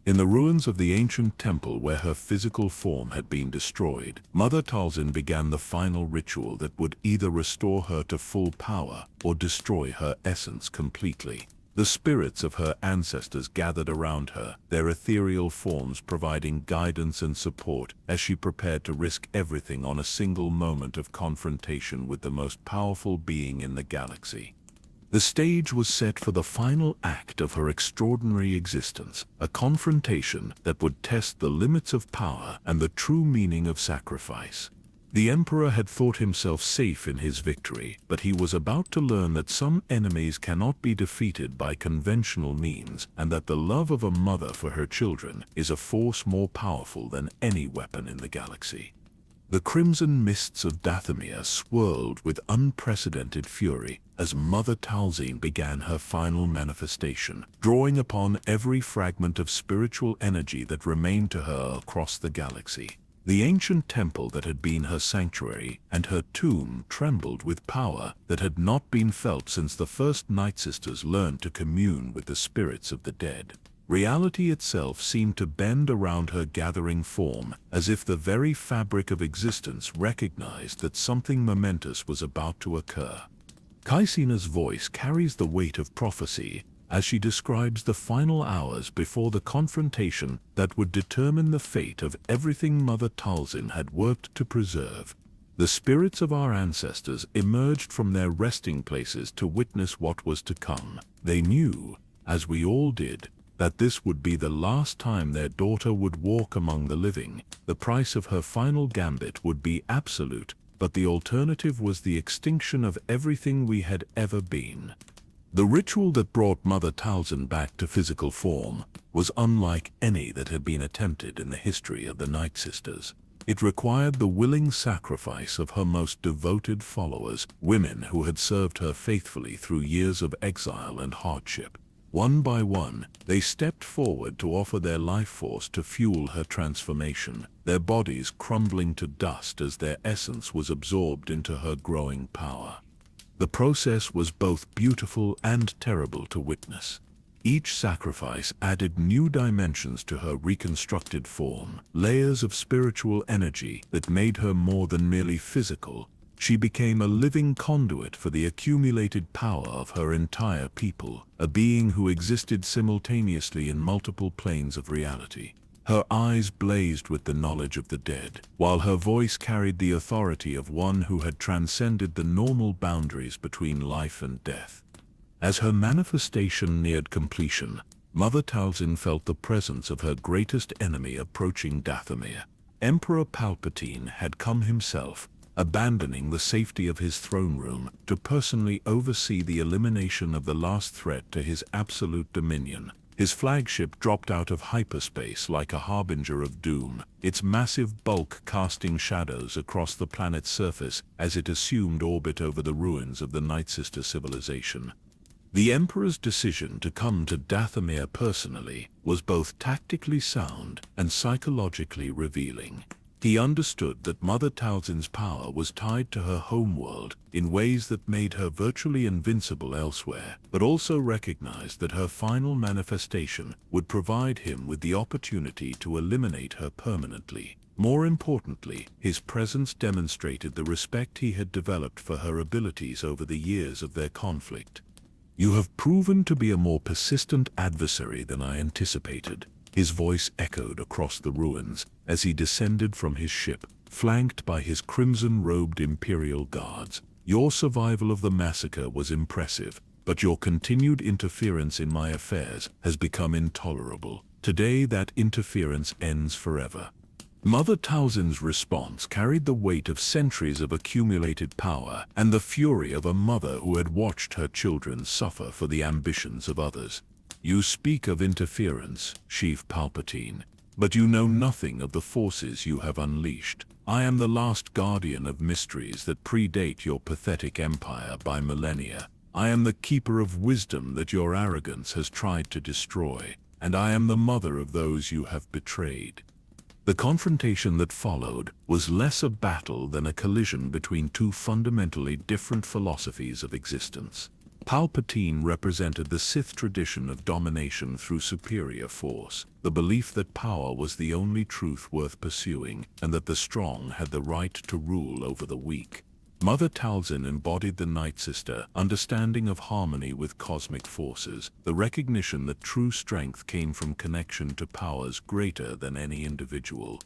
In the ruins of the ancient temple where her physical form had been destroyed, Mother Talzin began the final ritual that would either restore her to full power or destroy her essence completely. The spirits of her ancestors gathered around her, their ethereal forms providing guidance and support as she prepared to risk everything on a single moment of confrontation with the most powerful being in the galaxy. The stage was set for the final act of her extraordinary existence, a confrontation that would test the limits of power and the true meaning of sacrifice. The Emperor had thought himself safe in his victory, but he was about to learn that some enemies cannot be defeated by conventional means, and that the love of a mother for her children is a force more powerful than any weapon in the galaxy. The crimson mists of Dathomir swirled with unprecedented fury as Mother Talzin began her final manifestation, drawing upon every fragment of spiritual energy that remained to her across the galaxy. The ancient temple that had been her sanctuary and her tomb trembled with power that had not been felt since the first Nightsisters learned to commune with the spirits of the dead. Reality itself seemed to bend around her gathering form, as if the very fabric of existence recognized that something momentous was about to occur. Kaisina's voice carries the weight of prophecy as she describes the final hours before the confrontation that would determine the fate of everything Mother Talzin had worked to preserve. The spirits of our ancestors emerged from their resting places to witness what was to come. They knew, as we all did, that this would be the last time their daughter would walk among the living. The price of her final gambit would be absolute, but the alternative was the extinction of everything we had ever been. The ritual that brought Mother Talzin back to physical form was unlike any that had been attempted in the history of the Nightsisters. It required the willing sacrifice of her most devoted followers, women who had served her faithfully through years of exile and hardship. One by one, they stepped forward to offer their life force to fuel her transformation, their bodies crumbling to dust as their essence was absorbed into her growing power. The process was both beautiful and terrible to witness. Each sacrifice added new dimensions to her reconstructed form, layers of spiritual energy that made her more than merely physical. She became a living conduit for the accumulated power of her entire people, a being who existed simultaneously in multiple planes of reality. Her eyes blazed with the knowledge of the dead, while her voice carried the authority of one who had transcended the normal boundaries between life and death. As her manifestation neared completion, Mother Talzin felt the presence of her greatest enemy approaching Dathomir. Emperor Palpatine had come himself, abandoning the safety of his throne room to personally oversee the elimination of the last threat to his absolute dominion. His flagship dropped out of hyperspace like a harbinger of doom, its massive bulk casting shadows across the planet's surface as it assumed orbit over the ruins of the Nightsister civilization. The Emperor's decision to come to Dathomir personally was both tactically sound and psychologically revealing. He understood that Mother Talzin's power was tied to her homeworld in ways that made her virtually invincible elsewhere, but also recognized that her final manifestation would provide him with the opportunity to eliminate her permanently. More importantly, his presence demonstrated the respect he had developed for her abilities over the years of their conflict. "You have proven to be a more persistent adversary than I anticipated," his voice echoed across the ruins as he descended from his ship, flanked by his crimson-robed Imperial guards. "Your survival of the massacre was impressive, but your continued interference in my affairs has become intolerable. Today that interference ends forever." Mother Talzin's response carried the weight of centuries of accumulated power and the fury of a mother who had watched her children suffer for the ambitions of others. "You speak of interference, Chief Palpatine, but you know nothing of the forces you have unleashed. I am the last guardian of mysteries that predate your pathetic empire by millennia. I am the keeper of wisdom that your arrogance has tried to destroy, and I am the mother of those you have betrayed." The confrontation that followed was less a battle than a collision between two fundamentally different philosophies of existence. Palpatine represented the Sith tradition of domination through superior force, the belief that power was the only truth worth pursuing, and that the strong had the right to rule over the weak. Mother Talzin embodied the Nightsister, understanding of harmony with cosmic forces, the recognition that true strength came from connection to powers greater than any individual.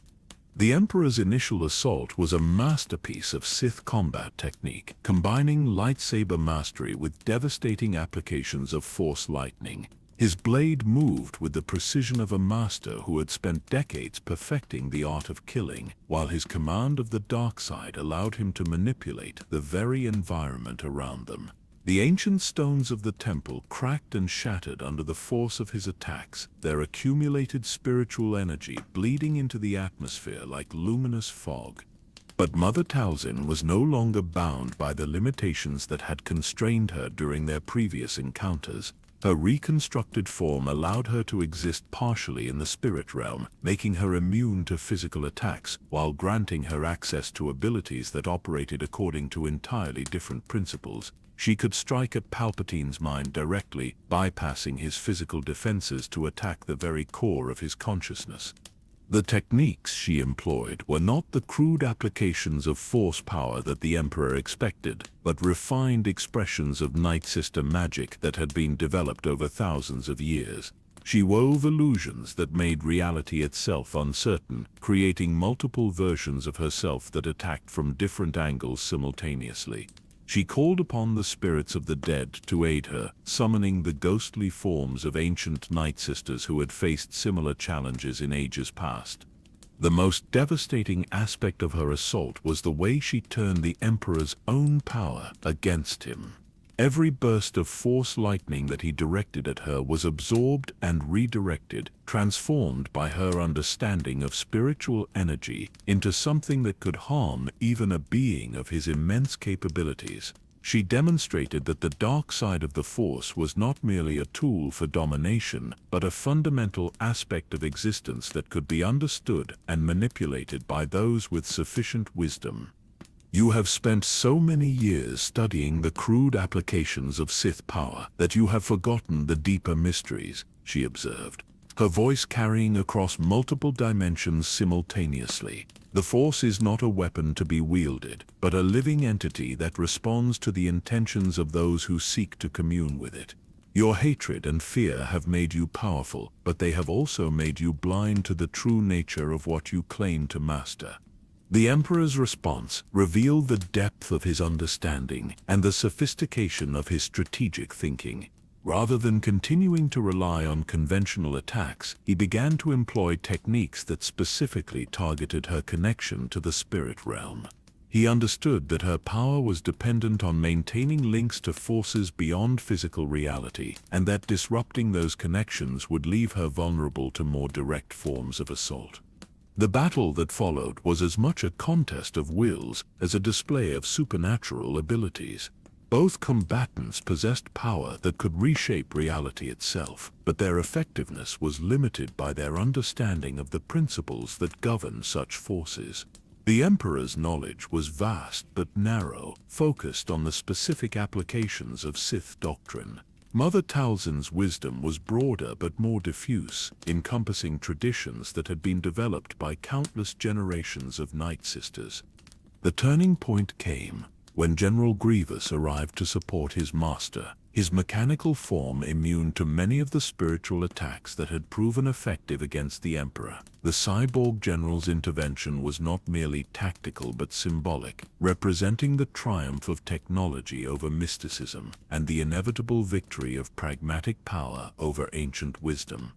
The Emperor's initial assault was a masterpiece of Sith combat technique, combining lightsaber mastery with devastating applications of Force lightning. His blade moved with the precision of a master who had spent decades perfecting the art of killing, while his command of the dark side allowed him to manipulate the very environment around them. The ancient stones of the temple cracked and shattered under the force of his attacks, their accumulated spiritual energy bleeding into the atmosphere like luminous fog. But Mother Talzin was no longer bound by the limitations that had constrained her during their previous encounters. Her reconstructed form allowed her to exist partially in the spirit realm, making her immune to physical attacks, while granting her access to abilities that operated according to entirely different principles. She could strike at Palpatine's mind directly, bypassing his physical defenses to attack the very core of his consciousness. The techniques she employed were not the crude applications of force power that the Emperor expected, but refined expressions of Nightsister magic that had been developed over thousands of years. She wove illusions that made reality itself uncertain, creating multiple versions of herself that attacked from different angles simultaneously. She called upon the spirits of the dead to aid her, summoning the ghostly forms of ancient Nightsisters who had faced similar challenges in ages past. The most devastating aspect of her assault was the way she turned the Emperor's own power against him. Every burst of Force lightning that he directed at her was absorbed and redirected, transformed by her understanding of spiritual energy into something that could harm even a being of his immense capabilities. She demonstrated that the dark side of the Force was not merely a tool for domination, but a fundamental aspect of existence that could be understood and manipulated by those with sufficient wisdom. "You have spent so many years studying the crude applications of Sith power that you have forgotten the deeper mysteries," she observed, her voice carrying across multiple dimensions simultaneously. "The Force is not a weapon to be wielded, but a living entity that responds to the intentions of those who seek to commune with it. Your hatred and fear have made you powerful, but they have also made you blind to the true nature of what you claim to master." The Emperor's response revealed the depth of his understanding and the sophistication of his strategic thinking. Rather than continuing to rely on conventional attacks, he began to employ techniques that specifically targeted her connection to the spirit realm. He understood that her power was dependent on maintaining links to forces beyond physical reality, and that disrupting those connections would leave her vulnerable to more direct forms of assault. The battle that followed was as much a contest of wills as a display of supernatural abilities. Both combatants possessed power that could reshape reality itself, but their effectiveness was limited by their understanding of the principles that govern such forces. The Emperor's knowledge was vast but narrow, focused on the specific applications of Sith doctrine. Mother Talzin's wisdom was broader but more diffuse, encompassing traditions that had been developed by countless generations of Nightsisters. The turning point came when General Grievous arrived to support his master, his mechanical form immune to many of the spiritual attacks that had proven effective against the Emperor. The cyborg general's intervention was not merely tactical but symbolic, representing the triumph of technology over mysticism and the inevitable victory of pragmatic power over ancient wisdom.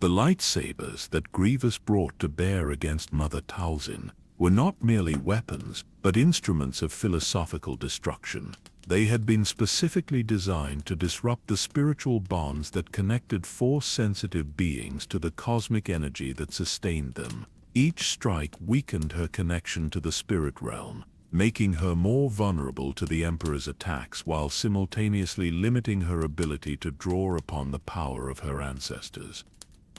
The lightsabers that Grievous brought to bear against Mother Talzin were not merely weapons, but instruments of philosophical destruction. They had been specifically designed to disrupt the spiritual bonds that connected Force-sensitive beings to the cosmic energy that sustained them. Each strike weakened her connection to the spirit realm, making her more vulnerable to the Emperor's attacks while simultaneously limiting her ability to draw upon the power of her ancestors.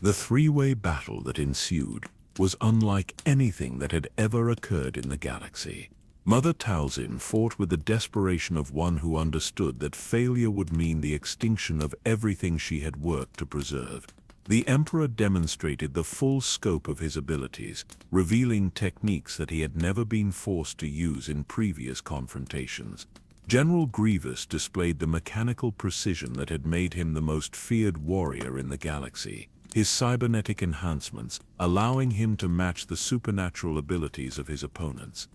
The three-way battle that ensued was unlike anything that had ever occurred in the galaxy. Mother Talzin fought with the desperation of one who understood that failure would mean the extinction of everything she had worked to preserve. The Emperor demonstrated the full scope of his abilities, revealing techniques that he had never been forced to use in previous confrontations. General Grievous displayed the mechanical precision that had made him the most feared warrior in the galaxy, his cybernetic enhancements allowing him to match the supernatural abilities of his opponents.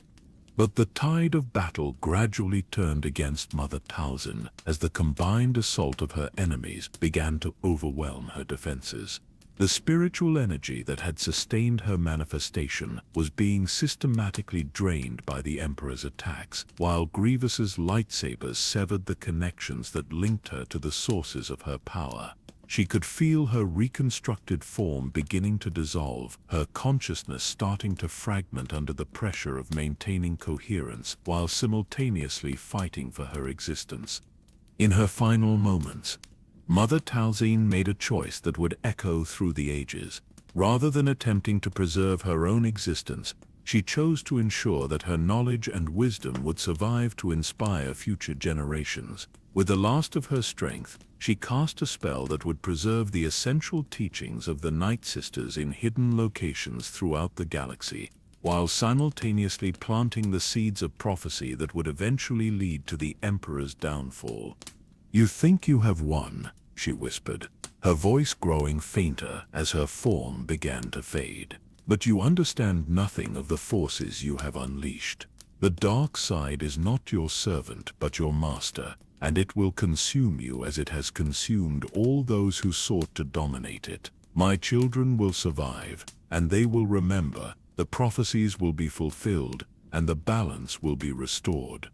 But the tide of battle gradually turned against Mother Talzin as the combined assault of her enemies began to overwhelm her defenses. The spiritual energy that had sustained her manifestation was being systematically drained by the Emperor's attacks, while Grievous's lightsabers severed the connections that linked her to the sources of her power. She could feel her reconstructed form beginning to dissolve, her consciousness starting to fragment under the pressure of maintaining coherence while simultaneously fighting for her existence. In her final moments, Mother Talzin made a choice that would echo through the ages. Rather than attempting to preserve her own existence, she chose to ensure that her knowledge and wisdom would survive to inspire future generations. With the last of her strength, she cast a spell that would preserve the essential teachings of the Nightsisters in hidden locations throughout the galaxy, while simultaneously planting the seeds of prophecy that would eventually lead to the Emperor's downfall. "You think you have won," she whispered, her voice growing fainter as her form began to fade. "But you understand nothing of the forces you have unleashed. The dark side is not your servant but your master, and it will consume you as it has consumed all those who sought to dominate it. My children will survive, and they will remember, the prophecies will be fulfilled, and the balance will be restored."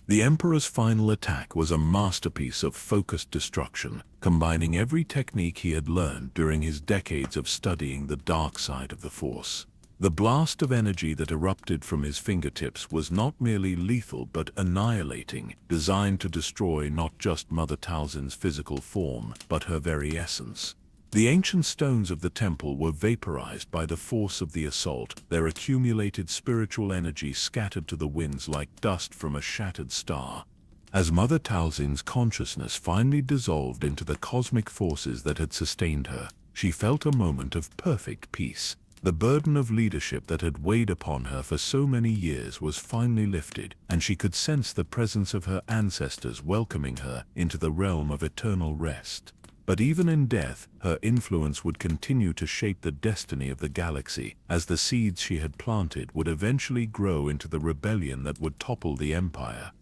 The Emperor's final attack was a masterpiece of focused destruction, combining every technique he had learned during his decades of studying the dark side of the Force. The blast of energy that erupted from his fingertips was not merely lethal but annihilating, designed to destroy not just Mother Talzin's physical form, but her very essence. The ancient stones of the temple were vaporized by the force of the assault, their accumulated spiritual energy scattered to the winds like dust from a shattered star. As Mother Talzin's consciousness finally dissolved into the cosmic forces that had sustained her, she felt a moment of perfect peace. The burden of leadership that had weighed upon her for so many years was finally lifted, and she could sense the presence of her ancestors welcoming her into the realm of eternal rest. But even in death, her influence would continue to shape the destiny of the galaxy, as the seeds she had planted would eventually grow into the rebellion that would topple the Empire.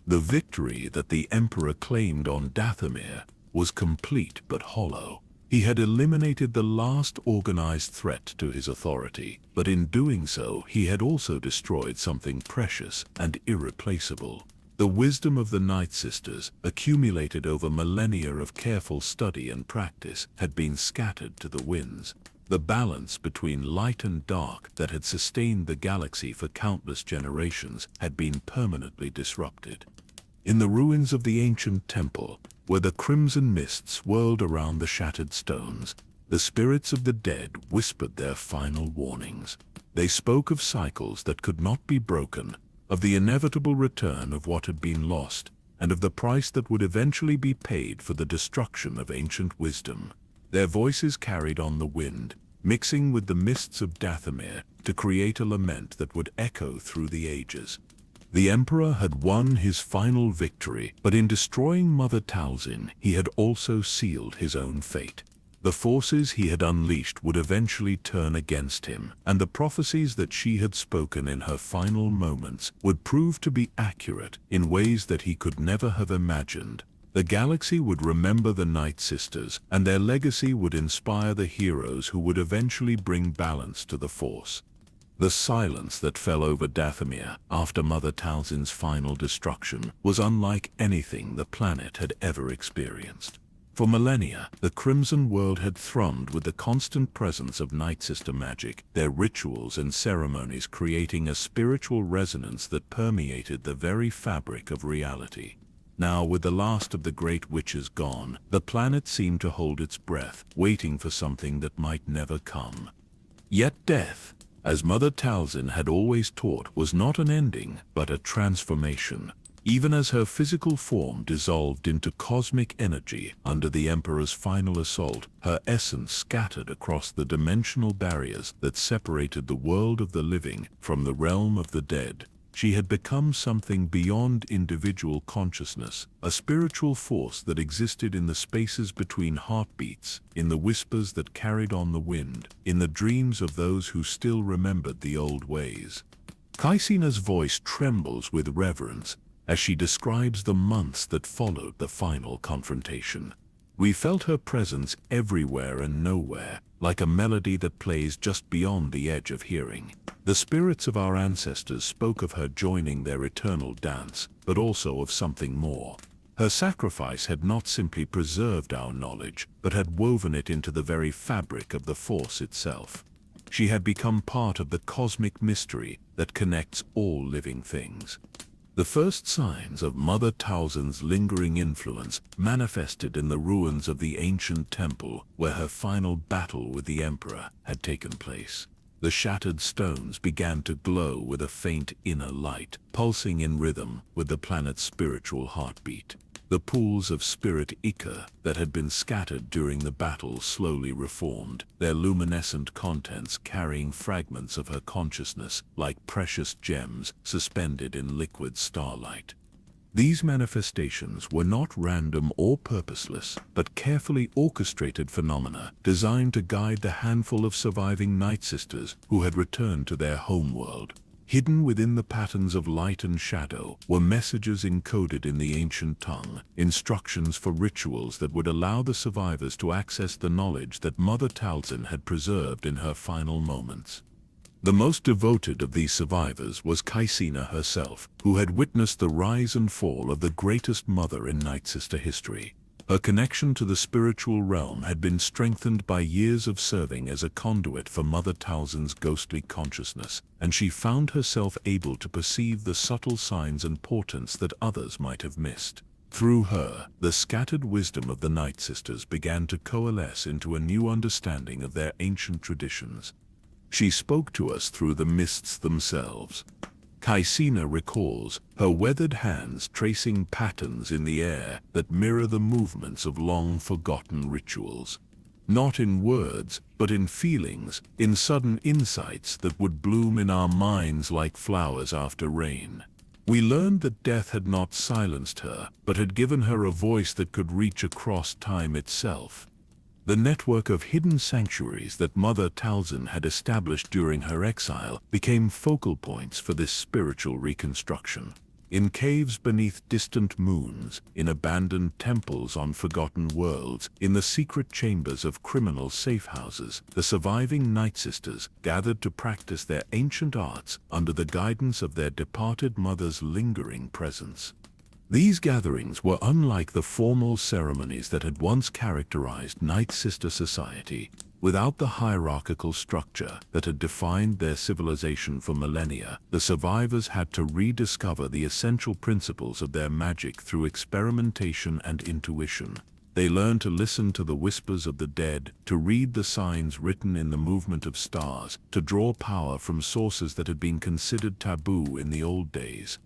The victory that the Emperor claimed on Dathomir was complete but hollow. He had eliminated the last organized threat to his authority, but in doing so he had also destroyed something precious and irreplaceable. The wisdom of the Nightsisters, accumulated over millennia of careful study and practice, had been scattered to the winds. The balance between light and dark that had sustained the galaxy for countless generations had been permanently disrupted. In the ruins of the ancient temple, where the crimson mist swirled around the shattered stones, the spirits of the dead whispered their final warnings. They spoke of cycles that could not be broken, of the inevitable return of what had been lost, and of the price that would eventually be paid for the destruction of ancient wisdom. Their voices carried on the wind, mixing with the mists of Dathomir to create a lament that would echo through the ages. The Emperor had won his final victory, but in destroying Mother Talzin, he had also sealed his own fate. The forces he had unleashed would eventually turn against him, and the prophecies that she had spoken in her final moments would prove to be accurate in ways that he could never have imagined. The galaxy would remember the Nightsisters, and their legacy would inspire the heroes who would eventually bring balance to the Force. The silence that fell over Dathomir after Mother Talzin's final destruction was unlike anything the planet had ever experienced. For millennia, the Crimson World had thrummed with the constant presence of Nightsister magic, their rituals and ceremonies creating a spiritual resonance that permeated the very fabric of reality. Now, with the last of the great witches gone, the planet seemed to hold its breath, waiting for something that might never come. Yet death, as Mother Talzin had always taught, was not an ending, but a transformation. Even as her physical form dissolved into cosmic energy under the Emperor's final assault, her essence scattered across the dimensional barriers that separated the world of the living from the realm of the dead. She had become something beyond individual consciousness, a spiritual force that existed in the spaces between heartbeats, in the whispers that carried on the wind, in the dreams of those who still remembered the old ways. Caecina's voice trembles with reverence as she describes the months that followed the final confrontation. We felt her presence everywhere and nowhere, like a melody that plays just beyond the edge of hearing. The spirits of our ancestors spoke of her joining their eternal dance, but also of something more. Her sacrifice had not simply preserved our knowledge, but had woven it into the very fabric of the Force itself. She had become part of the cosmic mystery that connects all living things. The first signs of Mother Talzin's lingering influence manifested in the ruins of the ancient temple where her final battle with the Emperor had taken place. The shattered stones began to glow with a faint inner light, pulsing in rhythm with the planet's spiritual heartbeat. The pools of spirit ichor that had been scattered during the battle slowly reformed, their luminescent contents carrying fragments of her consciousness like precious gems suspended in liquid starlight. These manifestations were not random or purposeless, but carefully orchestrated phenomena designed to guide the handful of surviving Nightsisters who had returned to their homeworld. Hidden within the patterns of light and shadow were messages encoded in the ancient tongue, instructions for rituals that would allow the survivors to access the knowledge that Mother Talzin had preserved in her final moments. The most devoted of these survivors was Caecina herself, who had witnessed the rise and fall of the greatest mother in Nightsister history. Her connection to the spiritual realm had been strengthened by years of serving as a conduit for Mother Talzin's ghostly consciousness, and she found herself able to perceive the subtle signs and portents that others might have missed. Through her, the scattered wisdom of the Nightsisters began to coalesce into a new understanding of their ancient traditions. She spoke to us through the mists themselves. Caecina recalls her weathered hands tracing patterns in the air that mirror the movements of long-forgotten rituals. Not in words, but in feelings, in sudden insights that would bloom in our minds like flowers after rain. We learned that death had not silenced her, but had given her a voice that could reach across time itself. The network of hidden sanctuaries that Mother Talzin had established during her exile became focal points for this spiritual reconstruction. In caves beneath distant moons, in abandoned temples on forgotten worlds, in the secret chambers of criminal safe houses, the surviving Nightsisters gathered to practice their ancient arts under the guidance of their departed mother's lingering presence. These gatherings were unlike the formal ceremonies that had once characterized Nightsister society. Without the hierarchical structure that had defined their civilization for millennia, the survivors had to rediscover the essential principles of their magic through experimentation and intuition. They learned to listen to the whispers of the dead, to read the signs written in the movement of stars, to draw power from sources that had been considered taboo in the old days.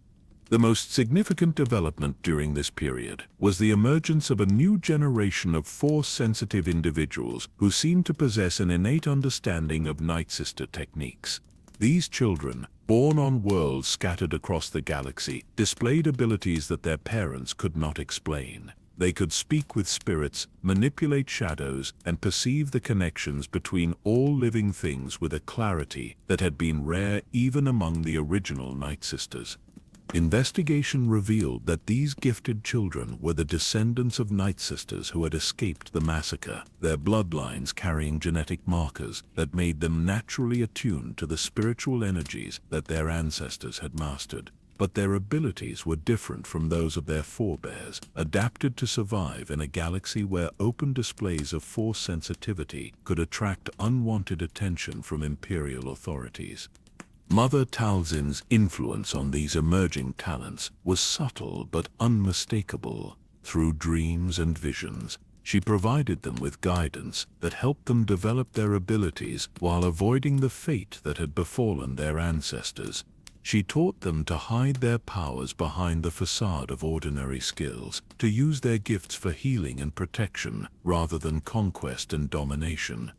The most significant development during this period was the emergence of a new generation of Force-sensitive individuals who seemed to possess an innate understanding of Nightsister techniques. These children, born on worlds scattered across the galaxy, displayed abilities that their parents could not explain. They could speak with spirits, manipulate shadows, and perceive the connections between all living things with a clarity that had been rare even among the original Nightsisters. Investigation revealed that these gifted children were the descendants of Nightsisters who had escaped the massacre, their bloodlines carrying genetic markers that made them naturally attuned to the spiritual energies that their ancestors had mastered. But their abilities were different from those of their forebears, adapted to survive in a galaxy where open displays of Force sensitivity could attract unwanted attention from Imperial authorities. Mother Talzin's influence on these emerging talents was subtle but unmistakable. Through dreams and visions, she provided them with guidance that helped them develop their abilities while avoiding the fate that had befallen their ancestors. She taught them to hide their powers behind the facade of ordinary skills, to use their gifts for healing and protection rather than conquest and domination.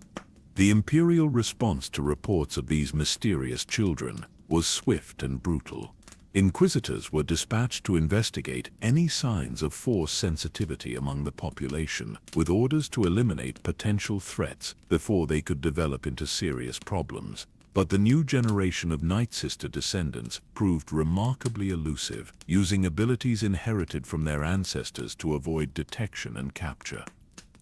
The Imperial response to reports of these mysterious children was swift and brutal. Inquisitors were dispatched to investigate any signs of Force sensitivity among the population, with orders to eliminate potential threats before they could develop into serious problems. But the new generation of Nightsister descendants proved remarkably elusive, using abilities inherited from their ancestors to avoid detection and capture.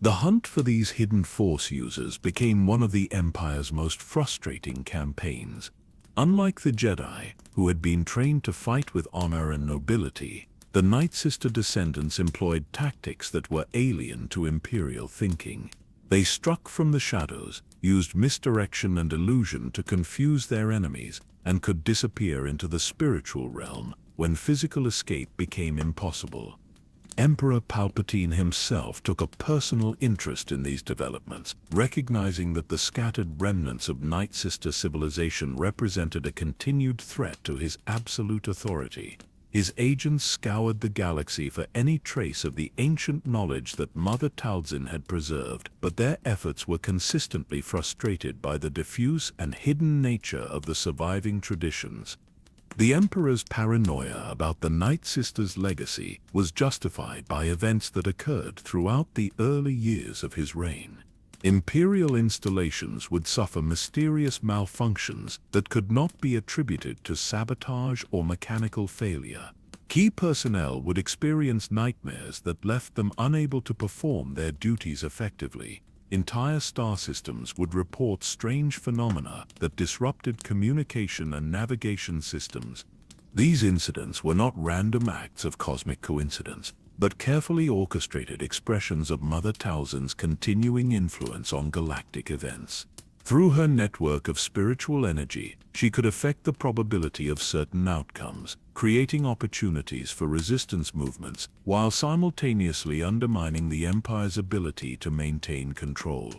The hunt for these hidden Force users became one of the Empire's most frustrating campaigns. Unlike the Jedi, who had been trained to fight with honor and nobility, the Nightsister descendants employed tactics that were alien to Imperial thinking. They struck from the shadows, used misdirection and illusion to confuse their enemies, and could disappear into the spiritual realm when physical escape became impossible. Emperor Palpatine himself took a personal interest in these developments, recognizing that the scattered remnants of Nightsister civilization represented a continued threat to his absolute authority. His agents scoured the galaxy for any trace of the ancient knowledge that Mother Talzin had preserved, but their efforts were consistently frustrated by the diffuse and hidden nature of the surviving traditions. The Emperor's paranoia about the Nightsister's legacy was justified by events that occurred throughout the early years of his reign. Imperial installations would suffer mysterious malfunctions that could not be attributed to sabotage or mechanical failure. Key personnel would experience nightmares that left them unable to perform their duties effectively. Entire star systems would report strange phenomena that disrupted communication and navigation systems. These incidents were not random acts of cosmic coincidence, but carefully orchestrated expressions of Mother Talzin's continuing influence on galactic events. Through her network of spiritual energy, she could affect the probability of certain outcomes, creating opportunities for resistance movements, while simultaneously undermining the Empire's ability to maintain control.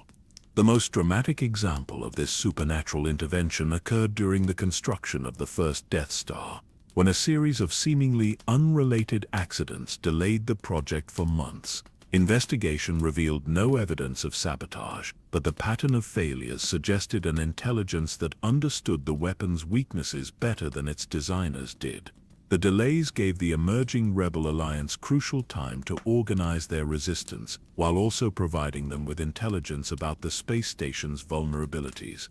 The most dramatic example of this supernatural intervention occurred during the construction of the first Death Star, when a series of seemingly unrelated accidents delayed the project for months. Investigation revealed no evidence of sabotage, but the pattern of failures suggested an intelligence that understood the weapon's weaknesses better than its designers did. The delays gave the emerging Rebel Alliance crucial time to organize their resistance, while also providing them with intelligence about the space station's vulnerabilities.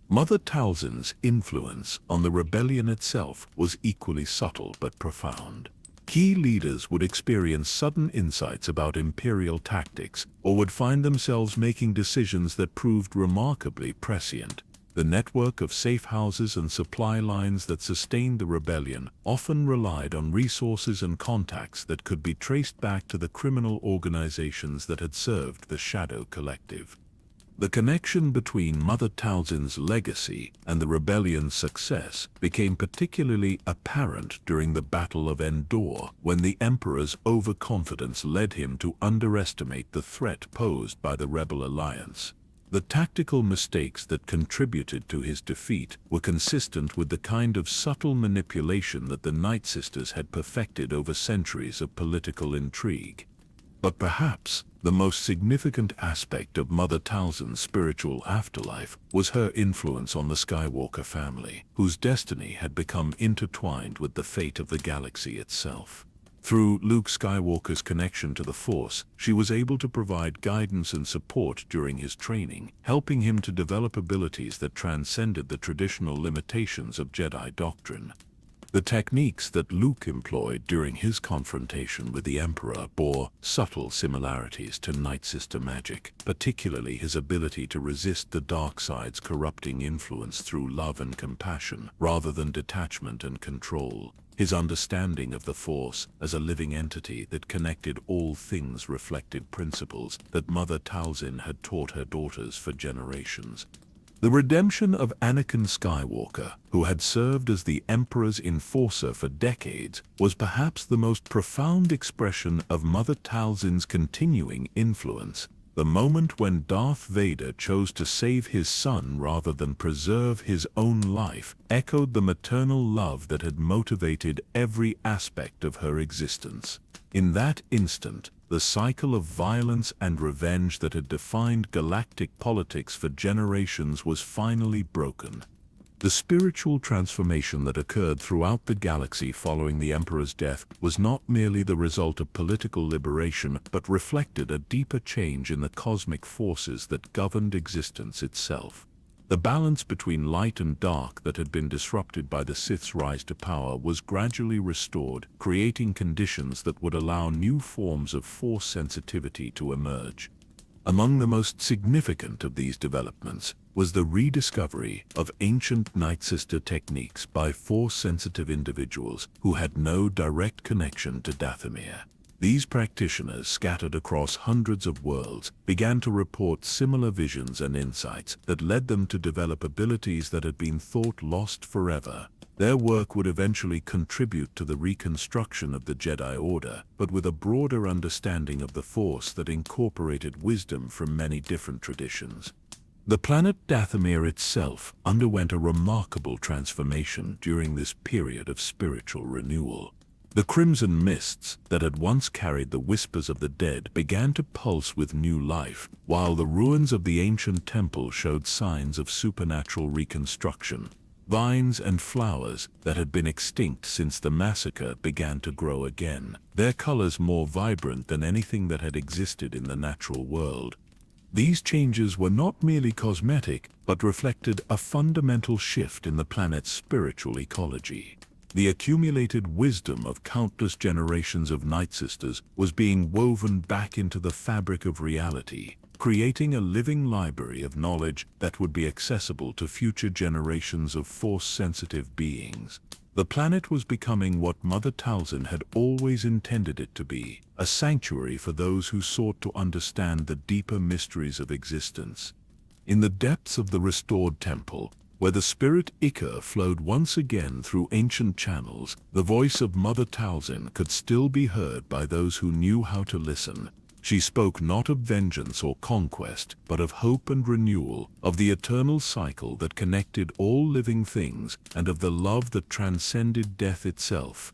Mother Talzin's influence on the rebellion itself was equally subtle but profound. Key leaders would experience sudden insights about Imperial tactics, or would find themselves making decisions that proved remarkably prescient. The network of safe houses and supply lines that sustained the rebellion often relied on resources and contacts that could be traced back to the criminal organizations that had served the Shadow Collective. The connection between Mother Talzin's legacy and the rebellion's success became particularly apparent during the Battle of Endor, when the Emperor's overconfidence led him to underestimate the threat posed by the Rebel Alliance. The tactical mistakes that contributed to his defeat were consistent with the kind of subtle manipulation that the Nightsisters had perfected over centuries of political intrigue. But perhaps the most significant aspect of Mother Talzin's spiritual afterlife was her influence on the Skywalker family, whose destiny had become intertwined with the fate of the galaxy itself. Through Luke Skywalker's connection to the Force, she was able to provide guidance and support during his training, helping him to develop abilities that transcended the traditional limitations of Jedi doctrine. The techniques that Luke employed during his confrontation with the Emperor bore subtle similarities to Nightsister magic, particularly his ability to resist the dark side's corrupting influence through love and compassion, rather than detachment and control. His understanding of the Force as a living entity that connected all things reflected principles that Mother Talzin had taught her daughters for generations. The redemption of Anakin Skywalker, who had served as the Emperor's enforcer for decades, was perhaps the most profound expression of Mother Talzin's continuing influence. The moment when Darth Vader chose to save his son rather than preserve his own life echoed the maternal love that had motivated every aspect of her existence. In that instant, the cycle of violence and revenge that had defined galactic politics for generations was finally broken. The spiritual transformation that occurred throughout the galaxy following the Emperor's death was not merely the result of political liberation, but reflected a deeper change in the cosmic forces that governed existence itself. The balance between light and dark that had been disrupted by the Sith's rise to power was gradually restored, creating conditions that would allow new forms of Force sensitivity to emerge. Among the most significant of these developments was the rediscovery of ancient Nightsister techniques by Force-sensitive individuals who had no direct connection to Dathomir. These practitioners, scattered across hundreds of worlds, began to report similar visions and insights that led them to develop abilities that had been thought lost forever. Their work would eventually contribute to the reconstruction of the Jedi Order, but with a broader understanding of the Force that incorporated wisdom from many different traditions. The planet Dathomir itself underwent a remarkable transformation during this period of spiritual renewal. The crimson mists that had once carried the whispers of the dead began to pulse with new life, while the ruins of the ancient temple showed signs of supernatural reconstruction. Vines and flowers that had been extinct since the massacre began to grow again, their colors more vibrant than anything that had existed in the natural world. These changes were not merely cosmetic, but reflected a fundamental shift in the planet's spiritual ecology. The accumulated wisdom of countless generations of Nightsisters was being woven back into the fabric of reality, creating a living library of knowledge that would be accessible to future generations of Force-sensitive beings. The planet was becoming what Mother Talzin had always intended it to be, a sanctuary for those who sought to understand the deeper mysteries of existence. In the depths of the restored temple, where the spirit Ichor flowed once again through ancient channels, the voice of Mother Talzin could still be heard by those who knew how to listen. She spoke not of vengeance or conquest, but of hope and renewal, of the eternal cycle that connected all living things, and of the love that transcended death itself.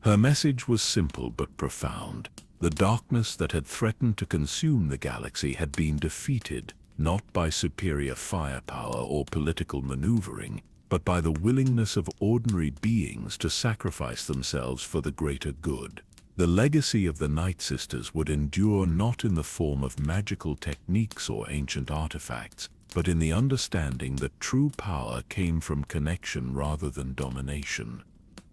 Her message was simple but profound. The darkness that had threatened to consume the galaxy had been defeated, not by superior firepower or political maneuvering, but by the willingness of ordinary beings to sacrifice themselves for the greater good. The legacy of the Nightsisters would endure not in the form of magical techniques or ancient artifacts, but in the understanding that true power came from connection rather than domination.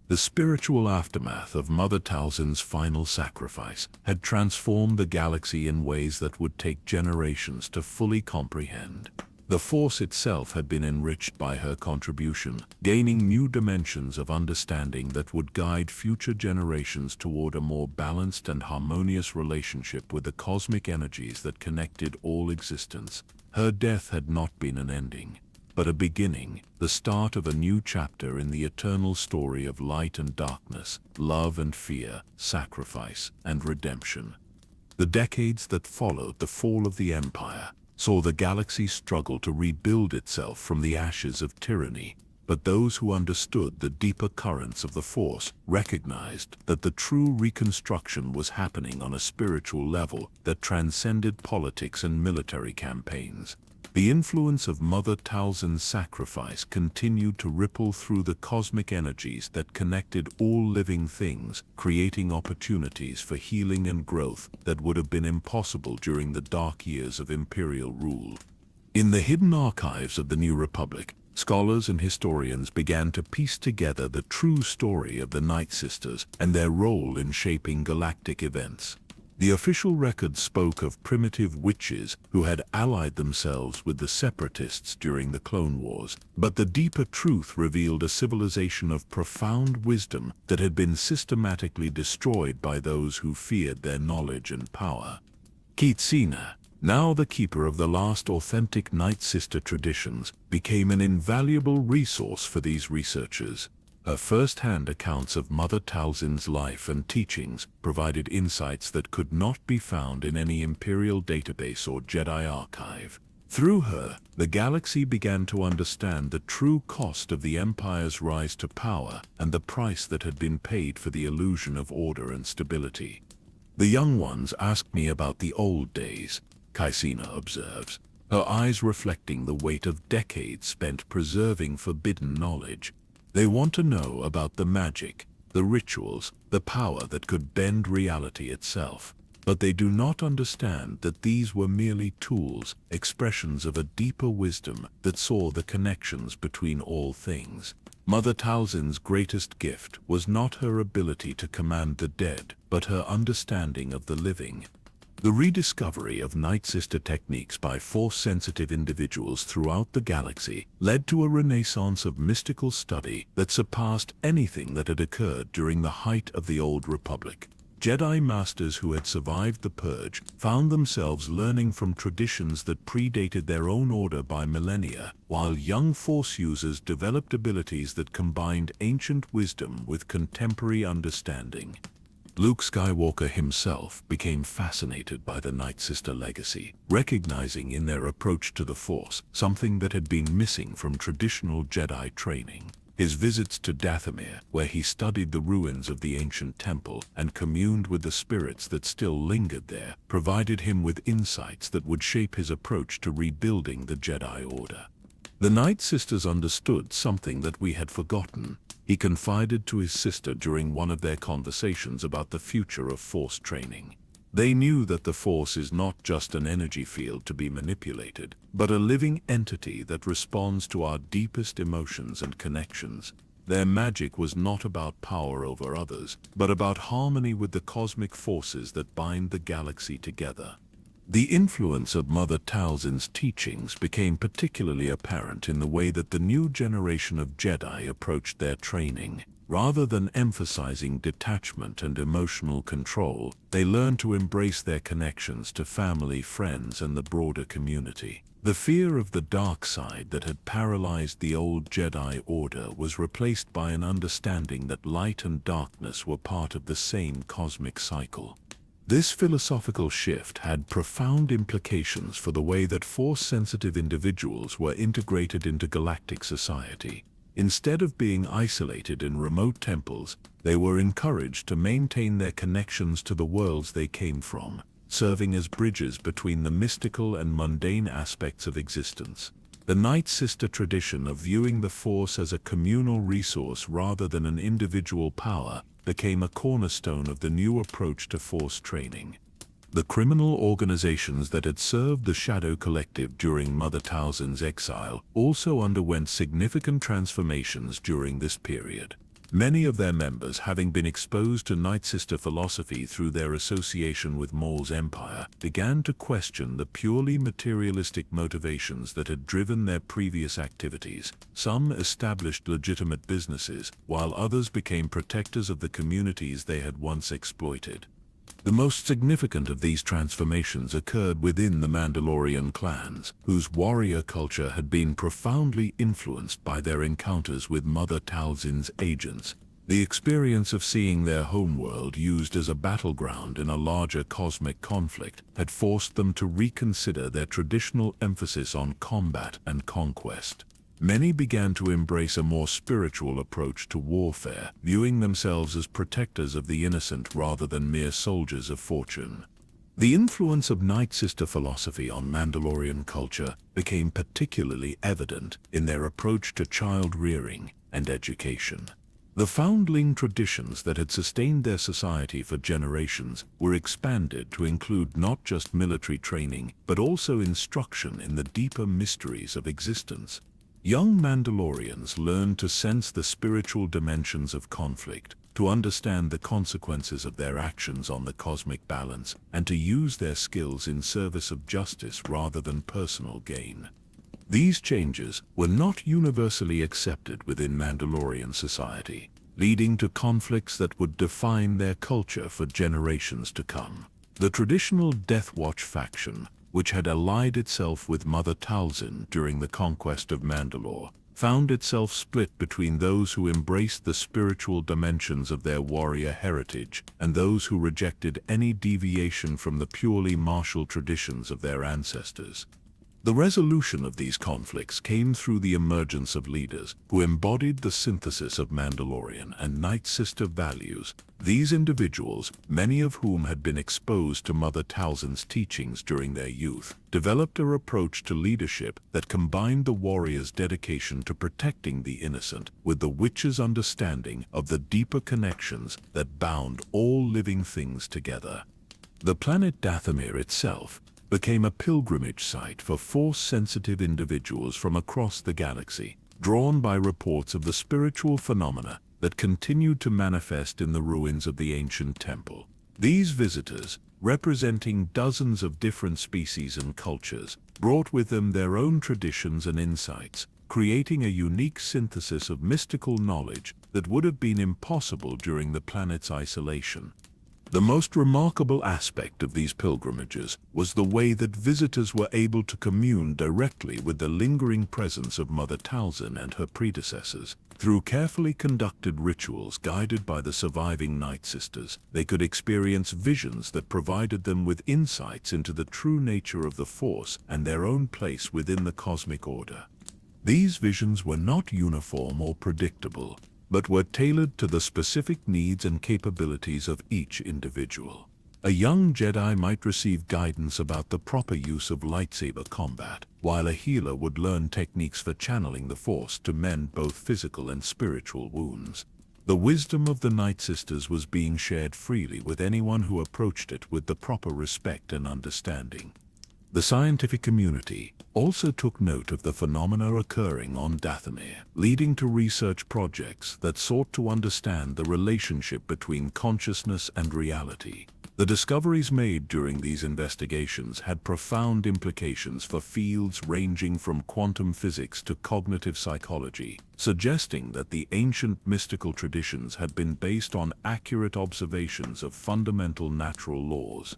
The spiritual aftermath of Mother Talzin's final sacrifice had transformed the galaxy in ways that would take generations to fully comprehend. The Force itself had been enriched by her contribution, gaining new dimensions of understanding that would guide future generations toward a more balanced and harmonious relationship with the cosmic energies that connected all existence. Her death had not been an ending, but a beginning, the start of a new chapter in the eternal story of light and darkness, love and fear, sacrifice and redemption. The decades that followed the fall of the Empire saw the galaxy struggle to rebuild itself from the ashes of tyranny, but those who understood the deeper currents of the Force recognized that the true reconstruction was happening on a spiritual level that transcended politics and military campaigns. The influence of Mother Talzin's sacrifice continued to ripple through the cosmic energies that connected all living things, creating opportunities for healing and growth that would have been impossible during the dark years of Imperial rule. In the hidden archives of the New Republic, scholars and historians began to piece together the true story of the Nightsisters and their role in shaping galactic events. The official record spoke of primitive witches who had allied themselves with the Separatists during the Clone Wars, but the deeper truth revealed a civilization of profound wisdom that had been systematically destroyed by those who feared their knowledge and power. Kitsina, now the keeper of the last authentic Nightsister traditions, became an invaluable resource for these researchers. Her first-hand accounts of Mother Talzin's life and teachings provided insights that could not be found in any Imperial database or Jedi archive. Through her, the galaxy began to understand the true cost of the Empire's rise to power and the price that had been paid for the illusion of order and stability. The young ones asked me about the old days, Kaisina observes, her eyes reflecting the weight of decades spent preserving forbidden knowledge. They want to know about the magic, the rituals, the power that could bend reality itself. But they do not understand that these were merely tools, expressions of a deeper wisdom that saw the connections between all things. Mother Talzin's greatest gift was not her ability to command the dead, but her understanding of the living. The rediscovery of Nightsister techniques by Force-sensitive individuals throughout the galaxy led to a renaissance of mystical study that surpassed anything that had occurred during the height of the Old Republic. Jedi Masters who had survived the Purge found themselves learning from traditions that predated their own order by millennia, while young Force users developed abilities that combined ancient wisdom with contemporary understanding. Luke Skywalker himself became fascinated by the Nightsister legacy, recognizing in their approach to the Force something that had been missing from traditional Jedi training. His visits to Dathomir, where he studied the ruins of the ancient temple and communed with the spirits that still lingered there, provided him with insights that would shape his approach to rebuilding the Jedi Order. The Nightsisters understood something that we had forgotten. He confided to his sister during one of their conversations about the future of Force training. They knew that the Force is not just an energy field to be manipulated, but a living entity that responds to our deepest emotions and connections. Their magic was not about power over others, but about harmony with the cosmic forces that bind the galaxy together. The influence of Mother Talzin's teachings became particularly apparent in the way that the new generation of Jedi approached their training. Rather than emphasizing detachment and emotional control, they learned to embrace their connections to family, friends, and the broader community. The fear of the dark side that had paralyzed the old Jedi Order was replaced by an understanding that light and darkness were part of the same cosmic cycle. This philosophical shift had profound implications for the way that Force-sensitive individuals were integrated into galactic society. Instead of being isolated in remote temples, they were encouraged to maintain their connections to the worlds they came from, serving as bridges between the mystical and mundane aspects of existence. The Nightsister tradition of viewing the Force as a communal resource rather than an individual power became a cornerstone of the new approach to Force training. The criminal organizations that had served the Shadow Collective during Mother Talzin's exile also underwent significant transformations during this period. Many of their members, having been exposed to Nightsister philosophy through their association with Maul's empire, began to question the purely materialistic motivations that had driven their previous activities. Some established legitimate businesses, while others became protectors of the communities they had once exploited. The most significant of these transformations occurred within the Mandalorian clans, whose warrior culture had been profoundly influenced by their encounters with Mother Talzin's agents. The experience of seeing their homeworld used as a battleground in a larger cosmic conflict had forced them to reconsider their traditional emphasis on combat and conquest. Many began to embrace a more spiritual approach to warfare, viewing themselves as protectors of the innocent rather than mere soldiers of fortune. The influence of Nightsister philosophy on Mandalorian culture became particularly evident in their approach to child rearing and education. The foundling traditions that had sustained their society for generations were expanded to include not just military training, but also instruction in the deeper mysteries of existence. Young Mandalorians learned to sense the spiritual dimensions of conflict, to understand the consequences of their actions on the cosmic balance, and to use their skills in service of justice rather than personal gain. These changes were not universally accepted within Mandalorian society, leading to conflicts that would define their culture for generations to come. The traditional Death Watch faction, which had allied itself with Mother Talzin during the conquest of Mandalore, found itself split between those who embraced the spiritual dimensions of their warrior heritage and those who rejected any deviation from the purely martial traditions of their ancestors. The resolution of these conflicts came through the emergence of leaders who embodied the synthesis of Mandalorian and Nightsister values. These individuals, many of whom had been exposed to Mother Talzin's teachings during their youth, developed a approach to leadership that combined the warrior's dedication to protecting the innocent with the witch's understanding of the deeper connections that bound all living things together. The planet Dathomir itself became a pilgrimage site for Force-sensitive individuals from across the galaxy, drawn by reports of the spiritual phenomena that continued to manifest in the ruins of the ancient temple. These visitors, representing dozens of different species and cultures, brought with them their own traditions and insights, creating a unique synthesis of mystical knowledge that would have been impossible during the planet's isolation. The most remarkable aspect of these pilgrimages was the way that visitors were able to commune directly with the lingering presence of Mother Talzin and her predecessors. Through carefully conducted rituals guided by the surviving Nightsisters, they could experience visions that provided them with insights into the true nature of the Force and their own place within the cosmic order. These visions were not uniform or predictable, but were tailored to the specific needs and capabilities of each individual. A young Jedi might receive guidance about the proper use of lightsaber combat, while a healer would learn techniques for channeling the Force to mend both physical and spiritual wounds. The wisdom of the Nightsisters was being shared freely with anyone who approached it with the proper respect and understanding. The scientific community also took note of the phenomena occurring on Dathomir, leading to research projects that sought to understand the relationship between consciousness and reality. The discoveries made during these investigations had profound implications for fields ranging from quantum physics to cognitive psychology, suggesting that the ancient mystical traditions had been based on accurate observations of fundamental natural laws.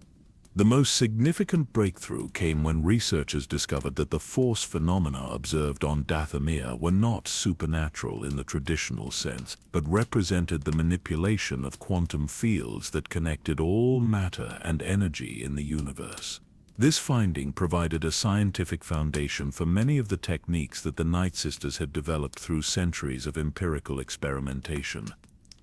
The most significant breakthrough came when researchers discovered that the Force phenomena observed on Dathomir were not supernatural in the traditional sense, but represented the manipulation of quantum fields that connected all matter and energy in the universe. This finding provided a scientific foundation for many of the techniques that the Nightsisters had developed through centuries of empirical experimentation.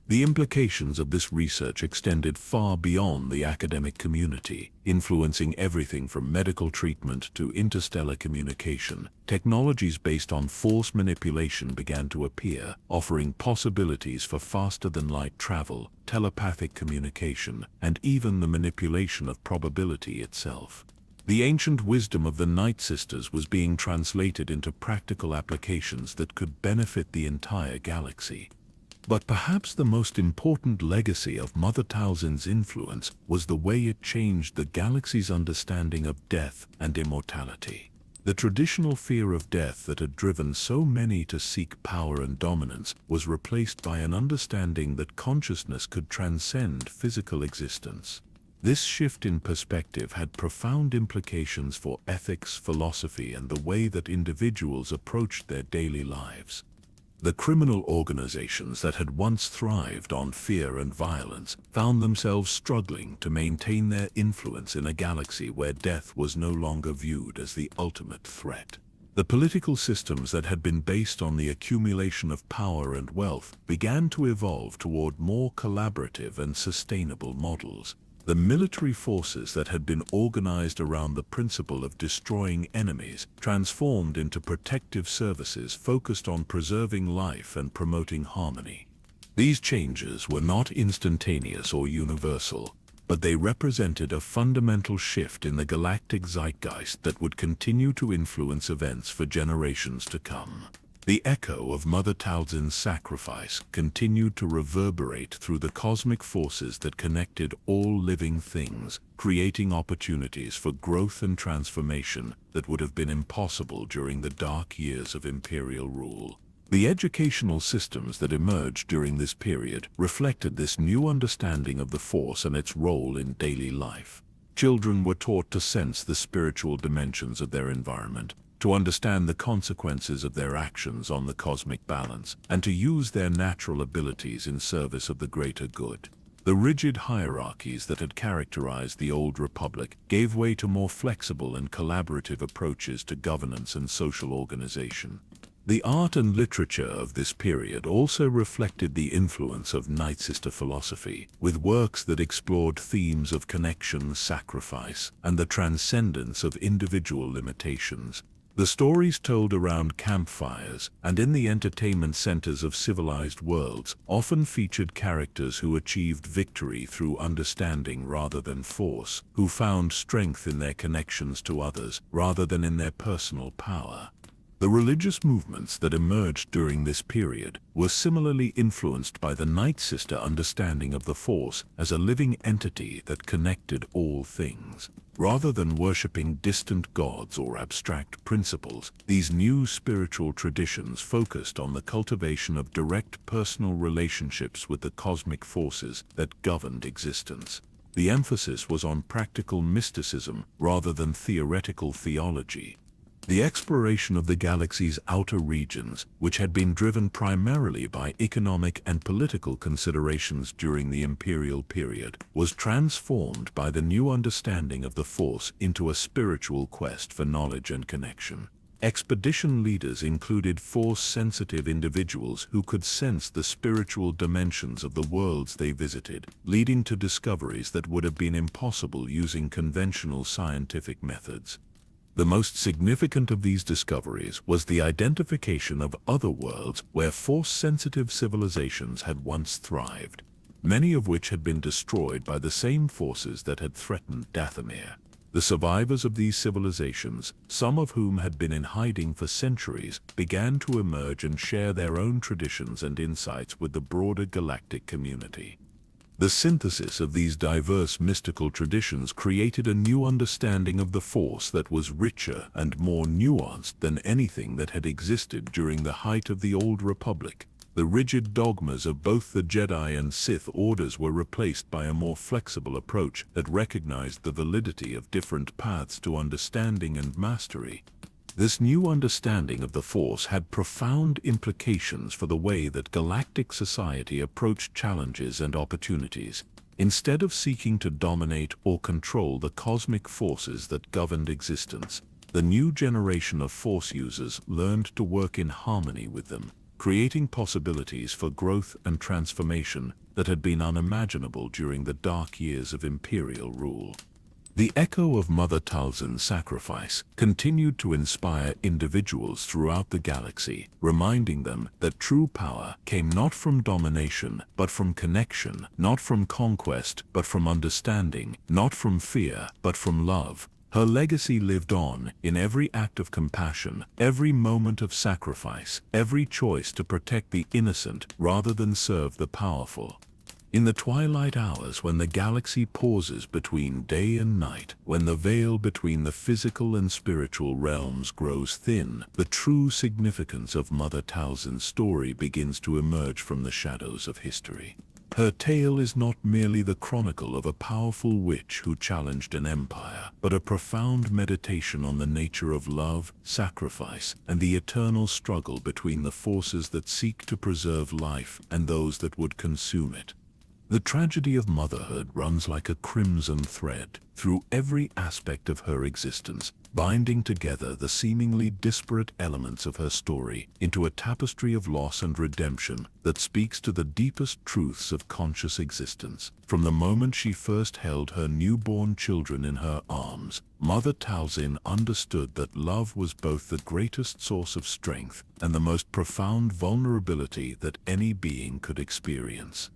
The implications of this research extended far beyond the academic community, influencing everything from medical treatment to interstellar communication. Technologies based on Force manipulation began to appear, offering possibilities for faster-than-light travel, telepathic communication, and even the manipulation of probability itself. The ancient wisdom of the Nightsisters was being translated into practical applications that could benefit the entire galaxy. But perhaps the most important legacy of Mother Talzin's influence was the way it changed the galaxy's understanding of death and immortality. The traditional fear of death that had driven so many to seek power and dominance was replaced by an understanding that consciousness could transcend physical existence. This shift in perspective had profound implications for ethics, philosophy, and the way that individuals approached their daily lives. The criminal organizations that had once thrived on fear and violence found themselves struggling to maintain their influence in a galaxy where death was no longer viewed as the ultimate threat. The political systems that had been based on the accumulation of power and wealth began to evolve toward more collaborative and sustainable models. The military forces that had been organized around the principle of destroying enemies transformed into protective services focused on preserving life and promoting harmony. These changes were not instantaneous or universal, but they represented a fundamental shift in the galactic zeitgeist that would continue to influence events for generations to come. The echo of Mother Talzin's sacrifice continued to reverberate through the cosmic forces that connected all living things, creating opportunities for growth and transformation that would have been impossible during the dark years of imperial rule. The educational systems that emerged during this period reflected this new understanding of the Force and its role in daily life. Children were taught to sense the spiritual dimensions of their environment, to understand the consequences of their actions on the cosmic balance, and to use their natural abilities in service of the greater good. The rigid hierarchies that had characterized the Old Republic gave way to more flexible and collaborative approaches to governance and social organization. The art and literature of this period also reflected the influence of Nightsister philosophy, with works that explored themes of connection, sacrifice, and the transcendence of individual limitations. The stories told around campfires and in the entertainment centers of civilized worlds often featured characters who achieved victory through understanding rather than force, who found strength in their connections to others rather than in their personal power. The religious movements that emerged during this period were similarly influenced by the Nightsister understanding of the Force as a living entity that connected all things. Rather than worshipping distant gods or abstract principles, these new spiritual traditions focused on the cultivation of direct personal relationships with the cosmic forces that governed existence. The emphasis was on practical mysticism rather than theoretical theology. The exploration of the galaxy's outer regions, which had been driven primarily by economic and political considerations during the imperial period, was transformed by the new understanding of the Force into a spiritual quest for knowledge and connection. Expedition leaders included Force-sensitive individuals who could sense the spiritual dimensions of the worlds they visited, leading to discoveries that would have been impossible using conventional scientific methods. The most significant of these discoveries was the identification of other worlds where Force-sensitive civilizations had once thrived, many of which had been destroyed by the same forces that had threatened Dathomir. The survivors of these civilizations, some of whom had been in hiding for centuries, began to emerge and share their own traditions and insights with the broader galactic community. The synthesis of these diverse mystical traditions created a new understanding of the Force that was richer and more nuanced than anything that had existed during the height of the Old Republic. The rigid dogmas of both the Jedi and Sith orders were replaced by a more flexible approach that recognized the validity of different paths to understanding and mastery. This new understanding of the Force had profound implications for the way that galactic society approached challenges and opportunities. Instead of seeking to dominate or control the cosmic forces that governed existence, the new generation of Force users learned to work in harmony with them, creating possibilities for growth and transformation that had been unimaginable during the dark years of Imperial rule. The echo of Mother Talzin's sacrifice continued to inspire individuals throughout the galaxy, reminding them that true power came not from domination, but from connection, not from conquest, but from understanding, not from fear, but from love. Her legacy lived on in every act of compassion, every moment of sacrifice, every choice to protect the innocent rather than serve the powerful. In the twilight hours when the galaxy pauses between day and night, when the veil between the physical and spiritual realms grows thin, the true significance of Mother Talzin's story begins to emerge from the shadows of history. Her tale is not merely the chronicle of a powerful witch who challenged an empire, but a profound meditation on the nature of love, sacrifice, and the eternal struggle between the forces that seek to preserve life and those that would consume it. The tragedy of motherhood runs like a crimson thread through every aspect of her existence, binding together the seemingly disparate elements of her story into a tapestry of loss and redemption that speaks to the deepest truths of conscious existence. From the moment she first held her newborn children in her arms, Mother Talzin understood that love was both the greatest source of strength and the most profound vulnerability that any being could experience.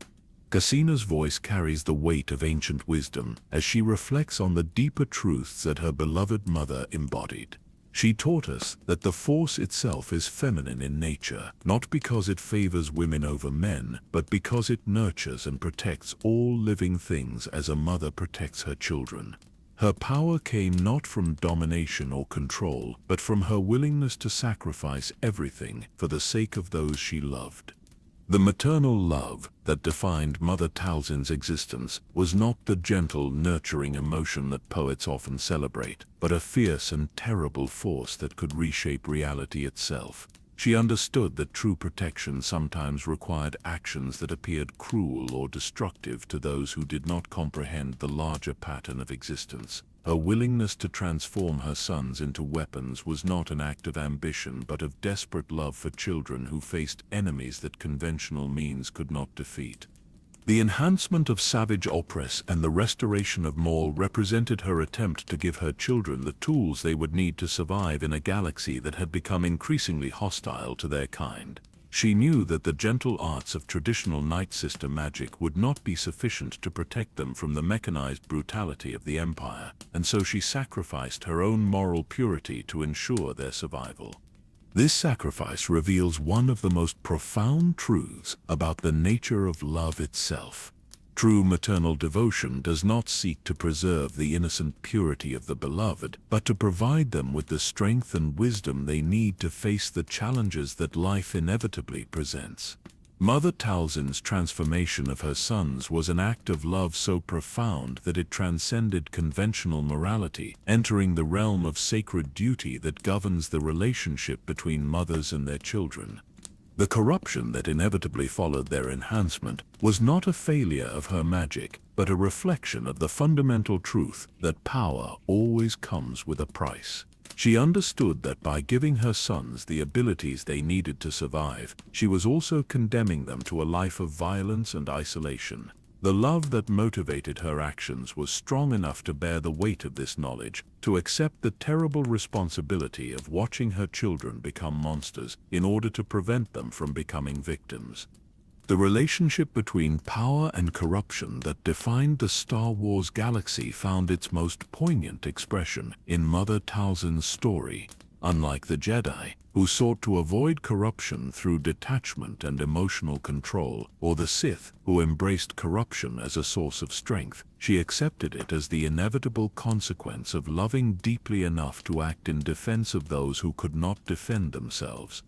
Cassina's voice carries the weight of ancient wisdom as she reflects on the deeper truths that her beloved mother embodied. She taught us that the Force itself is feminine in nature, not because it favors women over men, but because it nurtures and protects all living things as a mother protects her children. Her power came not from domination or control, but from her willingness to sacrifice everything for the sake of those she loved. The maternal love that defined Mother Talzin's existence was not the gentle, nurturing emotion that poets often celebrate, but a fierce and terrible force that could reshape reality itself. She understood that true protection sometimes required actions that appeared cruel or destructive to those who did not comprehend the larger pattern of existence. Her willingness to transform her sons into weapons was not an act of ambition but of desperate love for children who faced enemies that conventional means could not defeat. The enhancement of savage oppress and the restoration of Maul represented her attempt to give her children the tools they would need to survive in a galaxy that had become increasingly hostile to their kind. She knew that the gentle arts of traditional Nightsister magic would not be sufficient to protect them from the mechanized brutality of the Empire, and so she sacrificed her own moral purity to ensure their survival. This sacrifice reveals one of the most profound truths about the nature of love itself. True maternal devotion does not seek to preserve the innocent purity of the beloved, but to provide them with the strength and wisdom they need to face the challenges that life inevitably presents. Mother Talzin's transformation of her sons was an act of love so profound that it transcended conventional morality, entering the realm of sacred duty that governs the relationship between mothers and their children. The corruption that inevitably followed their enhancement was not a failure of her magic, but a reflection of the fundamental truth that power always comes with a price. She understood that by giving her sons the abilities they needed to survive, she was also condemning them to a life of violence and isolation. The love that motivated her actions was strong enough to bear the weight of this knowledge, to accept the terrible responsibility of watching her children become monsters in order to prevent them from becoming victims. The relationship between power and corruption that defined the Star Wars galaxy found its most poignant expression in Mother Talzin's story. Unlike the Jedi, who sought to avoid corruption through detachment and emotional control, or the Sith, who embraced corruption as a source of strength, she accepted it as the inevitable consequence of loving deeply enough to act in defense of those who could not defend themselves.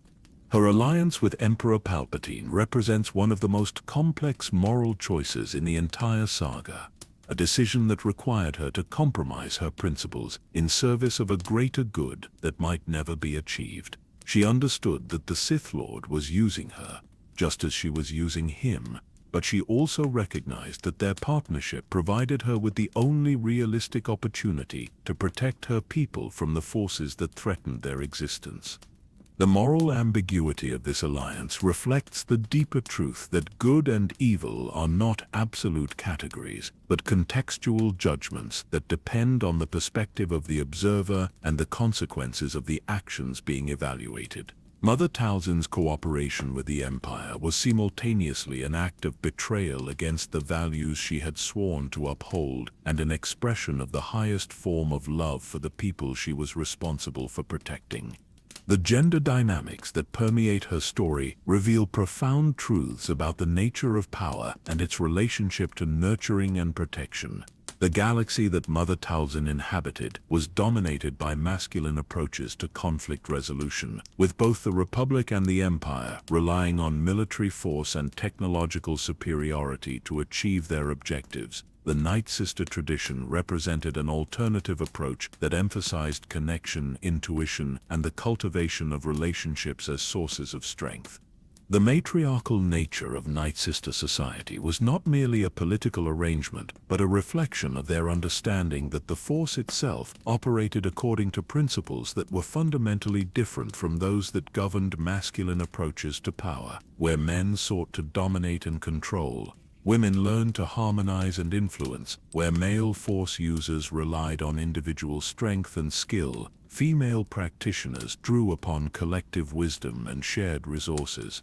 Her alliance with Emperor Palpatine represents one of the most complex moral choices in the entire saga, a decision that required her to compromise her principles in service of a greater good that might never be achieved. She understood that the Sith Lord was using her, just as she was using him, but she also recognized that their partnership provided her with the only realistic opportunity to protect her people from the forces that threatened their existence. The moral ambiguity of this alliance reflects the deeper truth that good and evil are not absolute categories, but contextual judgments that depend on the perspective of the observer and the consequences of the actions being evaluated. Mother Talzin's cooperation with the Empire was simultaneously an act of betrayal against the values she had sworn to uphold and an expression of the highest form of love for the people she was responsible for protecting. The gender dynamics that permeate her story reveal profound truths about the nature of power and its relationship to nurturing and protection. The galaxy that Mother Talzin inhabited was dominated by masculine approaches to conflict resolution, with both the Republic and the Empire relying on military force and technological superiority to achieve their objectives. The Nightsister tradition represented an alternative approach that emphasized connection, intuition, and the cultivation of relationships as sources of strength. The matriarchal nature of Nightsister society was not merely a political arrangement, but a reflection of their understanding that the Force itself operated according to principles that were fundamentally different from those that governed masculine approaches to power, where men sought to dominate and control. Women learned to harmonize and influence, where male Force users relied on individual strength and skill. Female practitioners drew upon collective wisdom and shared resources.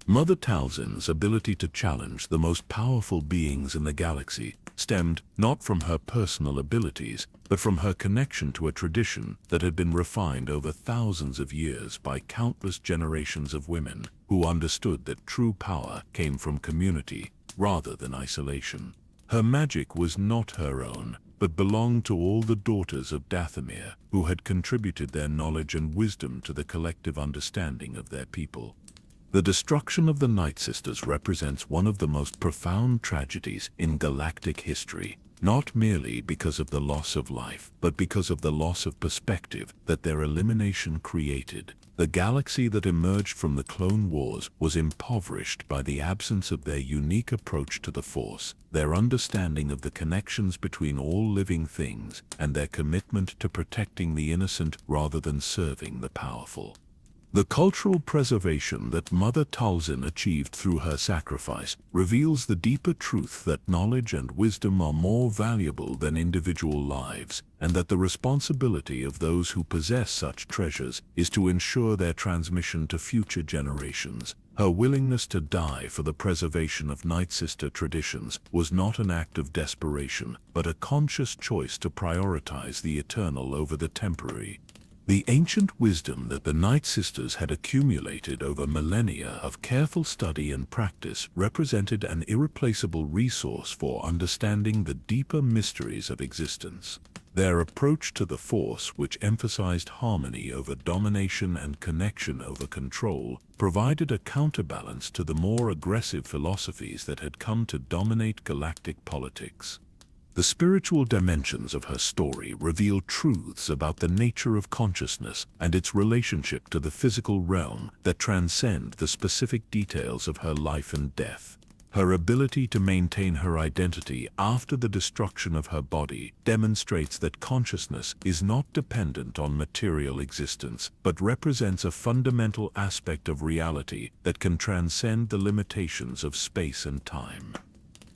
Mother Talzin's ability to challenge the most powerful beings in the galaxy stemmed not from her personal abilities, but from her connection to a tradition that had been refined over thousands of years by countless generations of women who understood that true power came from community rather than isolation. Her magic was not her own, but belonged to all the daughters of Dathomir, who had contributed their knowledge and wisdom to the collective understanding of their people. The destruction of the Nightsisters represents one of the most profound tragedies in galactic history, not merely because of the loss of life, but because of the loss of perspective that their elimination created. The galaxy that emerged from the Clone Wars was impoverished by the absence of their unique approach to the Force, their understanding of the connections between all living things, and their commitment to protecting the innocent rather than serving the powerful. The cultural preservation that Mother Talzin achieved through her sacrifice reveals the deeper truth that knowledge and wisdom are more valuable than individual lives, and that the responsibility of those who possess such treasures is to ensure their transmission to future generations. Her willingness to die for the preservation of Nightsister traditions was not an act of desperation, but a conscious choice to prioritize the eternal over the temporary. The ancient wisdom that the Nightsisters had accumulated over millennia of careful study and practice represented an irreplaceable resource for understanding the deeper mysteries of existence. Their approach to the Force, which emphasized harmony over domination and connection over control, provided a counterbalance to the more aggressive philosophies that had come to dominate galactic politics. The spiritual dimensions of her story reveal truths about the nature of consciousness and its relationship to the physical realm that transcend the specific details of her life and death. Her ability to maintain her identity after the destruction of her body demonstrates that consciousness is not dependent on material existence, but represents a fundamental aspect of reality that can transcend the limitations of space and time.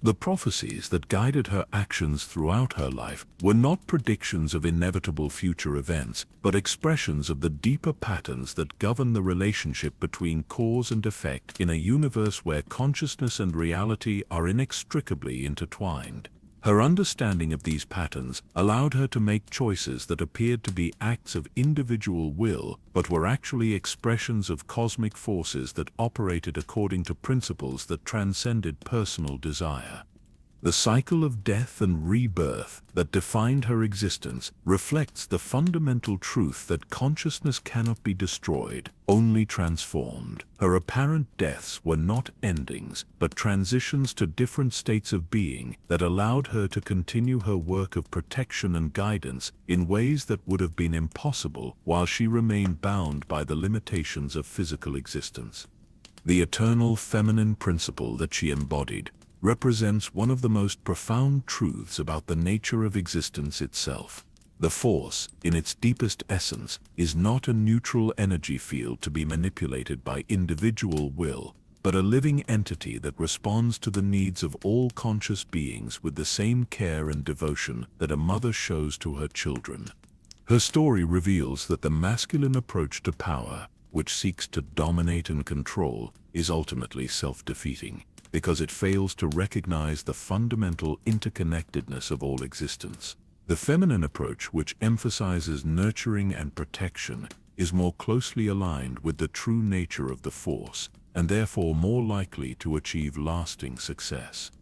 The prophecies that guided her actions throughout her life were not predictions of inevitable future events, but expressions of the deeper patterns that govern the relationship between cause and effect in a universe where consciousness and reality are inextricably intertwined. Her understanding of these patterns allowed her to make choices that appeared to be acts of individual will, but were actually expressions of cosmic forces that operated according to principles that transcended personal desire. The cycle of death and rebirth that defined her existence reflects the fundamental truth that consciousness cannot be destroyed, only transformed. Her apparent deaths were not endings, but transitions to different states of being that allowed her to continue her work of protection and guidance in ways that would have been impossible while she remained bound by the limitations of physical existence. The eternal feminine principle that she embodied represents one of the most profound truths about the nature of existence itself. The Force, in its deepest essence, is not a neutral energy field to be manipulated by individual will, but a living entity that responds to the needs of all conscious beings with the same care and devotion that a mother shows to her children. Her story reveals that the masculine approach to power, which seeks to dominate and control, is ultimately self-defeating, because it fails to recognize the fundamental interconnectedness of all existence. The feminine approach, which emphasizes nurturing and protection, is more closely aligned with the true nature of the Force, and therefore more likely to achieve lasting success.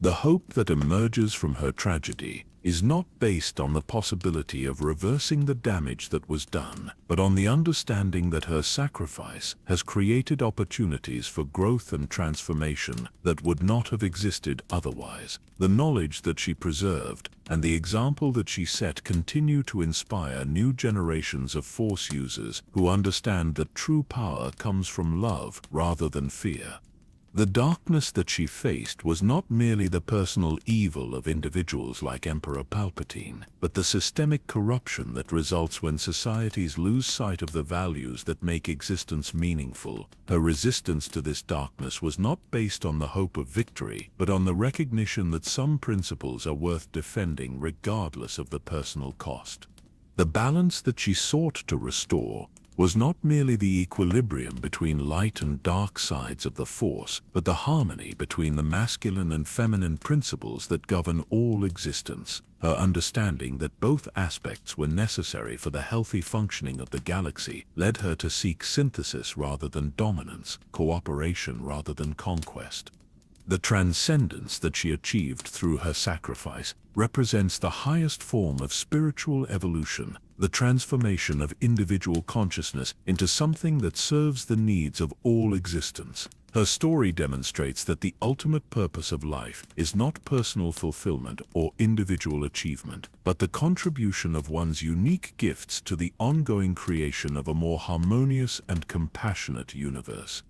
The hope that emerges from her tragedy is not based on the possibility of reversing the damage that was done, but on the understanding that her sacrifice has created opportunities for growth and transformation that would not have existed otherwise. The knowledge that she preserved and the example that she set continue to inspire new generations of Force users who understand that true power comes from love rather than fear. The darkness that she faced was not merely the personal evil of individuals like Emperor Palpatine, but the systemic corruption that results when societies lose sight of the values that make existence meaningful. Her resistance to this darkness was not based on the hope of victory, but on the recognition that some principles are worth defending regardless of the personal cost. The balance that she sought to restore was not merely the equilibrium between light and dark sides of the Force, but the harmony between the masculine and feminine principles that govern all existence. Her understanding that both aspects were necessary for the healthy functioning of the galaxy led her to seek synthesis rather than dominance, cooperation rather than conquest. The transcendence that she achieved through her sacrifice represents the highest form of spiritual evolution, the transformation of individual consciousness into something that serves the needs of all existence. Her story demonstrates that the ultimate purpose of life is not personal fulfillment or individual achievement, but the contribution of one's unique gifts to the ongoing creation of a more harmonious and compassionate universe.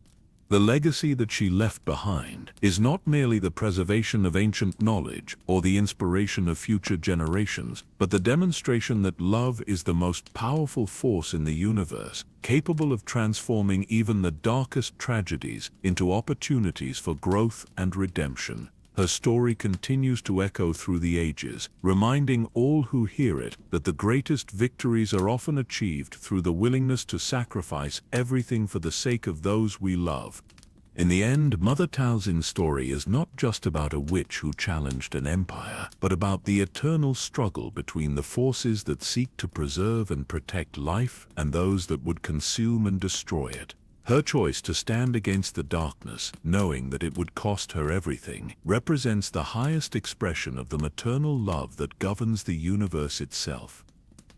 The legacy that she left behind is not merely the preservation of ancient knowledge or the inspiration of future generations, but the demonstration that love is the most powerful force in the universe, capable of transforming even the darkest tragedies into opportunities for growth and redemption. Her story continues to echo through the ages, reminding all who hear it that the greatest victories are often achieved through the willingness to sacrifice everything for the sake of those we love. In the end, Mother Talzin's story is not just about a witch who challenged an empire, but about the eternal struggle between the forces that seek to preserve and protect life and those that would consume and destroy it. Her choice to stand against the darkness, knowing that it would cost her everything, represents the highest expression of the maternal love that governs the universe itself.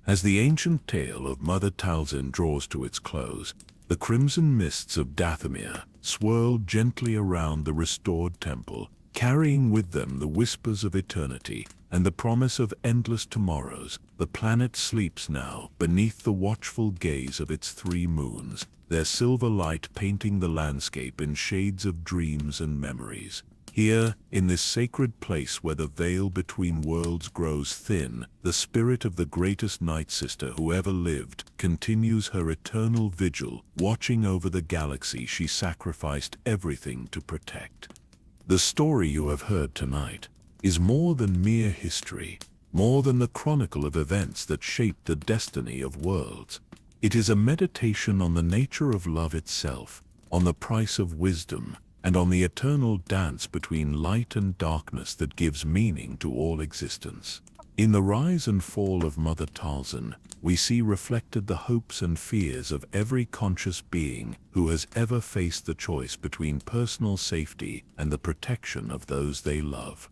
As the ancient tale of Mother Talzin draws to its close, the crimson mists of Dathomir swirl gently around the restored temple, carrying with them the whispers of eternity and the promise of endless tomorrows. The planet sleeps now beneath the watchful gaze of its 3 moons, their silver light painting the landscape in shades of dreams and memories. Here, in this sacred place where the veil between worlds grows thin, the spirit of the greatest Nightsister who ever lived continues her eternal vigil, watching over the galaxy she sacrificed everything to protect. The story you have heard tonight is more than mere history, more than the chronicle of events that shaped the destiny of worlds. It is a meditation on the nature of love itself, on the price of wisdom, and on the eternal dance between light and darkness that gives meaning to all existence. In the rise and fall of Mother Talzin, we see reflected the hopes and fears of every conscious being who has ever faced the choice between personal safety and the protection of those they love.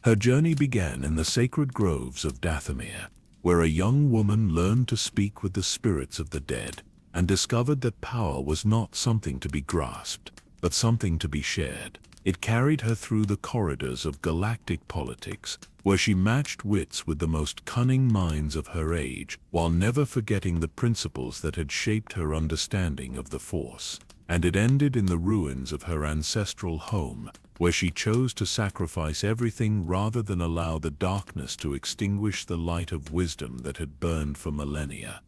Her journey began in the sacred groves of Dathomir, where a young woman learned to speak with the spirits of the dead and discovered that power was not something to be grasped, but something to be shared. It carried her through the corridors of galactic politics, where she matched wits with the most cunning minds of her age, while never forgetting the principles that had shaped her understanding of the Force. And it ended in the ruins of her ancestral home, where she chose to sacrifice everything rather than allow the darkness to extinguish the light of wisdom that had burned for millennia.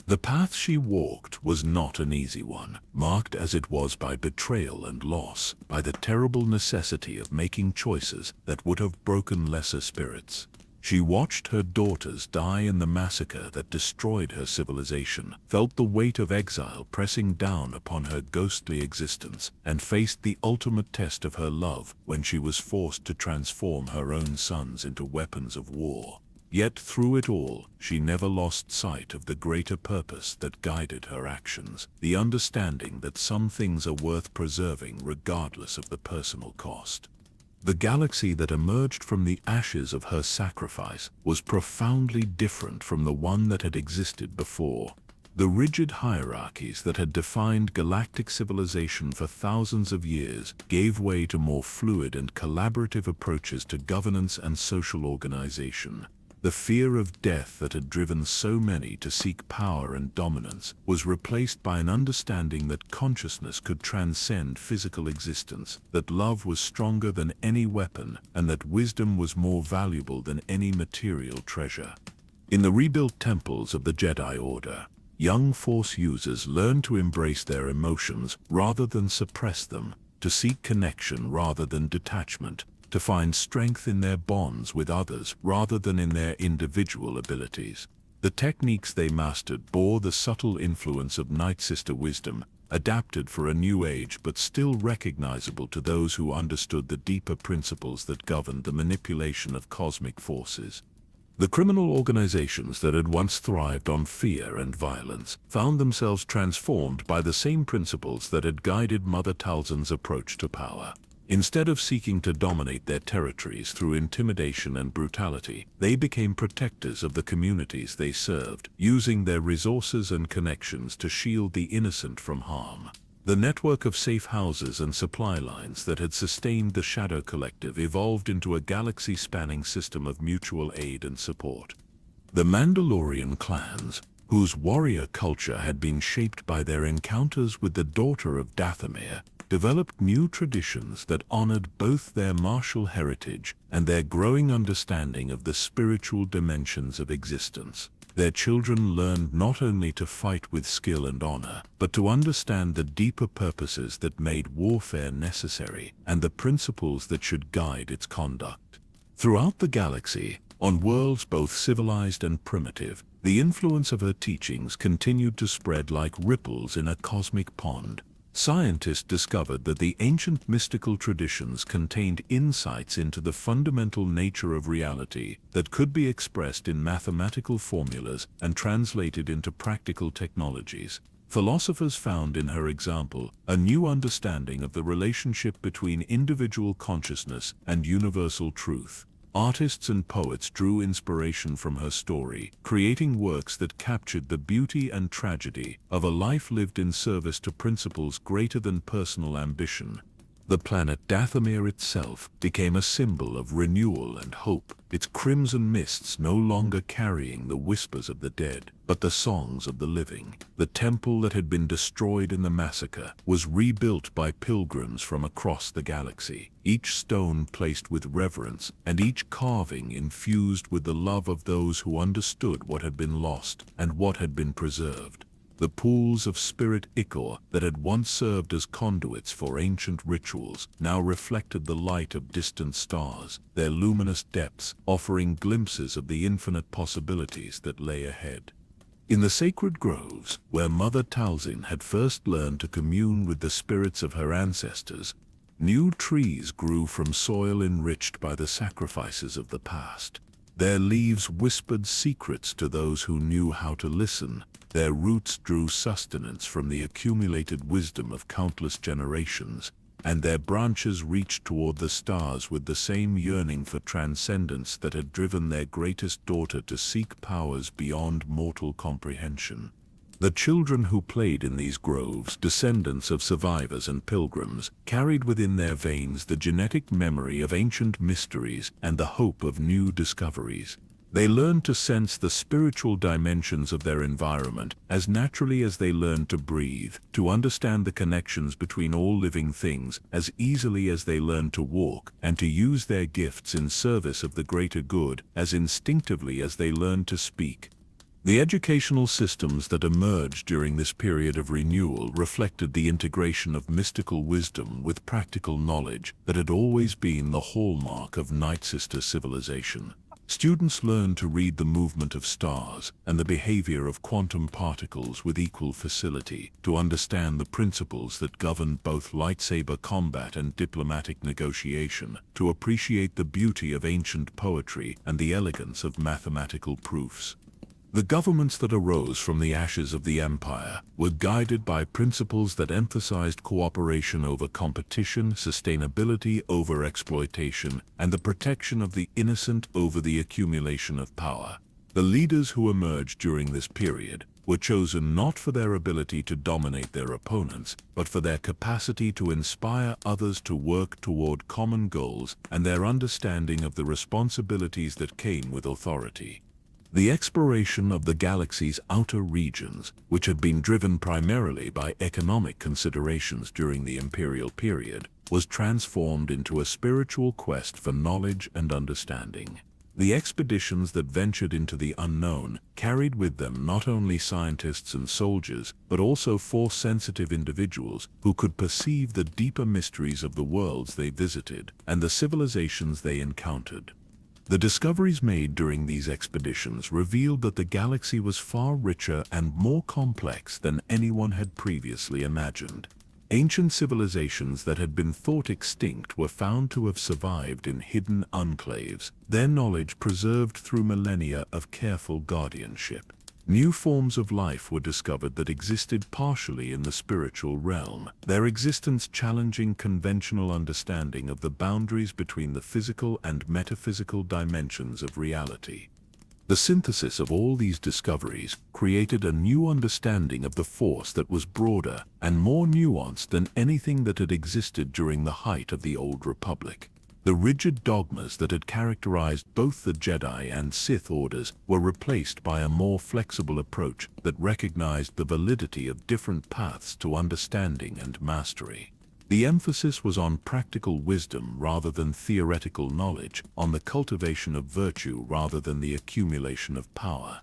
The path she walked was not an easy one, marked as it was by betrayal and loss, by the terrible necessity of making choices that would have broken lesser spirits. She watched her daughters die in the massacre that destroyed her civilization, felt the weight of exile pressing down upon her ghostly existence, and faced the ultimate test of her love when she was forced to transform her own sons into weapons of war. Yet through it all, she never lost sight of the greater purpose that guided her actions, the understanding that some things are worth preserving regardless of the personal cost. The galaxy that emerged from the ashes of her sacrifice was profoundly different from the one that had existed before. The rigid hierarchies that had defined galactic civilization for thousands of years gave way to more fluid and collaborative approaches to governance and social organization. The fear of death that had driven so many to seek power and dominance was replaced by an understanding that consciousness could transcend physical existence, that love was stronger than any weapon, and that wisdom was more valuable than any material treasure. In the rebuilt temples of the Jedi Order, young Force users learned to embrace their emotions rather than suppress them, to seek connection rather than detachment, to find strength in their bonds with others rather than in their individual abilities. The techniques they mastered bore the subtle influence of Nightsister wisdom, adapted for a new age but still recognizable to those who understood the deeper principles that governed the manipulation of cosmic forces. The criminal organizations that had once thrived on fear and violence found themselves transformed by the same principles that had guided Mother Talzin's approach to power. Instead of seeking to dominate their territories through intimidation and brutality, they became protectors of the communities they served, using their resources and connections to shield the innocent from harm. The network of safe houses and supply lines that had sustained the Shadow Collective evolved into a galaxy-spanning system of mutual aid and support. The Mandalorian clans, whose warrior culture had been shaped by their encounters with the daughter of Dathomir, developed new traditions that honored both their martial heritage and their growing understanding of the spiritual dimensions of existence. Their children learned not only to fight with skill and honor, but to understand the deeper purposes that made warfare necessary and the principles that should guide its conduct. Throughout the galaxy, on worlds both civilized and primitive, the influence of her teachings continued to spread like ripples in a cosmic pond. Scientists discovered that the ancient mystical traditions contained insights into the fundamental nature of reality that could be expressed in mathematical formulas and translated into practical technologies. Philosophers found in her example a new understanding of the relationship between individual consciousness and universal truth. Artists and poets drew inspiration from her story, creating works that captured the beauty and tragedy of a life lived in service to principles greater than personal ambition. The planet Dathomir itself became a symbol of renewal and hope, its crimson mists no longer carrying the whispers of the dead, but the songs of the living. The temple that had been destroyed in the massacre was rebuilt by pilgrims from across the galaxy, each stone placed with reverence and each carving infused with the love of those who understood what had been lost and what had been preserved. The pools of spirit ichor that had once served as conduits for ancient rituals now reflected the light of distant stars, their luminous depths offering glimpses of the infinite possibilities that lay ahead. In the sacred groves, where Mother Talzin had first learned to commune with the spirits of her ancestors, new trees grew from soil enriched by the sacrifices of the past. Their leaves whispered secrets to those who knew how to listen. Their roots drew sustenance from the accumulated wisdom of countless generations, and their branches reached toward the stars with the same yearning for transcendence that had driven their greatest daughter to seek powers beyond mortal comprehension. The children who played in these groves, descendants of survivors and pilgrims, carried within their veins the genetic memory of ancient mysteries and the hope of new discoveries. They learned to sense the spiritual dimensions of their environment as naturally as they learned to breathe, to understand the connections between all living things as easily as they learned to walk, and to use their gifts in service of the greater good as instinctively as they learned to speak. The educational systems that emerged during this period of renewal reflected the integration of mystical wisdom with practical knowledge that had always been the hallmark of Nightsister civilization. Students learned to read the movement of stars and the behavior of quantum particles with equal facility, to understand the principles that governed both lightsaber combat and diplomatic negotiation, to appreciate the beauty of ancient poetry and the elegance of mathematical proofs. The governments that arose from the ashes of the empire were guided by principles that emphasized cooperation over competition, sustainability over exploitation, and the protection of the innocent over the accumulation of power. The leaders who emerged during this period were chosen not for their ability to dominate their opponents, but for their capacity to inspire others to work toward common goals and their understanding of the responsibilities that came with authority. The exploration of the galaxy's outer regions, which had been driven primarily by economic considerations during the imperial period, was transformed into a spiritual quest for knowledge and understanding. The expeditions that ventured into the unknown carried with them not only scientists and soldiers, but also Force-sensitive individuals who could perceive the deeper mysteries of the worlds they visited and the civilizations they encountered. The discoveries made during these expeditions revealed that the galaxy was far richer and more complex than anyone had previously imagined. Ancient civilizations that had been thought extinct were found to have survived in hidden enclaves, their knowledge preserved through millennia of careful guardianship. New forms of life were discovered that existed partially in the spiritual realm, their existence challenging conventional understanding of the boundaries between the physical and metaphysical dimensions of reality. The synthesis of all these discoveries created a new understanding of the Force that was broader and more nuanced than anything that had existed during the height of the Old Republic. The rigid dogmas that had characterized both the Jedi and Sith orders were replaced by a more flexible approach that recognized the validity of different paths to understanding and mastery. The emphasis was on practical wisdom rather than theoretical knowledge, on the cultivation of virtue rather than the accumulation of power.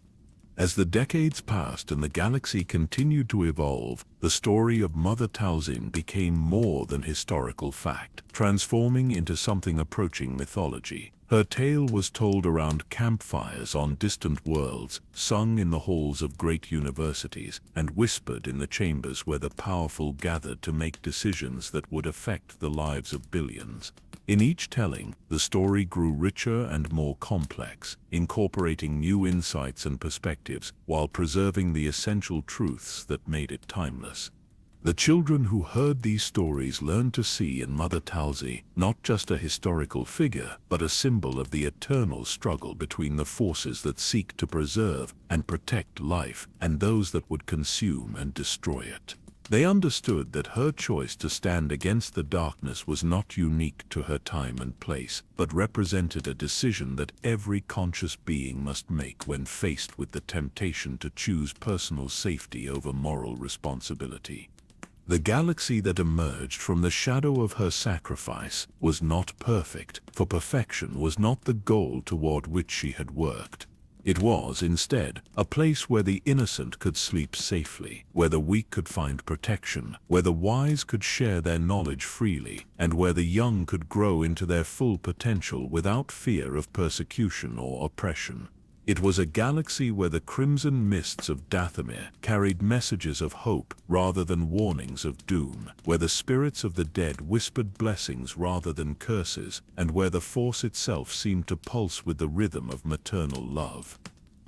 As the decades passed and the galaxy continued to evolve, the story of Mother Talzin became more than historical fact, transforming into something approaching mythology. Her tale was told around campfires on distant worlds, sung in the halls of great universities, and whispered in the chambers where the powerful gathered to make decisions that would affect the lives of billions. In each telling, the story grew richer and more complex, incorporating new insights and perspectives while preserving the essential truths that made it timeless. The children who heard these stories learned to see in Mother Talzin not just a historical figure, but a symbol of the eternal struggle between the forces that seek to preserve and protect life and those that would consume and destroy it. They understood that her choice to stand against the darkness was not unique to her time and place, but represented a decision that every conscious being must make when faced with the temptation to choose personal safety over moral responsibility. The galaxy that emerged from the shadow of her sacrifice was not perfect, for perfection was not the goal toward which she had worked. It was, instead, a place where the innocent could sleep safely, where the weak could find protection, where the wise could share their knowledge freely, and where the young could grow into their full potential without fear of persecution or oppression. It was a galaxy where the crimson mists of Dathomir carried messages of hope rather than warnings of doom, where the spirits of the dead whispered blessings rather than curses, and where the Force itself seemed to pulse with the rhythm of maternal love.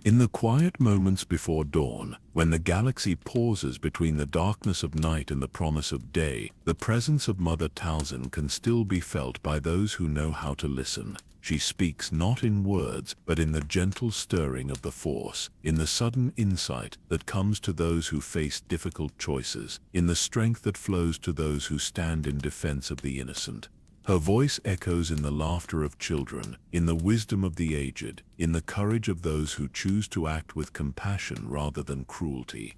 In the quiet moments before dawn, when the galaxy pauses between the darkness of night and the promise of day, the presence of Mother Talzin can still be felt by those who know how to listen. She speaks not in words, but in the gentle stirring of the Force, in the sudden insight that comes to those who face difficult choices, in the strength that flows to those who stand in defense of the innocent. Her voice echoes in the laughter of children, in the wisdom of the aged, in the courage of those who choose to act with compassion rather than cruelty.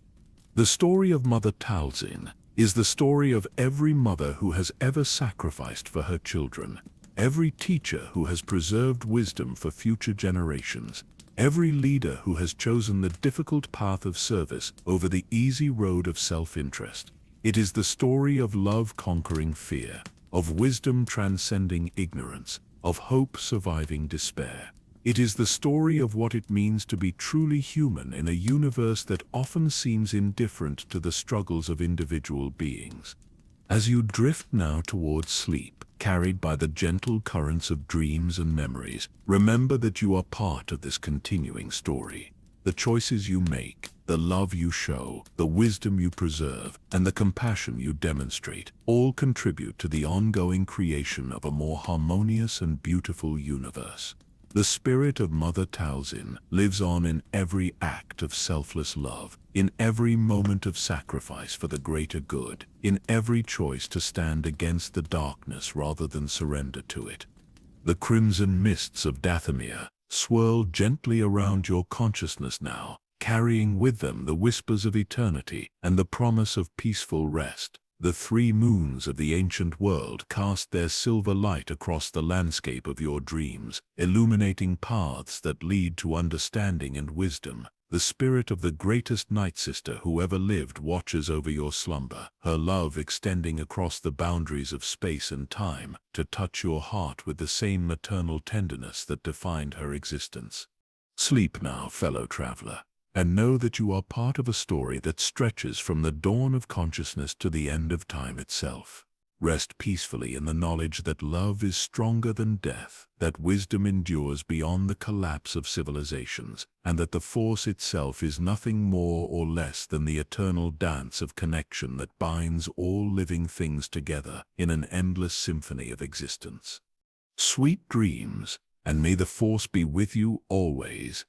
The story of Mother Talzin is the story of every mother who has ever sacrificed for her children, every teacher who has preserved wisdom for future generations, every leader who has chosen the difficult path of service over the easy road of self-interest. It is the story of love conquering fear, of wisdom transcending ignorance, of hope surviving despair. It is the story of what it means to be truly human in a universe that often seems indifferent to the struggles of individual beings. As you drift now towards sleep, carried by the gentle currents of dreams and memories, remember that you are part of this continuing story. The choices you make, the love you show, the wisdom you preserve, and the compassion you demonstrate all contribute to the ongoing creation of a more harmonious and beautiful universe. The spirit of Mother Talzin lives on in every act of selfless love, in every moment of sacrifice for the greater good, in every choice to stand against the darkness rather than surrender to it. The crimson mists of Dathomir swirl gently around your consciousness now, carrying with them the whispers of eternity and the promise of peaceful rest. The three moons of the ancient world cast their silver light across the landscape of your dreams, illuminating paths that lead to understanding and wisdom. The spirit of the greatest Nightsister who ever lived watches over your slumber, her love extending across the boundaries of space and time to touch your heart with the same maternal tenderness that defined her existence. Sleep now, fellow traveler, and know that you are part of a story that stretches from the dawn of consciousness to the end of time itself. Rest peacefully in the knowledge that love is stronger than death, that wisdom endures beyond the collapse of civilizations, and that the Force itself is nothing more or less than the eternal dance of connection that binds all living things together in an endless symphony of existence. Sweet dreams, and may the Force be with you always.